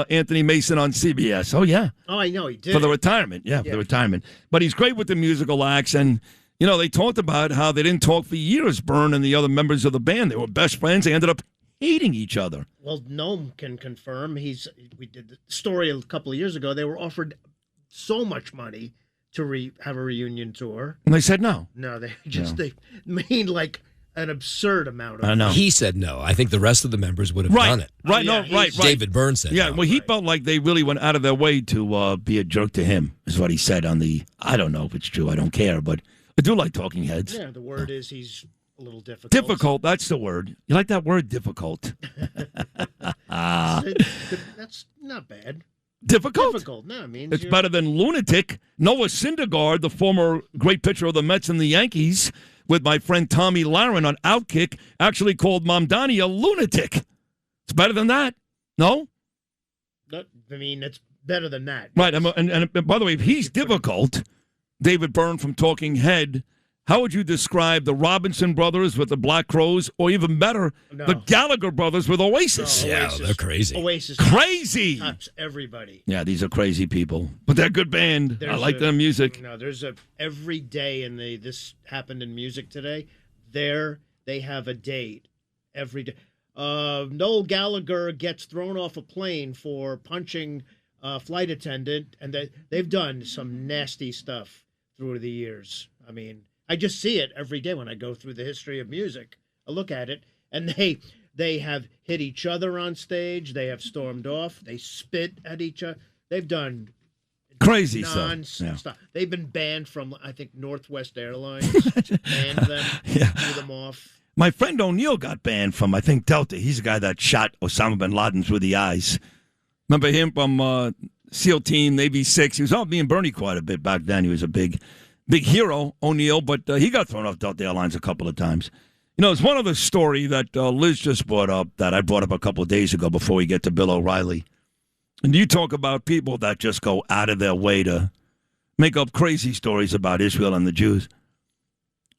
Anthony Mason on CBS. Oh, yeah. Oh, I know he did. For the retirement. Yeah, for the retirement. But he's great with the musical acts. And, they talked about how they didn't talk for years, Byrne and the other members of the band. They were best friends. They ended up hating each other. Well, Noam can confirm. We did the story a couple of years ago. They were offered so much money to have a reunion tour. And they said no. No, they mean like an absurd amount of I know. money. He said no. I think the rest of the members would have done it. Right, right. David Byrne said yeah, no. well, he felt like they really went out of their way to be a jerk to him, is what he said on the, I don't know if it's true, I don't care, but I do like Talking Heads. Yeah, the word is he's a little difficult. Difficult, that's the word. You like that word, difficult? That's not bad. Difficult? Difficult, no, it means it's better than lunatic. Noah Syndergaard, the former great pitcher of the Mets and the Yankees, with my friend Tommy Lahren on Outkick, actually called Mamdani a lunatic. It's better than that. No? I mean, it's better than that. Right, and by the way, if he's difficult, David Byrne from Talking Head, how would you describe the Robinson brothers with the Black Crowes, or even better, the Gallagher brothers with Oasis? Yeah, they're crazy. Oasis. Crazy. Tops everybody. Yeah, these are crazy people, but they're a good band. I like their music. No, there's every day, and this happened in music today. They have a date every day. Noel Gallagher gets thrown off a plane for punching a flight attendant, and they've done some nasty stuff through the years. I mean, I just see it every day when I go through the history of music. I look at it, and they have hit each other on stage. They have stormed off. They spit at each other. They've done crazy stuff. They've been banned from, I think, Northwest Airlines. Banned them, threw them off. My friend O'Neill got banned from, I think, Delta. He's the guy that shot Osama bin Laden through the eyes. Remember him from SEAL Team, Navy 6? He was on me and Bernie quite a bit back then. He was a big hero, O'Neill, but he got thrown off Delta Airlines a couple of times. It's one other story that Liz just brought up that I brought up a couple of days ago before we get to Bill O'Reilly. And you talk about people that just go out of their way to make up crazy stories about Israel and the Jews.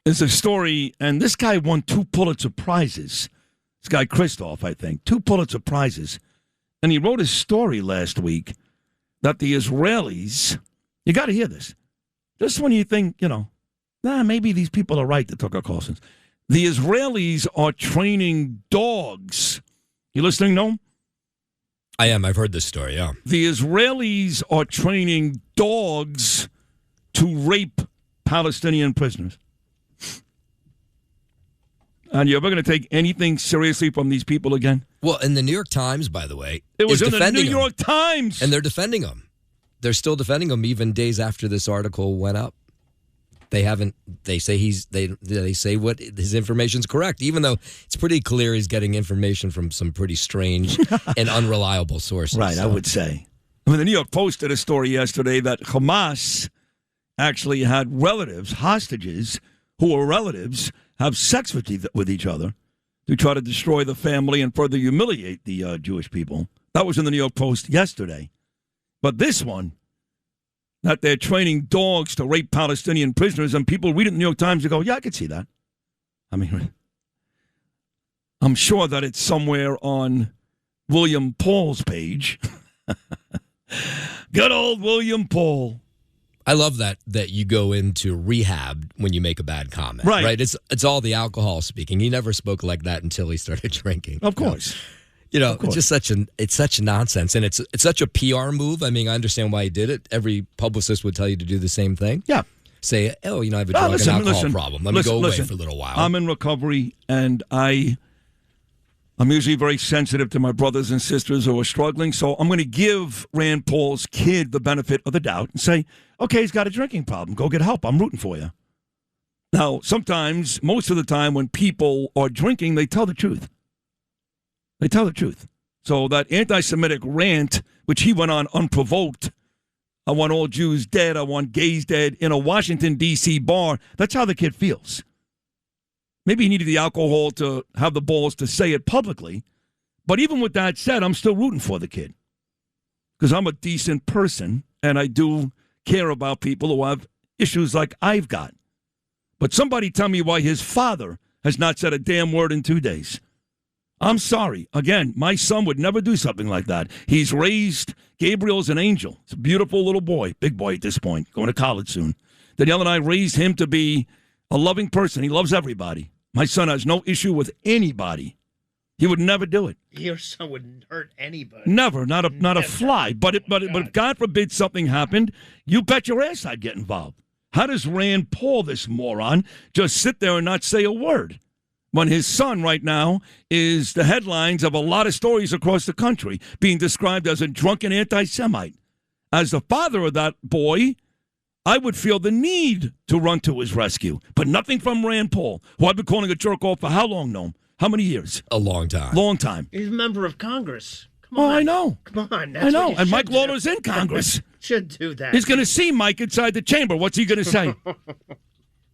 There's a story, and this guy won 2 Pulitzer Prizes. This guy, Christoph, I think, 2 Pulitzer Prizes. And he wrote a story last week that the Israelis, you got to hear this. Just when you think, maybe these people are right, the Tucker Carlsons. The Israelis are training dogs. You listening, Noam? I am. I've heard this story, yeah. The Israelis are training dogs to rape Palestinian prisoners. And you're ever going to take anything seriously from these people again? Well, in the New York Times, by the way, it was in the New him. York Times, and they're defending him. They're still defending him even days after this article went up. They haven't. They say they say what his information's correct, even though it's pretty clear he's getting information from some pretty strange and unreliable sources. Right, I would say. I mean, the New York Post did a story yesterday that Hamas actually had relatives, hostages, who were relatives, have sex with each other to try to destroy the family and further humiliate the Jewish people. That was in the New York Post yesterday. But this one, that they're training dogs to rape Palestinian prisoners, and people read it in the New York Times and go, yeah, I could see that. I mean, I'm sure that it's somewhere on William Paul's page. Good old William Paul. I love that you go into rehab when you make a bad comment. Right. It's all the alcohol speaking. He never spoke like that until he started drinking. Of course. It's just such nonsense, and it's such a PR move. I mean, I understand why he did it. Every publicist would tell you to do the same thing. Yeah. Say, I have a drug and alcohol problem. Let me go away for a little while. I'm in recovery, and I'm usually very sensitive to my brothers and sisters who are struggling, so I'm going to give Rand Paul's kid the benefit of the doubt and say, okay, he's got a drinking problem. Go get help. I'm rooting for you. Now, sometimes, most of the time, when people are drinking, they tell the truth. They tell the truth. So that anti-Semitic rant, which he went on unprovoked, I want all Jews dead, I want gays dead, in a Washington, D.C. bar, that's how the kid feels. Maybe he needed the alcohol to have the balls to say it publicly. But even with that said, I'm still rooting for the kid. Because I'm a decent person, and I do care about people who have issues like I've got. But somebody tell me why his father has not said a damn word in 2 days. I'm sorry. Again, my son would never do something like that. He's raised, Gabriel's an angel. He's a beautiful little boy, big boy at this point, going to college soon. Danielle and I raised him to be a loving person. He loves everybody. My son has no issue with anybody. He would never do it. Your son wouldn't hurt anybody. Never, not a fly. But if God forbid something happened, you bet your ass I'd get involved. How does Rand Paul, this moron, just sit there and not say a word? When his son right now is the headlines of a lot of stories across the country, being described as a drunken anti-Semite. As the father of that boy, I would feel the need to run to his rescue. But nothing from Rand Paul, who I've been calling a jerk-off for how long, Noam? How many years? A long time. Long time. He's a member of Congress. Come on. I know. Come on. I know. And Mike Lawler's in Congress. Should do that. He's going to see Mike inside the chamber. What's he going to say?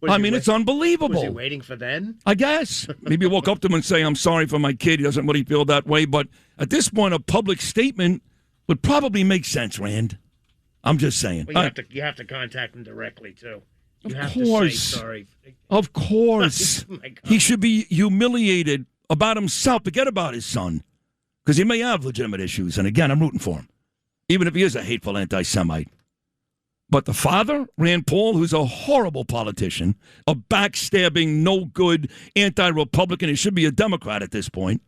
It's unbelievable. Was he waiting for then? I guess. Maybe walk up to him and say, I'm sorry for my kid. He doesn't really feel that way. But at this point, a public statement would probably make sense, Rand. I'm just saying. Well, you have to contact him directly, too. You have course. to say sorry. Of course. Oh my God. He should be humiliated about himself. Forget about his son. Because he may have legitimate issues. And again, I'm rooting for him. Even if he is a hateful anti-Semite. But the father, Rand Paul, who's a horrible politician, a backstabbing, no-good anti-Republican, he should be a Democrat at this point.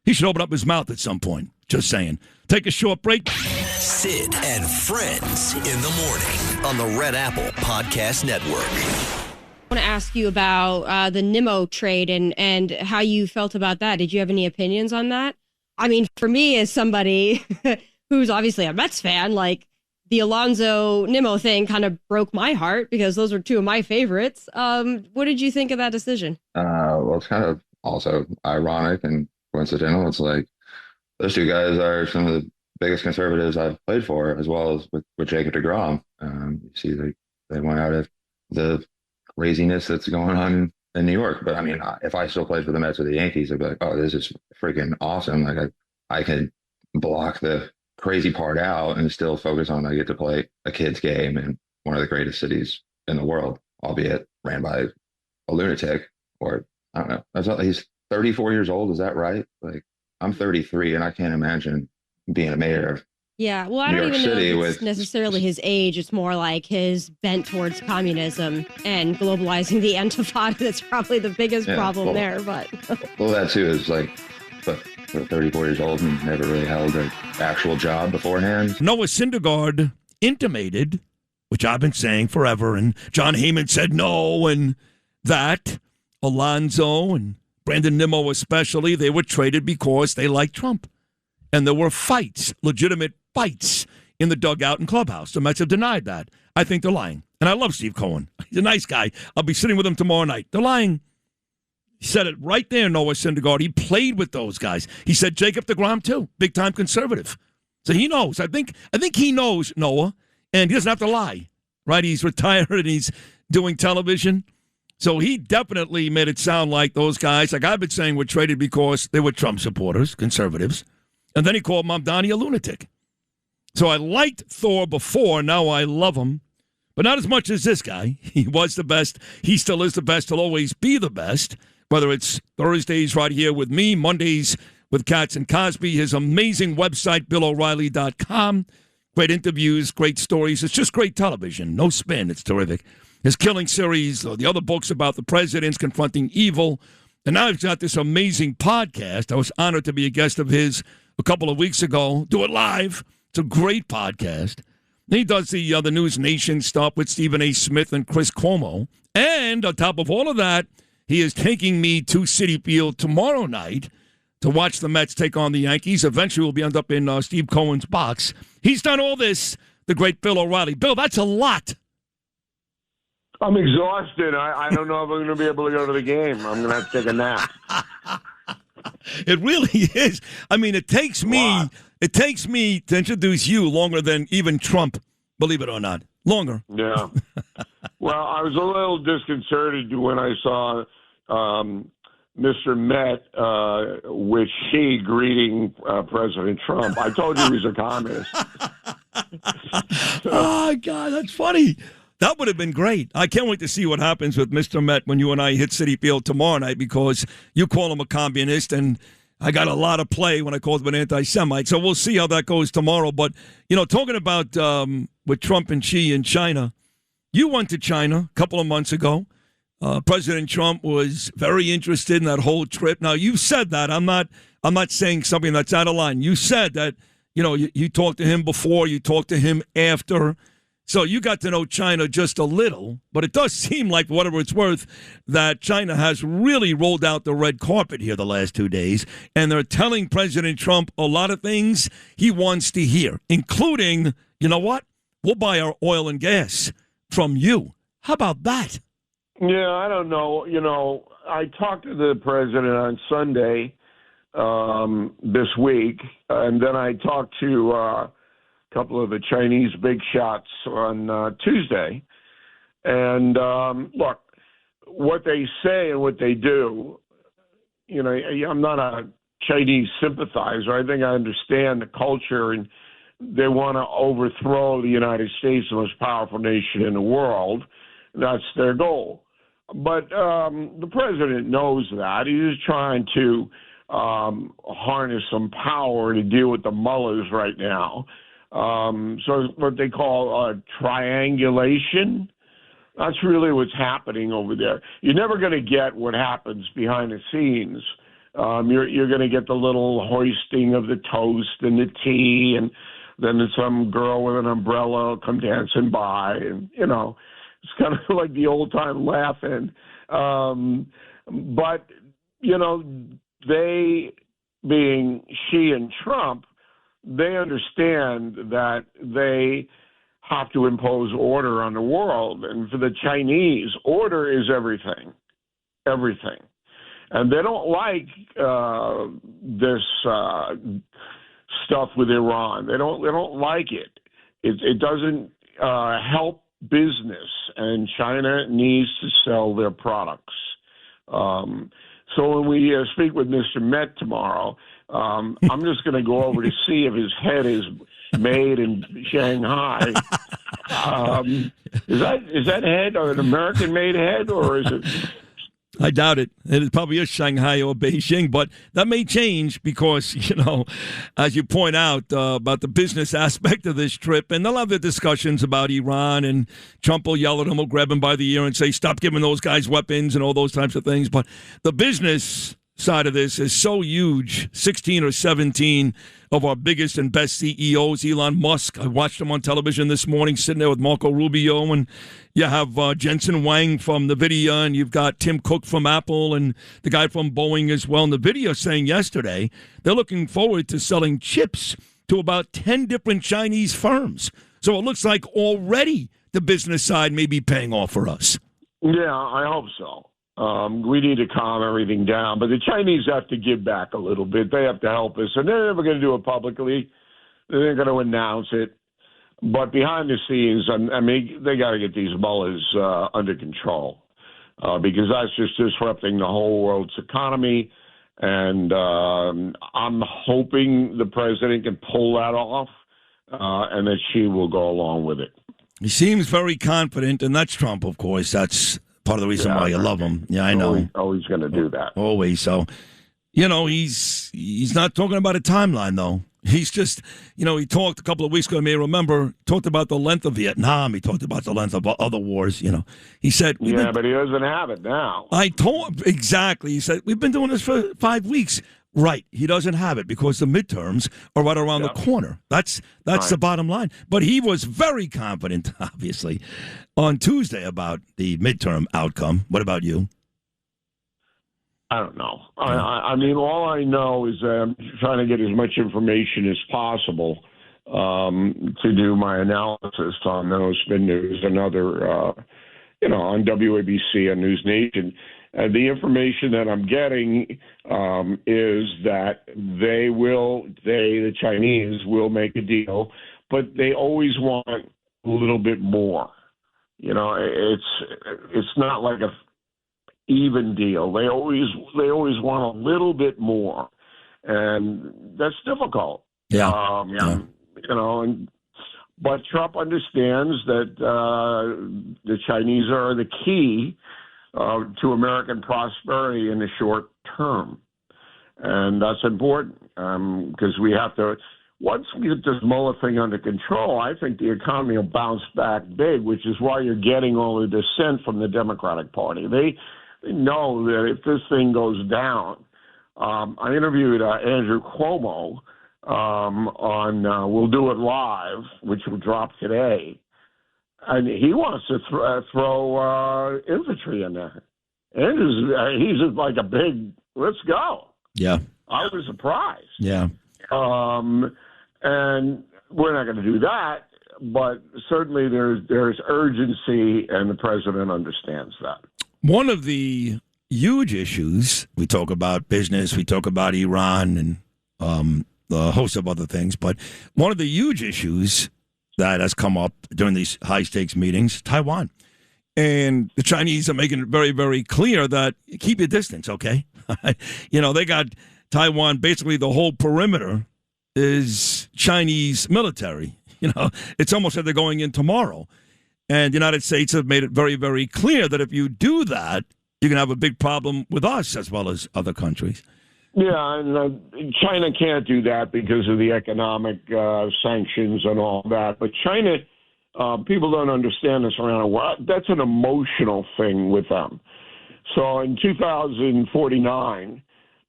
He should open up his mouth at some point. Just saying. Take a short break. Sid and Friends in the morning on the Red Apple Podcast Network. I want to ask you about the Nimmo trade and how you felt about that. Did you have any opinions on that? I mean, for me, as somebody who's obviously a Mets fan, like, the Alonso Nimmo thing kind of broke my heart because those were two of my favorites. What did you think of that decision? Well, it's kind of also ironic and coincidental. It's like those two guys are some of the biggest conservatives I've played for, as well as with Jacob deGrom. You see, they went out of the craziness that's going on in New York. But I mean, if I still played for the Mets or the Yankees, I'd be like, oh, this is freaking awesome. Like I could block the crazy part out and still focus on I get to play a kid's game in one of the greatest cities in the world, albeit ran by a lunatic, or I don't know. He's 34 years old. Is that right? Like I'm 33 and I can't imagine being a mayor of Yeah, well, I don't even know if it's necessarily his age. It's more like his bent towards communism and globalizing the Intifada. That's probably the biggest problem there. But well, that too is like, but 34 years old and never really held an actual job beforehand. Noah Syndergaard intimated, which I've been saying forever, and John Heyman said no, and that Alonso and Brandon Nimmo especially, they were traded because they liked Trump. And there were fights, legitimate fights, in the dugout and clubhouse. The Mets have denied that. I think they're lying. And I love Steve Cohen. He's a nice guy. I'll be sitting with him tomorrow night. They're lying. He said it right there, Noah Syndergaard. He played with those guys. He said Jacob deGrom, too, big-time conservative. So he knows. I think he knows, Noah, and he doesn't have to lie, right? He's retired and he's doing television. So he definitely made it sound like those guys, like I've been saying, were traded because they were Trump supporters, conservatives. And then he called Mamdani a lunatic. So I liked Thor before. Now I love him. But not as much as this guy. He was the best. He still is the best. He'll always be the best. Whether it's Thursdays right here with me, Mondays with Katz and Cosby, his amazing website, BillO'Reilly.com. Great interviews, great stories. It's just great television. No spin. It's terrific. His Killing series, the other books about the presidents confronting evil. And now he's got this amazing podcast. I was honored to be a guest of his a couple of weeks ago. Do it live. It's a great podcast. He does the News Nation stuff with Stephen A. Smith and Chris Cuomo. And on top of all of that, he is taking me to Citi Field tomorrow night to watch the Mets take on the Yankees. Eventually, we'll end up in Steve Cohen's box. He's done all this, the great Bill O'Reilly. Bill, that's a lot. I'm exhausted. I don't know if I'm going to be able to go to the game. I'm going to have to take a nap. It really is. I mean, it takes me to introduce you longer than even Trump, believe it or not. Longer. Yeah. Well, I was a little disconcerted when I saw Mr. Met with Xi greeting President Trump. I told you he was a communist. Oh, God, that's funny. That would have been great. I can't wait to see what happens with Mr. Met when you and I hit Citi Field tomorrow night, because you call him a communist, and I got a lot of play when I called him an anti-Semite. So we'll see how that goes tomorrow. But, talking about with Trump and Xi in China, you went to China a couple of months ago. President Trump was very interested in that whole trip. Now, you said that. I'm not saying something that's out of line. You said that, you talked to him before, you talked to him after. So you got to know China just a little, but it does seem like, whatever it's worth, that China has really rolled out the red carpet here the last 2 days, and they're telling President Trump a lot of things he wants to hear, including, you know what? We'll buy our oil and gas from you. How about that? Yeah, I don't know. I talked to the president on Sunday this week, and then I talked to couple of the Chinese big shots on Tuesday. And look, what they say and what they do, I'm not a Chinese sympathizer. I think I understand the culture, and they want to overthrow the United States, the most powerful nation in the world. That's their goal. But the president knows that. He's trying to harness some power to deal with the mullahs right now. So what they call triangulation, that's really what's happening over there. You're never going to get what happens behind the scenes. You're going to get the little hoisting of the toast and the tea, and then some girl with an umbrella will come dancing by, and, it's kind of like the old-time laughing. But, they, being Xi and Trump, they understand that they have to impose order on the world. And for the Chinese, order is everything. Everything. And they don't like this stuff with Iran. They don't like it. It doesn't help business, and China needs to sell their products. So when we speak with Mr. Met tomorrow, I'm just going to go over to see if his head is made in Shanghai. Is that head an American-made head, or is it? I doubt it. It probably is Shanghai or Beijing, but that may change because, as you point out about the business aspect of this trip, and they'll have the discussions about Iran, and Trump will yell at him, will grab him by the ear and say, stop giving those guys weapons and all those types of things. But the business side of this is so huge, 16 or 17 of our biggest and best CEOs, Elon Musk. I watched him on television this morning, sitting there with Marco Rubio, and you have Jensen Huang from NVIDIA, and you've got Tim Cook from Apple, and the guy from Boeing as well. NVIDIA saying yesterday they're looking forward to selling chips to about 10 different Chinese firms. So it looks like already the business side may be paying off for us. Yeah, I hope so. We need to calm everything down. But the Chinese have to give back a little bit. They have to help us. And they're never going to do it publicly. They're going to announce it. But behind the scenes, I mean, they got to get these mullahs under control because that's just disrupting the whole world's economy. And I'm hoping the president can pull that off and that she will go along with it. He seems very confident, and that's Trump, of course. That's part of the reason why you love him. Yeah, I know. Always going to do that. Always. So, he's not talking about a timeline, though. He's just, he talked a couple of weeks ago, you may remember, talked about the length of Vietnam. He talked about the length of other wars, He said... Yeah, but he doesn't have it now. Exactly. He said, we've been doing this for 5 weeks. Right. He doesn't have it because the midterms are right around the corner. That's right. The bottom line. But he was very confident, obviously, on Tuesday about the midterm outcome. What about you? I don't know. I mean, all I know is that I'm trying to get as much information as possible to do my analysis on No Spin News and other, on WABC and News Nation. The information that I'm getting is that the Chinese will make a deal, but they always want a little bit more. It's not like a even deal. They always want a little bit more, and that's difficult. Yeah. But Trump understands that the Chinese are the key to American prosperity in the short term. And that's important because we have to, once we get this Mueller thing under control, I think the economy will bounce back big, which is why you're getting all the dissent from the Democratic Party. They know that if this thing goes down, I interviewed Andrew Cuomo on We'll Do It Live, which will drop today. And he wants to throw infantry in there. He's like a big, let's go. Yeah. I was surprised. Yeah. And we're not going to do that, but certainly there's urgency, and the president understands that. One of the huge issues, we talk about business, we talk about Iran and a host of other things, but one of the huge issues that has come up during these high-stakes meetings, Taiwan. And the Chinese are making it very, very clear that keep your distance, okay? They got Taiwan, basically the whole perimeter is Chinese military. It's almost like they're going in tomorrow. And the United States have made it very, very clear that if you do that, you can have a big problem with us as well as other countries. Yeah, and China can't do that because of the economic sanctions and all that. But China, people don't understand this around the world. That's an emotional thing with them. So in 2049,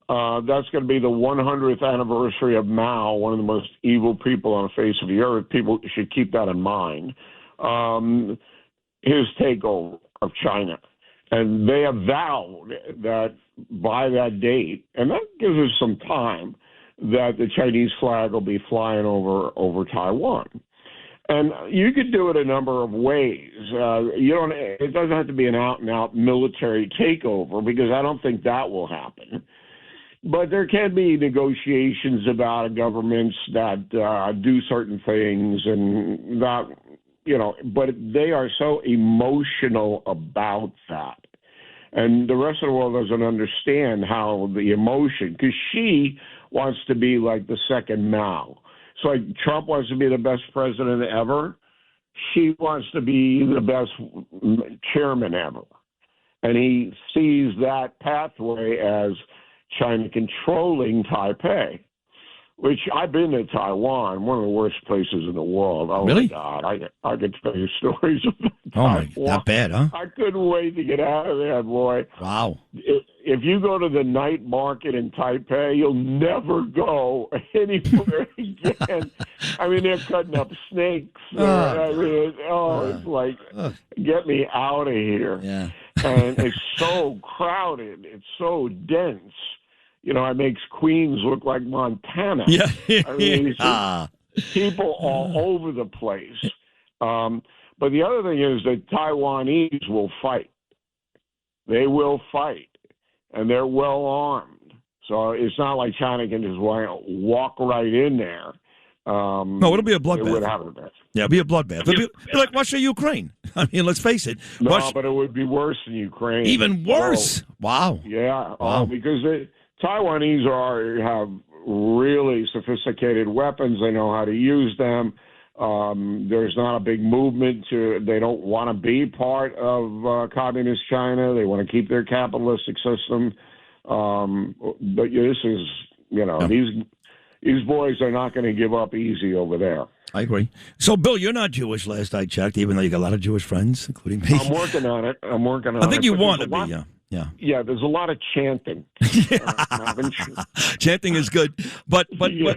that's going to be the 100th anniversary of Mao, one of the most evil people on the face of the earth. People should keep that in mind. His takeover of China. And they have vowed that by that date, and that gives us some time, that the Chinese flag will be flying over Taiwan. And you could do it a number of ways. It doesn't have to be an out-and-out military takeover, because I don't think that will happen. But there can be negotiations about governments that do certain things, and that, but they are so emotional about that. And the rest of the world doesn't understand how the emotion, because she wants to be like the second Mao. So like Trump wants to be the best president ever. She wants to be the best chairman ever. And he sees that pathway as China controlling Taipei, which I've been to Taiwan, one of the worst places in the world. Oh, really? My God. I could tell you stories about Oh, my, Taiwan. that bad, huh? I couldn't wait to get out of there, boy. Wow. if you go to the night market in Taipei, you'll never go anywhere again. I mean, they're cutting up snakes. It's like, get me out of here. Yeah. And it's so crowded. It's so dense. You know, it makes Queens look like Montana. Yeah. I mean, people all over the place. But the other thing is that Taiwanese will fight. They will fight. And they're well armed. So it's not like China can just walk right in there. No, it'll be a bloodbath. It would happen. Yeah, it'll be a bloodbath. It'll be like Russia, Ukraine. I mean, let's face it. No, but it would be worse than Ukraine. Even worse. Wow. Yeah. Wow. Because the Taiwanese have really sophisticated weapons. They know how to use them. There's not a big movement they don't want to be part of communist China. They want to keep their capitalistic system. But this is, these boys are not going to give up easy over there. I agree. So, Bill, you're not Jewish last I checked, even though you got a lot of Jewish friends, including me. I'm working on it. I think you want to be, yeah. Yeah, there's a lot of chanting. Chanting is good, but you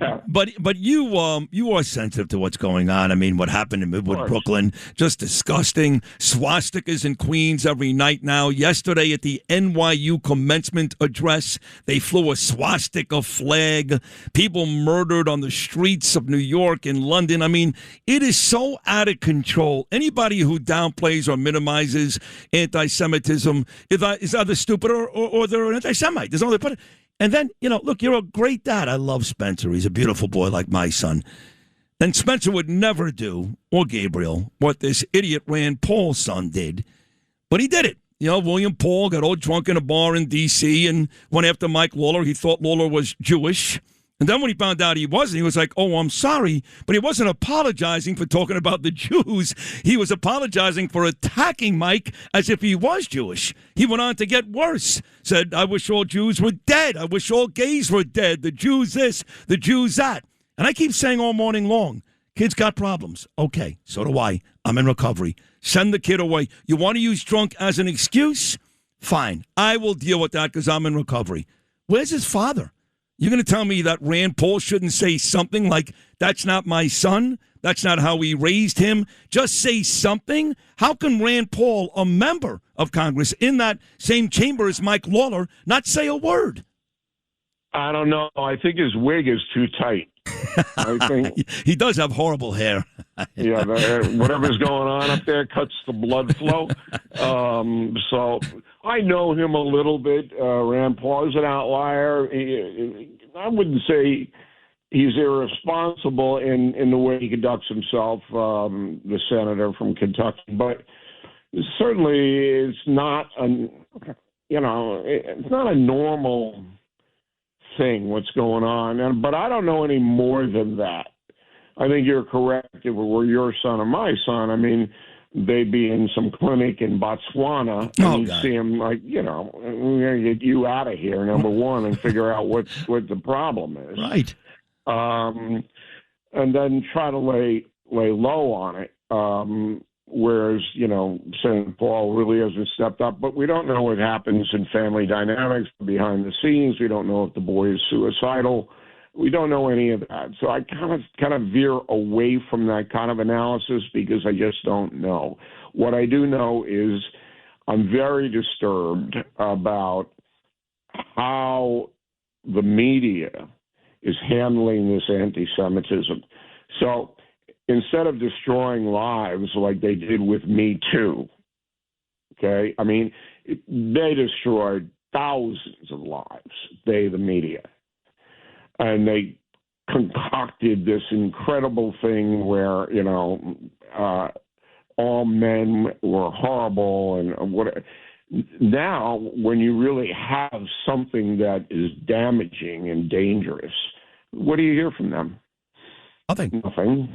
are sensitive to what's going on. I mean, what happened in Midwood, Brooklyn, just disgusting. Swastikas in Queens every night now. Yesterday at the NYU commencement address, they flew a swastika flag. People murdered on the streets of New York and London. I mean, it is so out of control. Anybody who downplays or minimizes anti-Semitism is either stupid or they're an anti-Semite. There's only put it. And then, look, you're a great dad. I love Spencer. He's a beautiful boy like my son. And Spencer would never do, or Gabriel, what this idiot Rand Paul's son did. But he did it. William Paul got all drunk in a bar in D.C. and went after Mike Lawler. He thought Lawler was Jewish. And then when he found out he wasn't, he was like, oh, I'm sorry. But he wasn't apologizing for talking about the Jews. He was apologizing for attacking Mike as if he was Jewish. He went on to get worse. Said, I wish all Jews were dead. I wish all gays were dead. The Jews this, the Jews that. And I keep saying all morning long, kids got problems. Okay, so do I. I'm in recovery. Send the kid away. You want to use drunk as an excuse? Fine. I will deal with that because I'm in recovery. Where's his father? You're going to tell me that Rand Paul shouldn't say something like, that's not my son? That's not how we raised him? Just say something? How can Rand Paul, a member of Congress in that same chamber as Mike Lawler, not say a word? I don't know. I think his wig is too tight. I think he does have horrible hair. Yeah, whatever's going on up there cuts the blood flow. So I know him a little bit. Rand Paul is an outlier. I wouldn't say he's irresponsible in the way he conducts himself, the senator from Kentucky, but certainly it's not it's not a normal thing what's going on. But I don't know any more than that. I think you're correct. If it were your son or my son, I mean, they'd be in some clinic in Botswana, and you'd see him like, we're going to get you out of here, number one, and figure out what the problem is. Right. And then try to lay low on it. Whereas, Senator Paul really hasn't stepped up. But we don't know what happens in family dynamics behind the scenes. We don't know if the boy is suicidal. We don't know any of that. So I kind of veer away from that kind of analysis because I just don't know. What I do know is I'm very disturbed about how the media is handling this anti-Semitism. So instead of destroying lives like they did with Me Too, okay? I mean, they destroyed thousands of lives, the media. And they concocted this incredible thing where, all men were horrible and what. Now, when you really have something that is damaging and dangerous, what do you hear from them? Nothing.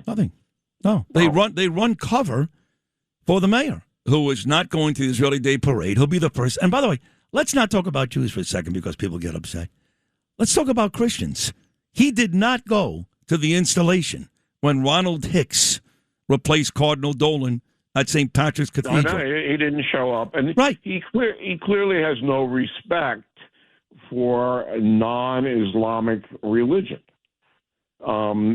Nothing. No. They run cover for the mayor, who is not going to the Israeli Day Parade. He'll be the first. And by the way, let's not talk about Jews for a second because people get upset. Let's talk about Christians. He did not go to the installation when Ronald Hicks replaced Cardinal Dolan at St. Patrick's Cathedral. No, he didn't show up. And right. He clearly has no respect for a non-Islamic religion,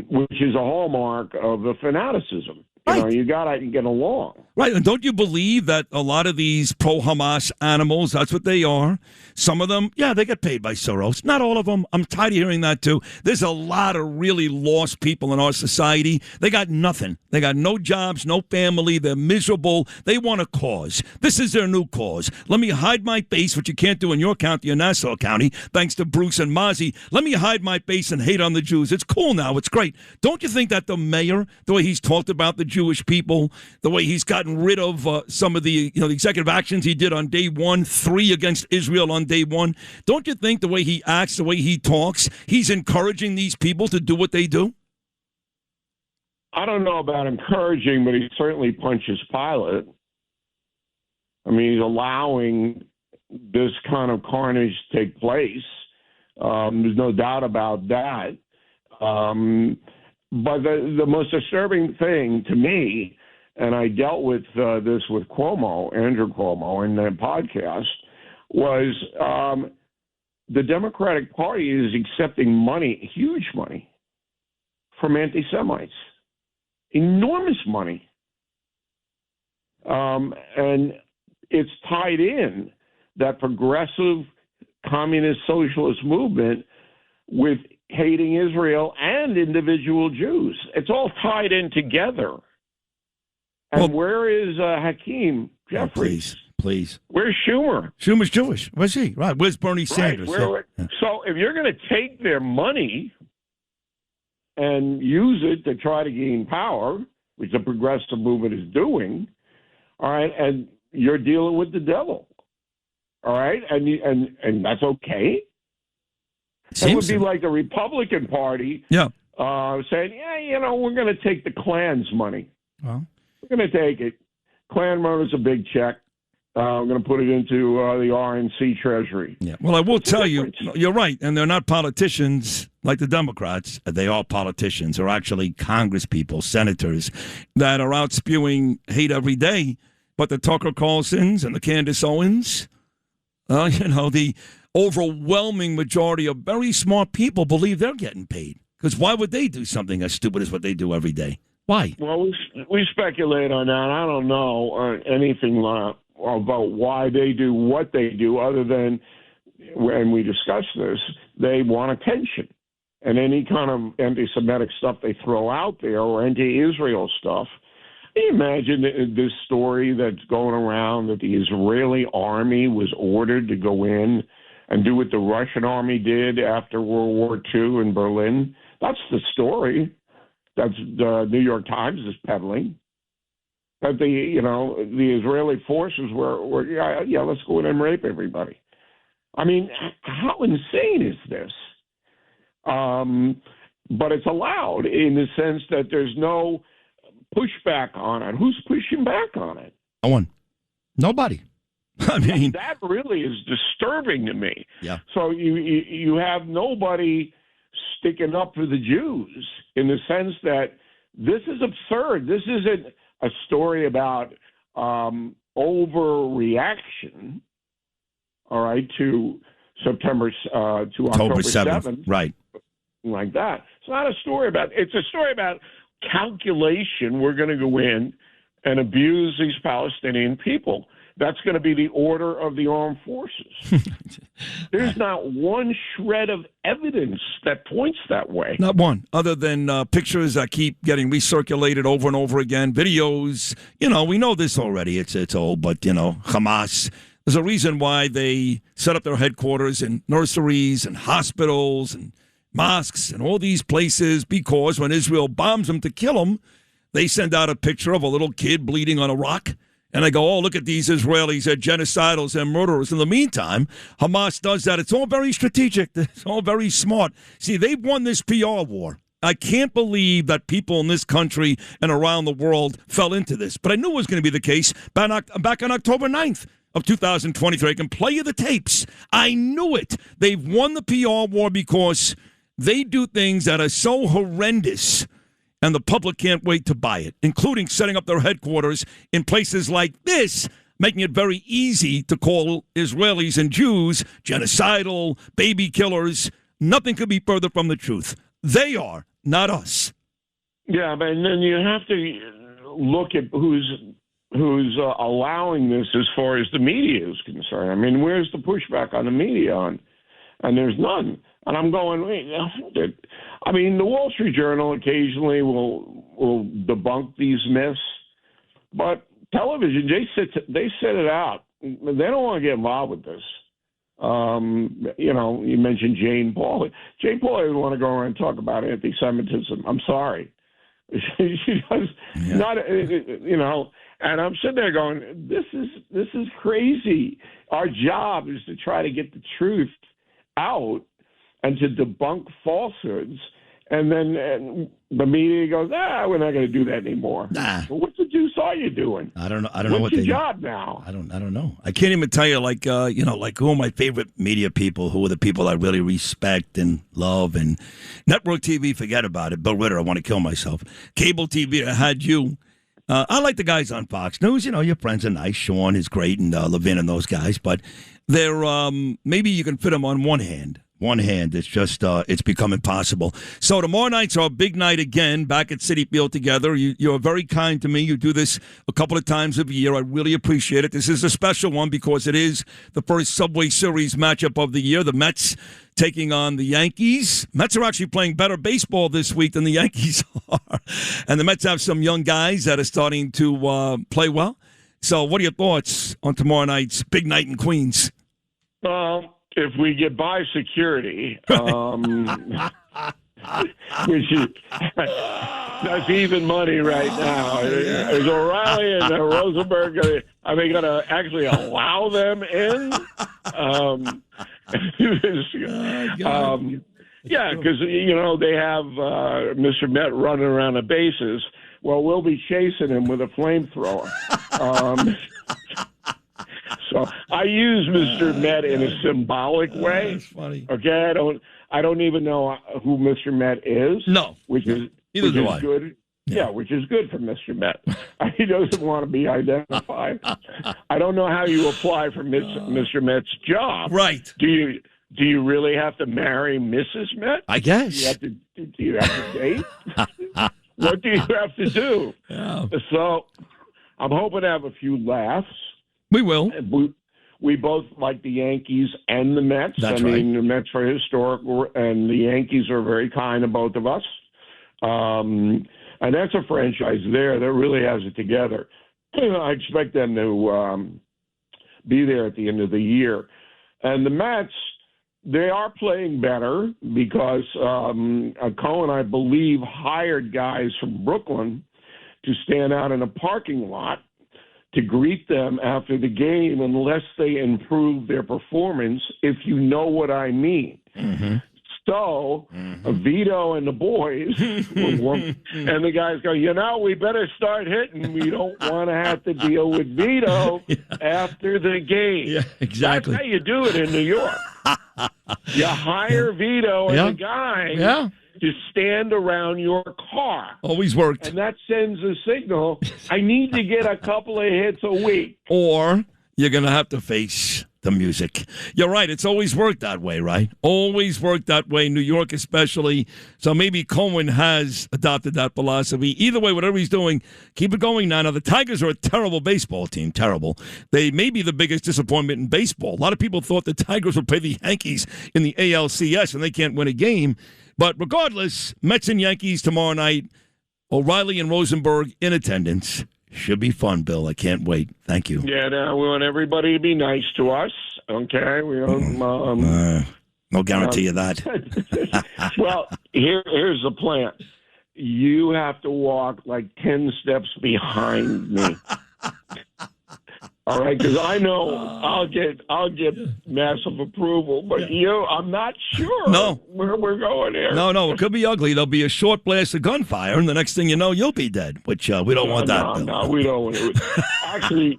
which is a hallmark of the fanaticism. You got to get along. Right, and don't you believe that a lot of these pro-Hamas animals, that's what they are? Some of them, yeah, they get paid by Soros. Not all of them. I'm tired of hearing that, too. There's a lot of really lost people in our society. They got nothing. They got no jobs, no family. They're miserable. They want a cause. This is their new cause. Let me hide my base, which you can't do in your county or Nassau County, thanks to Bruce and Mozzie. Let me hide my base and hate on the Jews. It's cool now. It's great. Don't you think that the mayor, the way he's talked about the Jewish people, the way he's gotten rid of some of the the executive actions he did on day one, 3 against Israel on day one, don't you think the way he acts, the way he talks, he's encouraging these people to do what they do? I don't know about encouraging, but he certainly punches Pilate. I mean, he's allowing this kind of carnage to take place. There's no doubt about that. But the most disturbing thing to me, and I dealt with this with Cuomo, Andrew Cuomo, in the podcast, was the Democratic Party is accepting money, huge money, from anti-Semites. Enormous money. And it's tied in, that progressive communist socialist movement, with hating Israel and individual Jews. It's all tied in together. And where is Hakeem Jeffries? Please. Where's Schumer? Schumer's Jewish. Where's he? Right. Where's Bernie Sanders? So if you're going to take their money and use it to try to gain power, which the progressive movement is doing, all right, and you're dealing with the devil, all right, and that's okay. It would be like the Republican Party saying, we're going to take the Klan's money. Well, we're going to take it. Klan wrote us a big check. We're going to put it into the RNC Treasury. Yeah. Well, I will tell you, you're right, and they're not politicians like the Democrats. They are politicians. They're actually Congress people, senators, that are out spewing hate every day. But the Tucker Carlsons and the Candace Owens, the overwhelming majority of very smart people believe they're getting paid. Because why would they do something as stupid as what they do every day? Why? Well, we speculate on that. I don't know anything about why they do what they do, other than, when we discuss this, they want attention. And any kind of anti-Semitic stuff they throw out there, or anti-Israel stuff. Can you imagine this story that's going around, that the Israeli army was ordered to go in and do what the Russian army did after World War II in Berlin? That's the story that the New York Times is peddling. That the Israeli forces were let's go in and rape everybody. I mean, how insane is this? But it's allowed in the sense that there's no pushback on it. Who's pushing back on it? No one. Nobody. I mean, that really is disturbing to me. Yeah. So you have nobody sticking up for the Jews, in the sense that this is absurd. This isn't a story about overreaction, all right, to October 7th. Right. Like that. It's not a story about, it's a story about calculation. We're going to go in and abuse these Palestinian people. That's going to be the order of the armed forces. There's not one shred of evidence that points that way. Not one, other than pictures that keep getting recirculated over and over again, videos. We know this already. It's old, but, Hamas. There's a reason why they set up their headquarters in nurseries and hospitals and mosques and all these places, because when Israel bombs them to kill them, they send out a picture of a little kid bleeding on a rock. And they go, oh, look at these Israelis, they're genocidals, they're murderers. In the meantime, Hamas does that. It's all very strategic. It's all very smart. See, they've won this PR war. I can't believe that people in this country and around the world fell into this. But I knew it was going to be the case back on October 9th of 2023. I can play you the tapes. I knew it. They've won the PR war because they do things that are so horrendous, and the public can't wait to buy it, including setting up their headquarters in places like this. making it very easy to call Israelis and Jews genocidal, baby killers. Nothing could be further from the truth. They are, not us. Yeah, but then you have to look at who's allowing this as far as the media is concerned. I mean, where's the pushback on the media on? And there's none. And I'm going, wait, I mean, the Wall Street Journal occasionally will debunk these myths, but television, they set it out. They don't want to get involved with this. You know, you mentioned Jane Paul. Jane Paul doesn't want to go around and talk about anti-Semitism. I'm sorry. She does not, you know, and I'm sitting there going, this is crazy. Our job is to try to get the truth out and to debunk falsehoods. And then the media goes, we're not going to do that anymore. Nah. Well, what the deuce are you doing? I don't know. What's your job now? I don't know. I can't even tell you, like who are my favorite media people, who are the people I really respect and love. And network TV, forget about it. Bill Ritter, I want to kill myself. Cable TV, I had you. I like the guys on Fox News. You know, your friends are nice. Sean is great, and Levin and those guys. But they're maybe you can fit them on one hand. It's just, it's become impossible. So tomorrow night's our big night again, back at Citi Field together. You're very kind to me. You do this a couple of times a year. I really appreciate it. This is a special one because it is the first Subway Series matchup of the year. The Mets taking on the Yankees. Mets are actually playing better baseball this week than the Yankees are. And the Mets have some young guys that are starting to play well. So what are your thoughts on tomorrow night's big night in Queens? If we get by security, which is that's even money right now. Is O'Reilly and Rosenberg are they going to actually allow them in? Yeah, because you know they have Mr. Met running around the bases. Well, we'll be chasing him with a flamethrower. So I use Mr. Met in a symbolic way. That's funny. Okay, I don't even know who Mr. Met is. No, which is good. Yeah, which is good for Mr. Met. He doesn't want to be identified. I don't know how you apply for Mr. Met's job. Right? Do you really have to marry Mrs. Met? I guess. Do you have to date? What do you have to do? Yeah. So I'm hoping to have a few laughs. We will. We both like the Yankees and the Mets. That's I mean, right. The Mets are historical, and the Yankees are very kind to both of us. And that's a franchise there that really has it together. I expect them to be there at the end of the year. And the Mets, they are playing better because Cohen, I believe, hired guys from Brooklyn to stand out in a parking lot to greet them after the game unless they improve their performance, if you know what I mean. Mm-hmm. So Vito and the boys, and the guys go, we better start hitting. We don't want to have to deal with Vito after the game. Yeah, exactly. That's how you do it in New York. You hire Vito and the guy to stand around your car. Always worked. And that sends a signal, I need to get a couple of hits a week. Or you're going to have to face the music. You're right. It's always worked that way, right? Always worked that way, New York especially. So maybe Cohen has adopted that philosophy. Either way, whatever he's doing, keep it going now. Now, the Tigers are a terrible baseball team. Terrible. They may be the biggest disappointment in baseball. A lot of people thought the Tigers would play the Yankees in the ALCS and they can't win a game. But regardless, Mets and Yankees tomorrow night, O'Reilly and Rosenberg in attendance. Should be fun, Bill. I can't wait. Thank you. Yeah, no, we want everybody to be nice to us, okay? We don't, no guarantee of that. Well, here's the plan. You have to walk like 10 steps behind me. All right, because I know I'll get massive approval, but I'm not sure where we're going here. No, it could be ugly. There'll be a short blast of gunfire, and the next thing you know, you'll be dead, which we don't want that. No, we don't want it. Actually,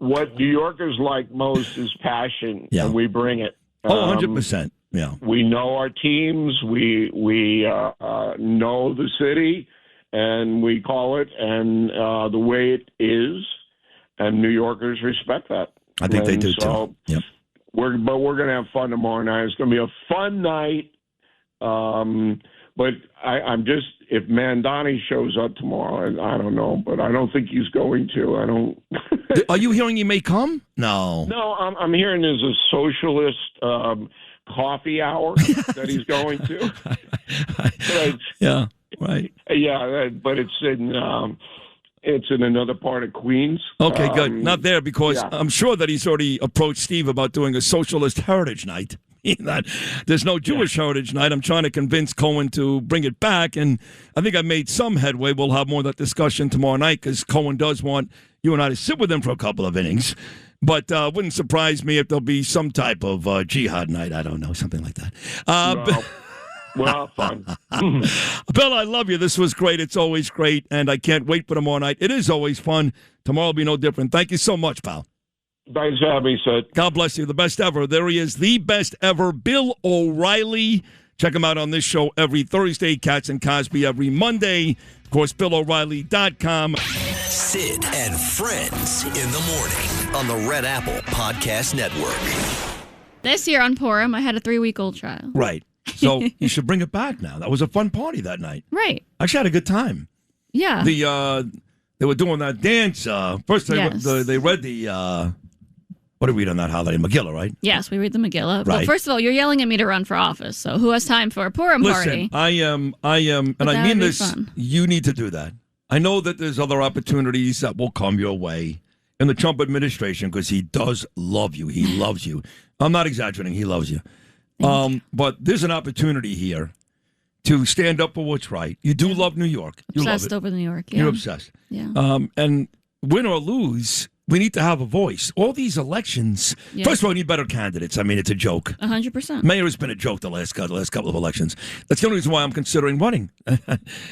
what New Yorkers like most is passion, and we bring it. 100%. Yeah, we know our teams. We know the city, and we call it and the way it is. New Yorkers respect that. I think they do so too. Yep. We're going to have fun tomorrow night. It's going to be a fun night. But I'm just, if Mamdani shows up tomorrow, I don't know, but I don't think he's going to. I don't. Are you hearing he may come? No. No, I'm hearing there's a socialist coffee hour that he's going to. Yeah, right. Yeah, but it's in another part of Queens. Okay, good. Not there because yeah. I'm sure that he's already approached Steve about doing a socialist heritage night. There's no Jewish heritage night. I'm trying to convince Cohen to bring it back, and I think I made some headway. We'll have more of that discussion tomorrow night because Cohen does want you and I to sit with him for a couple of innings. But wouldn't surprise me if there'll be some type of jihad night. I don't know, something like that. Well, fun. Bill, I love you. This was great. It's always great, and I can't wait for tomorrow night. It is always fun. Tomorrow will be no different. Thank you so much, pal. Thanks for having me, Sid. God bless you. The best ever. There he is, the best ever, Bill O'Reilly. Check him out on this show every Thursday, Cats and Cosby every Monday. Of course, BillO'Reilly.com. Sid and Friends in the morning on the Red Apple Podcast Network. This year on Purim, I had a 3-week-old child. Right. So you should bring it back now. That was a fun party that night. Right. I actually had a good time. Yeah. They were doing that dance. First, they read the, what did we read on that holiday? Megillah, right? Yes, we read the Megillah. Right. Well, first of all, you're yelling at me to run for office, so who has time for a Purim party? Listen, I am, and I mean this, fun. You need to do that. I know that there's other opportunities that will come your way in the Trump administration because he does love you. He loves you. I'm not exaggerating. He loves you. But there's an opportunity here to stand up for what's right. You do love New York. You Obsessed love it. over New York. Yeah. You're obsessed. Yeah. And win or lose, we need to have a voice. All these elections, first of all, we need better candidates. I mean, it's a joke. 100%. Mayor has been a joke the last couple of elections. That's the only reason why I'm considering running.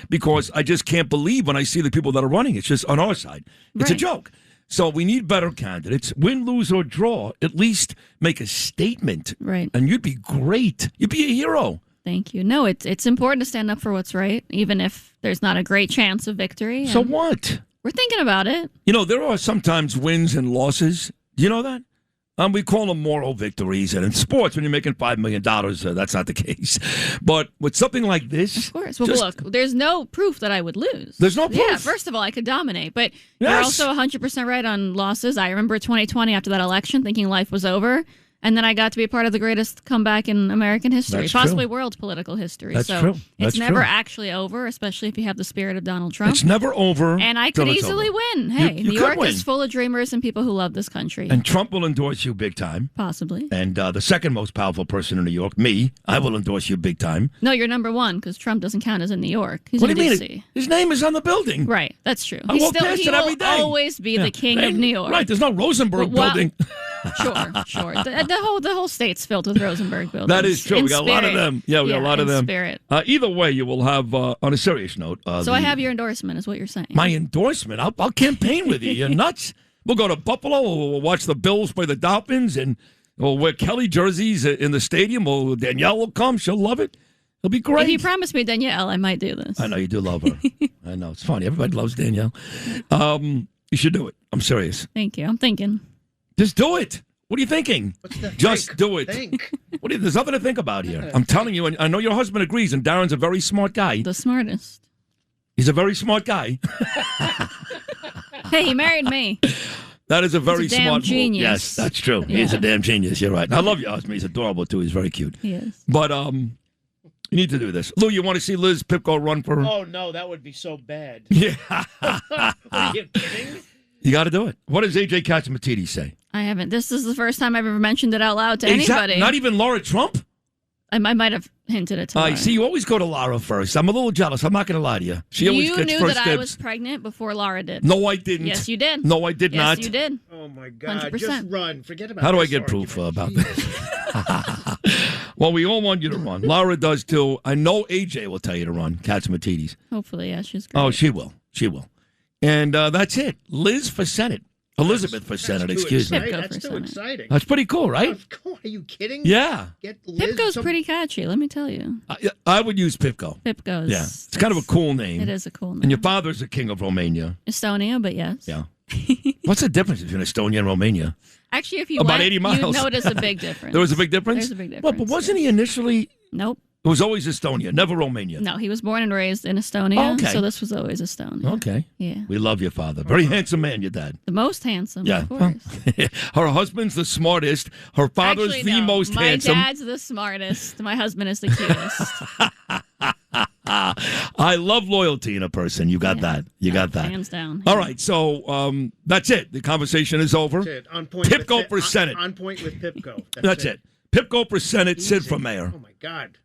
Because I just can't believe when I see the people that are running. It's just on our side. It's a joke. So we need better candidates. Win, lose, or draw, at least make a statement. Right. And you'd be great. You'd be a hero. Thank you. No, it's important to stand up for what's right, even if there's not a great chance of victory. So what? We're thinking about it. You know, there are sometimes wins and losses. Do you know that? We call them moral victories. And in sports, when you're making $5 million, that's not the case. But with something like this... Of course. Well, look, there's no proof that I would lose. There's no proof. Yeah, first of all, I could dominate. But you're also 100% right on losses. I remember 2020 after that election thinking life was over. And then I got to be a part of the greatest comeback in American history, That's possibly true. world political history. That's so true. It's never actually over, especially if you have the spirit of Donald Trump. It's never over. And I could easily win. Hey, You New could York win. is full of dreamers and people who love this country. And Trump will endorse you big time. Possibly. And the second most powerful person in New York, me, I will endorse you big time. No, you're number one because Trump doesn't count as in New York. He's What in do you D.C. mean? His name is on the building. Right, that's true. I walk past He it every will day. always be the king of New York. Right, there's no Rosenberg building. Sure. The whole state's filled with Rosenberg buildings. That is true. In we got a lot of spirit. them. Yeah, we got a lot of in them. Spirit. Either way, you will have, on a serious note. So I have your endorsement, is what you're saying. My endorsement? I'll campaign with you. You're nuts. We'll go to Buffalo. We'll watch the Bills play the Dolphins, and we'll wear Kelly jerseys in the stadium. Danielle will come. She'll love it. It'll be great. If you promise me Danielle, I might do this. I know you do love her. I know. It's funny. Everybody loves Danielle. You should do it. I'm serious. Thank you. I'm thinking. Just do it. What are you thinking? Just do it. There's nothing to think about here. I'm telling you, and I know your husband agrees, and Darren's a very smart guy. The smartest. He's a very smart guy. Hey, he married me. That is a very He's a damn smart genius. move. Yes, that's true. Yeah. He's a damn genius. You're right. I love your husband. He's adorable, too. He's very cute. He is. But you need to do this. Lou, you want to see Liz Pipko run for... Oh, no, that would be so bad. Yeah. Are you kidding? You got to do it. What does A.J. Katsimatidis say? I haven't. This is the first time I've ever mentioned it out loud to anybody. Not even Laura Trump? I might have hinted it to Laura. I see. You always go to Laura first. I'm a little jealous. I'm not going to lie to you. She always You gets knew first that dibs. I was pregnant before Laura did. No, I didn't. Yes, you did. No, I did not. Yes, you did. Oh, my God. 100%. Just run. Forget about How do I this get argument. proof about this? Well, we all want you to run. Laura does, too. I know AJ will tell you to run, Katsimatidis. Hopefully, yeah, she's great. Oh, she will. She will. And that's it. Liz for Senate. Elizabeth for Senate, excuse me. That's too exciting. That's pretty cool, right? Are you kidding? Yeah. Get Liz Pipko's pretty catchy, let me tell you. I would use Pipko. Pipko's. Yeah. It's kind of a cool name. It is a cool name. And your father's the king of Romania. Estonia, but yes. Yeah. What's the difference between Estonia and Romania? Actually, if you About went, 80 miles. you notice a big difference. There was a big difference? There's a big difference. Well, but wasn't he initially... Nope. It was always Estonia, never Romania. No, he was born and raised in Estonia, Oh, okay. so this was always Estonia. Okay. Yeah. We love your father. Very handsome man, your dad. The most handsome, Yeah. of course. Her husband's the smartest. Her father's Actually, the no. most My handsome. dad's the smartest. My husband is the cutest. I love loyalty in a person. You got that. You got that. Hands down. All right, so that's it. The conversation is over. That's it. On point Pipko with for Senate. On point with Pipko. That's it. Pipko for Senate, Sid for Mayor. Oh, my God.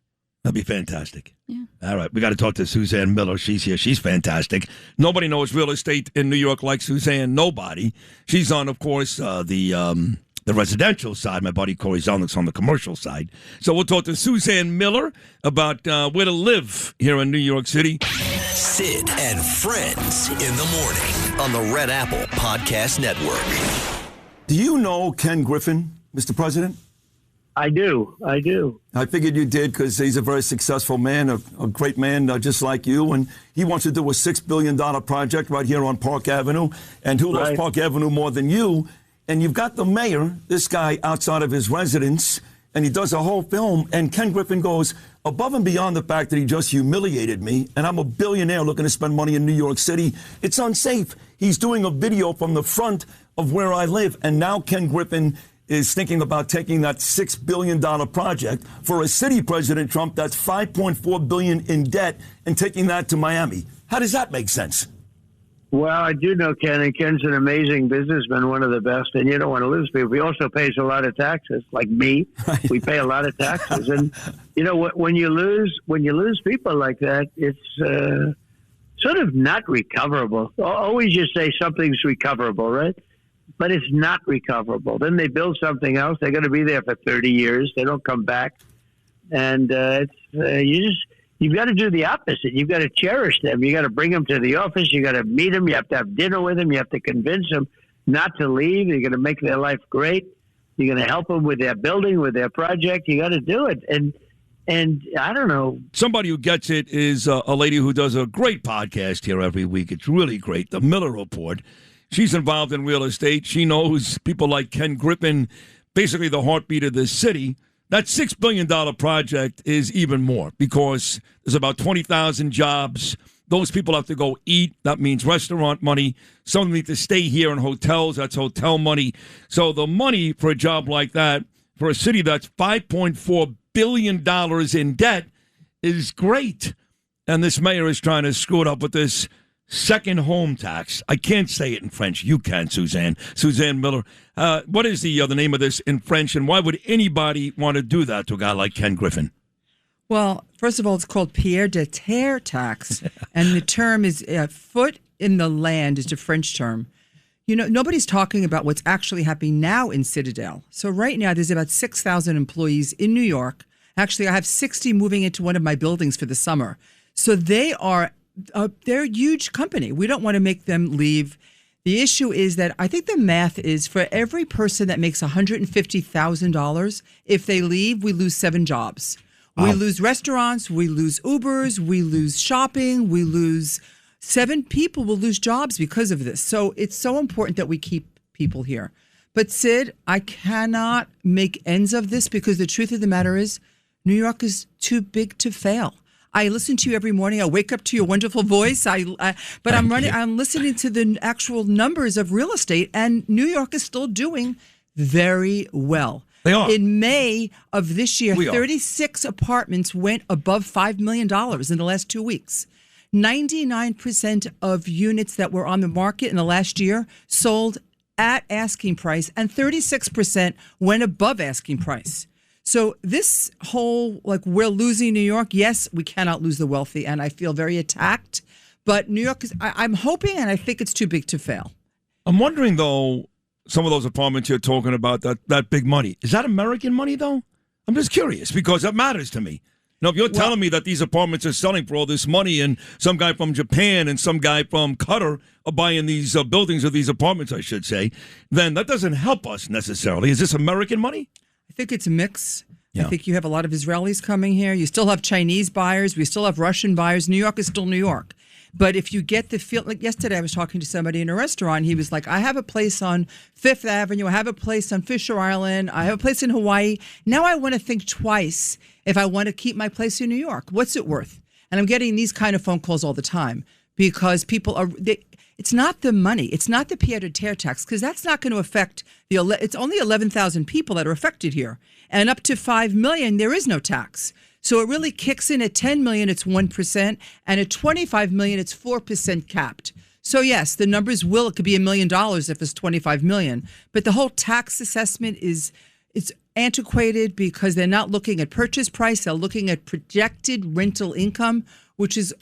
That'd be fantastic. Yeah. All right, we got to talk to Suzanne Miller. She's here. She's fantastic. Nobody knows real estate in New York like Suzanne. Nobody. She's on, of course, the residential side. My buddy Corey Zelnick's on the commercial side. So we'll talk to Suzanne Miller about where to live here in New York City. Sid and Friends in the morning on the Red Apple Podcast Network. Do you know Ken Griffin, Mr. President? I do. I figured you did because he's a very successful man, a great man just like you. And he wants to do a $6 billion project right here on Park Avenue. And who loves Park Avenue more than you? And you've got the mayor, this guy outside of his residence, and he does a whole film. And Ken Griffin goes above and beyond the fact that he just humiliated me. And I'm a billionaire looking to spend money in New York City. It's unsafe. He's doing a video from the front of where I live. And now Ken Griffin is thinking about taking that $6 billion project for a city, President Trump, that's $5.4 billion in debt, and taking that to Miami. How does that make sense? Well, I do know Ken, and Ken's an amazing businessman, one of the best, and you don't want to lose people. He also pays a lot of taxes, like me. Right. We pay a lot of taxes, and you know when you lose people like that, it's sort of not recoverable. Always just say something's recoverable, right? But it's not recoverable. Then they build something else. They're going to be there for 30 years. They don't come back, and you've got to do the opposite. You've got to cherish them. You got to bring them to the office. You got to meet them. You have to have dinner with them. You have to convince them not to leave. You're going to make their life great. You're going to help them with their building, with their project. You got to do it. And I don't know. Somebody who gets it is a lady who does a great podcast here every week. It's really great. The Miller Report. She's involved in real estate. She knows people like Ken Griffin, basically the heartbeat of this city. That $6 billion project is even more because there's about 20,000 jobs. Those people have to go eat. That means restaurant money. Some need to stay here in hotels. That's hotel money. So the money for a job like that, for a city that's $5.4 billion in debt, is great. And this mayor is trying to screw it up with this second home tax. I can't say it in French. You can, Suzanne. Suzanne Miller. What is the name of this in French, and why would anybody want to do that to a guy like Ken Griffin? Well, first of all, it's called Pierre de Terre tax, and the term is foot in the land is a French term. You know, nobody's talking about what's actually happening now in Citadel. So right now, there's about 6,000 employees in New York. Actually, I have 60 moving into one of my buildings for the summer. So they're a huge company. We don't want to make them leave. The issue is that I think the math is for every person that makes $150,000, if they leave, we lose 7 jobs. Wow. We lose restaurants, we lose Ubers, we lose shopping, we lose 7 people will lose jobs because of this. So it's so important that we keep people here. But Sid, I cannot make ends of this because the truth of the matter is New York is too big to fail. I listen to you every morning. I wake up to your wonderful voice. But I'm listening to the actual numbers of real estate, and New York is still doing very well. They are. In May of this year, 36 apartments went above $5 million in the last 2 weeks. 99% of units that were on the market in the last year sold at asking price, and 36% went above asking price. So this whole, we're losing New York. Yes, we cannot lose the wealthy, and I feel very attacked. But New York is, I'm hoping, and I think it's too big to fail. I'm wondering, though, some of those apartments you're talking about, that big money, is that American money, though? I'm just curious, because that matters to me. Now, if you're telling me that these apartments are selling for all this money and some guy from Japan and some guy from Qatar are buying these buildings or these apartments, I should say, then that doesn't help us necessarily. Is this American money? I think it's a mix. Yeah. I think you have a lot of Israelis coming here. You still have Chinese buyers. We still have Russian buyers. New York is still New York. But if you get the feel, like yesterday I was talking to somebody in a restaurant, he was like, I have a place on Fifth Avenue, I have a place on Fisher Island, I have a place in Hawaii. Now I want to think twice if I want to keep my place in New York. What's it worth? And I'm getting these kind of phone calls all the time because people are, it's not the money, it's not the pied-à-terre tax, because that's not going to affect it's only 11,000 people that are affected here. And up to 5 million, there is no tax. So it really kicks in at 10 million, it's 1%, and at 25 million, it's 4% capped. So yes, the numbers it could be $1 million if it's 25 million. But the whole tax assessment it's antiquated because they're not looking at purchase price, they're looking at projected rental income, which is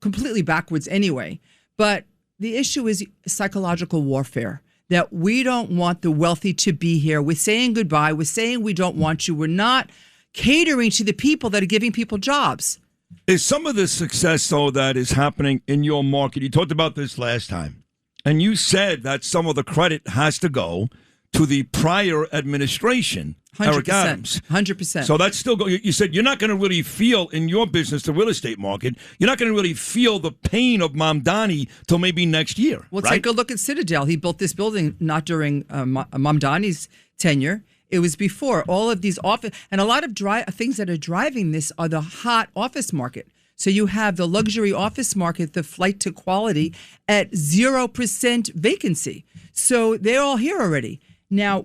completely backwards anyway. But the issue is psychological warfare, that we don't want the wealthy to be here. We're saying goodbye. We're saying we don't want you. We're not catering to the people that are giving people jobs. Is some of the success, though, that is happening in your market? You talked about this last time, and you said that some of the credit has to go to the prior administration, 100%, Eric Adams. 100%. So that's still going. You said you're not going to really feel in your business, the real estate market, you're not going to really feel the pain of Mamdani till maybe next year. Well, right? take a look at Citadel. He built this building not during Mamdani's tenure. It was before. All of these office and a lot of things that are driving this are the hot office market. So you have the luxury office market, the flight to quality at 0% vacancy. So they're all here already. Now,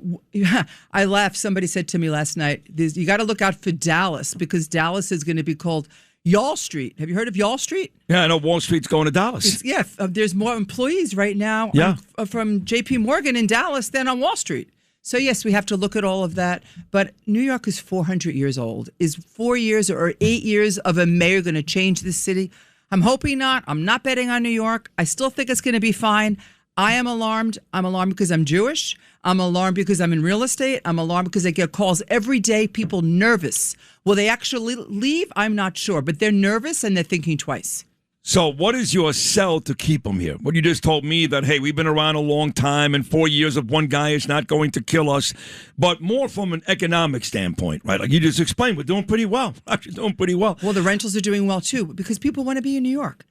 I laughed. Somebody said to me last night, you got to look out for Dallas because Dallas is going to be called Y'all Street. Have you heard of Y'all Street? Yeah, I know Wall Street's going to Dallas. There's more employees right now from JP Morgan in Dallas than on Wall Street. So, yes, we have to look at all of that. But New York is 400 years old. Is 4 years or 8 years of a mayor going to change this city? I'm hoping not. I'm not betting on New York. I still think it's going to be fine. I am alarmed. I'm alarmed because I'm Jewish. I'm alarmed because I'm in real estate. I'm alarmed because I get calls every day, people nervous. Will they actually leave? I'm not sure. But they're nervous and they're thinking twice. So what is your sell to keep them here? What you just told me that, hey, we've been around a long time and 4 years of one guy is not going to kill us, but more from an economic standpoint, right? Like you just explained, we're doing pretty well. Actually doing pretty well. Well, the rentals are doing well, too, because people want to be in New York.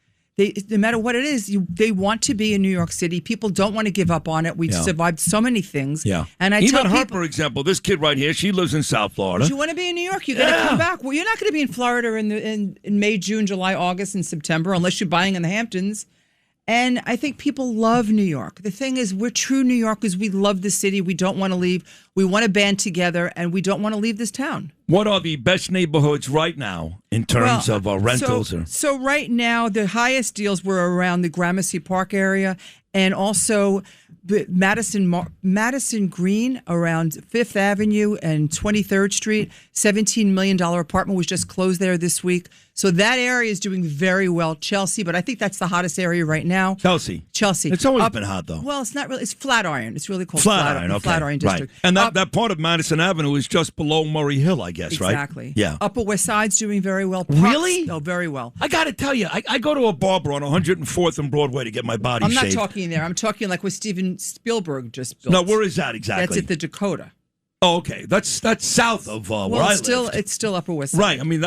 No matter what it is, they want to be in New York City. People don't want to give up on it. We've survived so many things. Yeah. And I even tell her, people, for example, this kid right here, she lives in South Florida. If you want to be in New York, you got to come back. Well, you're not going to be in Florida in May, June, July, August, and September, unless you're buying in the Hamptons. And I think people love New York. The thing is, we're true New Yorkers. We love the city. We don't want to leave. We want to band together, and we don't want to leave this town. What are the best neighborhoods right now in terms of rentals? So right now, the highest deals were around the Gramercy Park area and also Madison Green around 5th Avenue and 23rd Street. $17 million apartment was just closed there this week. So that area is doing very well. Chelsea, but I think that's the hottest area right now. Chelsea. It's always been hot, though. Well, it's not really. It's Flatiron. It's really called Flatiron. Okay. Flatiron District. Right. And that part of Madison Avenue is just below Murray Hill, I guess, right? Exactly. Yeah. Upper West Side's doing very well. Really? Oh, very well. I got to tell you, I go to a barber on 104th and Broadway to get my body shaved. I'm not talking there. I'm talking like what Steven Spielberg just built. No, where is that exactly? That's at the Dakota. Oh, okay. That's south of where I live. It's still Upper West Side. Right. I mean,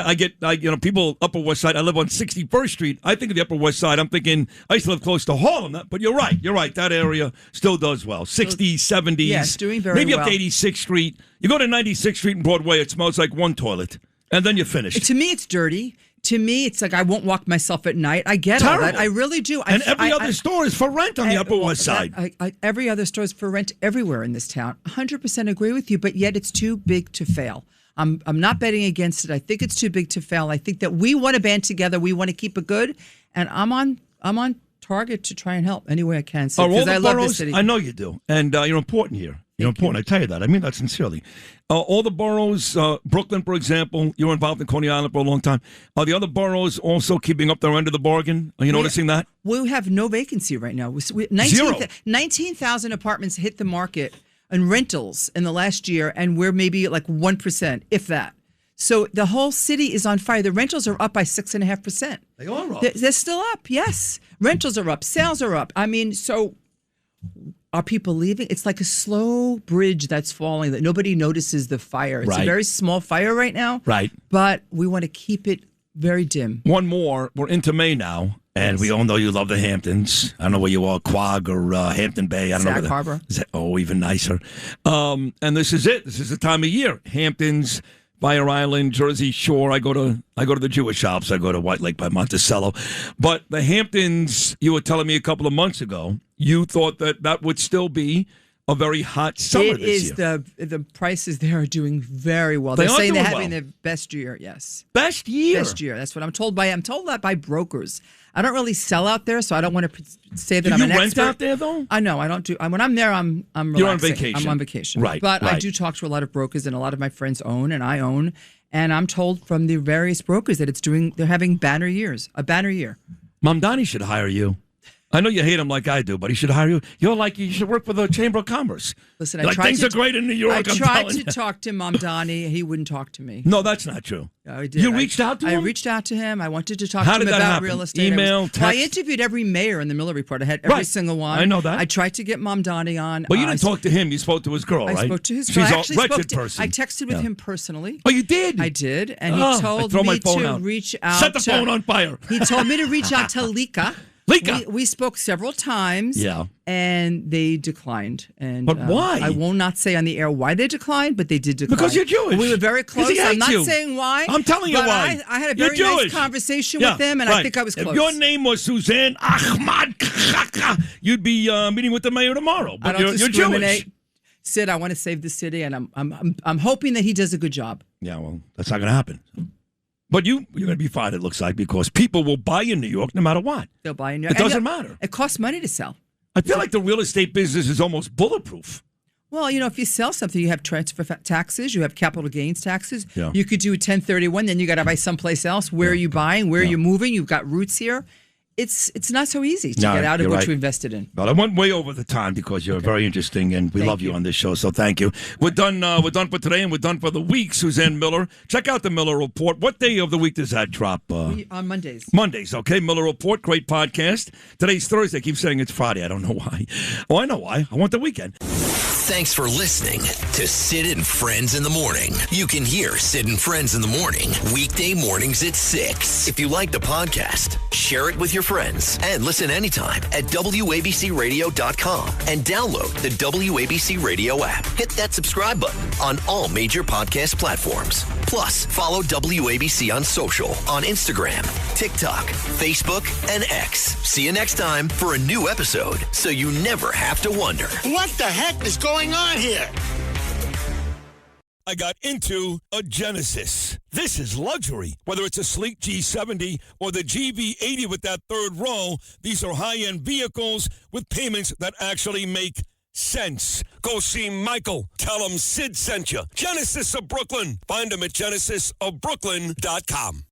people Upper West Side. I live on 61st Street. I think of the Upper West Side. I'm thinking I used to live close to Harlem. But you're right. That area still does well. 60s, 70s. Yes, doing very well. Maybe up to 86th Street. You go to 96th Street and Broadway, it smells like one toilet. And then you're finished. To me, it's dirty. To me, it's like I won't walk myself at night. I get all that. I really do. And every other store is for rent on the Upper West Side. Every other store is for rent everywhere in this town. 100% agree with you, but yet it's too big to fail. I'm not betting against it. I think it's too big to fail. I think that we want to band together. We want to keep it good, and I'm on target to try and help any way I can. Because I love this city. I know you do, and you're important here. You're important. I tell you that. I mean that sincerely. All the boroughs, Brooklyn, for example, you were involved in Coney Island for a long time. Are the other boroughs also keeping up their end of the bargain? Are you noticing that? We have no vacancy right now. 19,000 apartments hit the market in rentals in the last year, and we're maybe like 1%, if that. So the whole city is on fire. The rentals are up by 6.5%. They are up. They're still up, yes. Rentals are up. Sales are up. I mean, so... Are people leaving? It's like a slow bridge that's falling that nobody notices the fire. It's a very small fire right now. Right. But we want to keep it very dim. One more. We're into May now. And we all know you love the Hamptons. I don't know where you are, Quag or Hampton Bay. I don't know. Sag Harbor. Even nicer. And this is it. This is the time of year. Hamptons, Fire Island, Jersey Shore. I go to the Jewish shops. I go to White Lake by Monticello. But the Hamptons, you were telling me a couple of months ago, you thought that would still be a very hot summer this year. The prices there are doing very well. They're saying they're doing having well. their best year. Yes, best year. Best year. That's what I'm told by. I'm told that by brokers. I don't really sell out there, so I don't want to say that Do I'm you an rent expert. out there though? I know. I don't do. When I'm there, I'm relaxing. You're on vacation. I'm on vacation. Right. But I right. do talk to a lot of brokers, and a lot of my friends own, and I own. And I'm told from the various brokers that they're having banner years. A banner year. Mamdani should hire you. I know you hate him like I do, but he should hire you. You should work for the Chamber of Commerce. Listen, things are great in New York. I tried to talk to Mamdani. He wouldn't talk to me. No, that's not true. I did. You reached out to him? I reached out to him. I wanted to talk How to him did that about happen? real estate. Email, text? I interviewed every mayor in the Miller Report. I had every Right. single one. I know that. I tried to get Mamdani on. But you didn't talk to him. You spoke to his girl, right? I spoke to his girl. She's I actually a wretched spoke to, person. I texted with Yeah. him personally. Oh, you did? I did. And he I told throw my me phone to out. reach out. Set the phone on fire. He told me to reach out to Lika. Lika. We spoke several times. Yeah. And they declined. And But why? I will not say on the air why they declined, but they did decline. Because you're Jewish. We were very 'Cause close. he I'm hates not you. saying why. I'm telling you but why. I had a You're very nice Jewish. conversation Yeah, with him, and right. I think I was close. If your name was Suzanne Ahmad, you'd be meeting with the mayor tomorrow. But I don't you're discriminate. Jewish. Sid, I want to save the city, and I'm hoping that he does a good job. Yeah, well, that's not going to happen. But you're going to be fine, it looks like, because people will buy in New York no matter what. They'll buy in New York. It doesn't matter. It costs money to sell. I feel like the real estate business is almost bulletproof. Well, if you sell something, you have transfer taxes, you have capital gains taxes. Yeah. You could do a 1031, then you got to buy someplace else. Where are you buying? Where are you moving? You've got roots here. It's not so easy to get out of what you invested in. But I went way over the time because you're very interesting and we love you on this show. So thank you. We're done. We're done for today and we're done for the week. Suzanne Miller. Check out the Miller Report. What day of the week does that drop? On Mondays. Mondays. Okay. Miller Report. Great podcast. Today's Thursday. I keep saying it's Friday. I don't know why. Oh, I know why. I want the weekend. Thanks for listening to Sid and Friends in the Morning. You can hear Sid and Friends in the Morning weekday mornings at 6. If you like the podcast, share it with your friends and listen anytime at WABCRadio.com and download the WABC Radio app. Hit that subscribe button on all major podcast platforms. Plus, follow WABC on social on Instagram, TikTok, Facebook, and X. See you next time for a new episode so you never have to wonder. What the heck is going on here? I got into a Genesis. This is luxury. Whether it's a sleek G70 or the GV80 with that third row, these are high-end vehicles with payments that actually make sense. Go see Michael. Tell him Sid sent you. Genesis of Brooklyn. Find him at genesisofbrooklyn.com.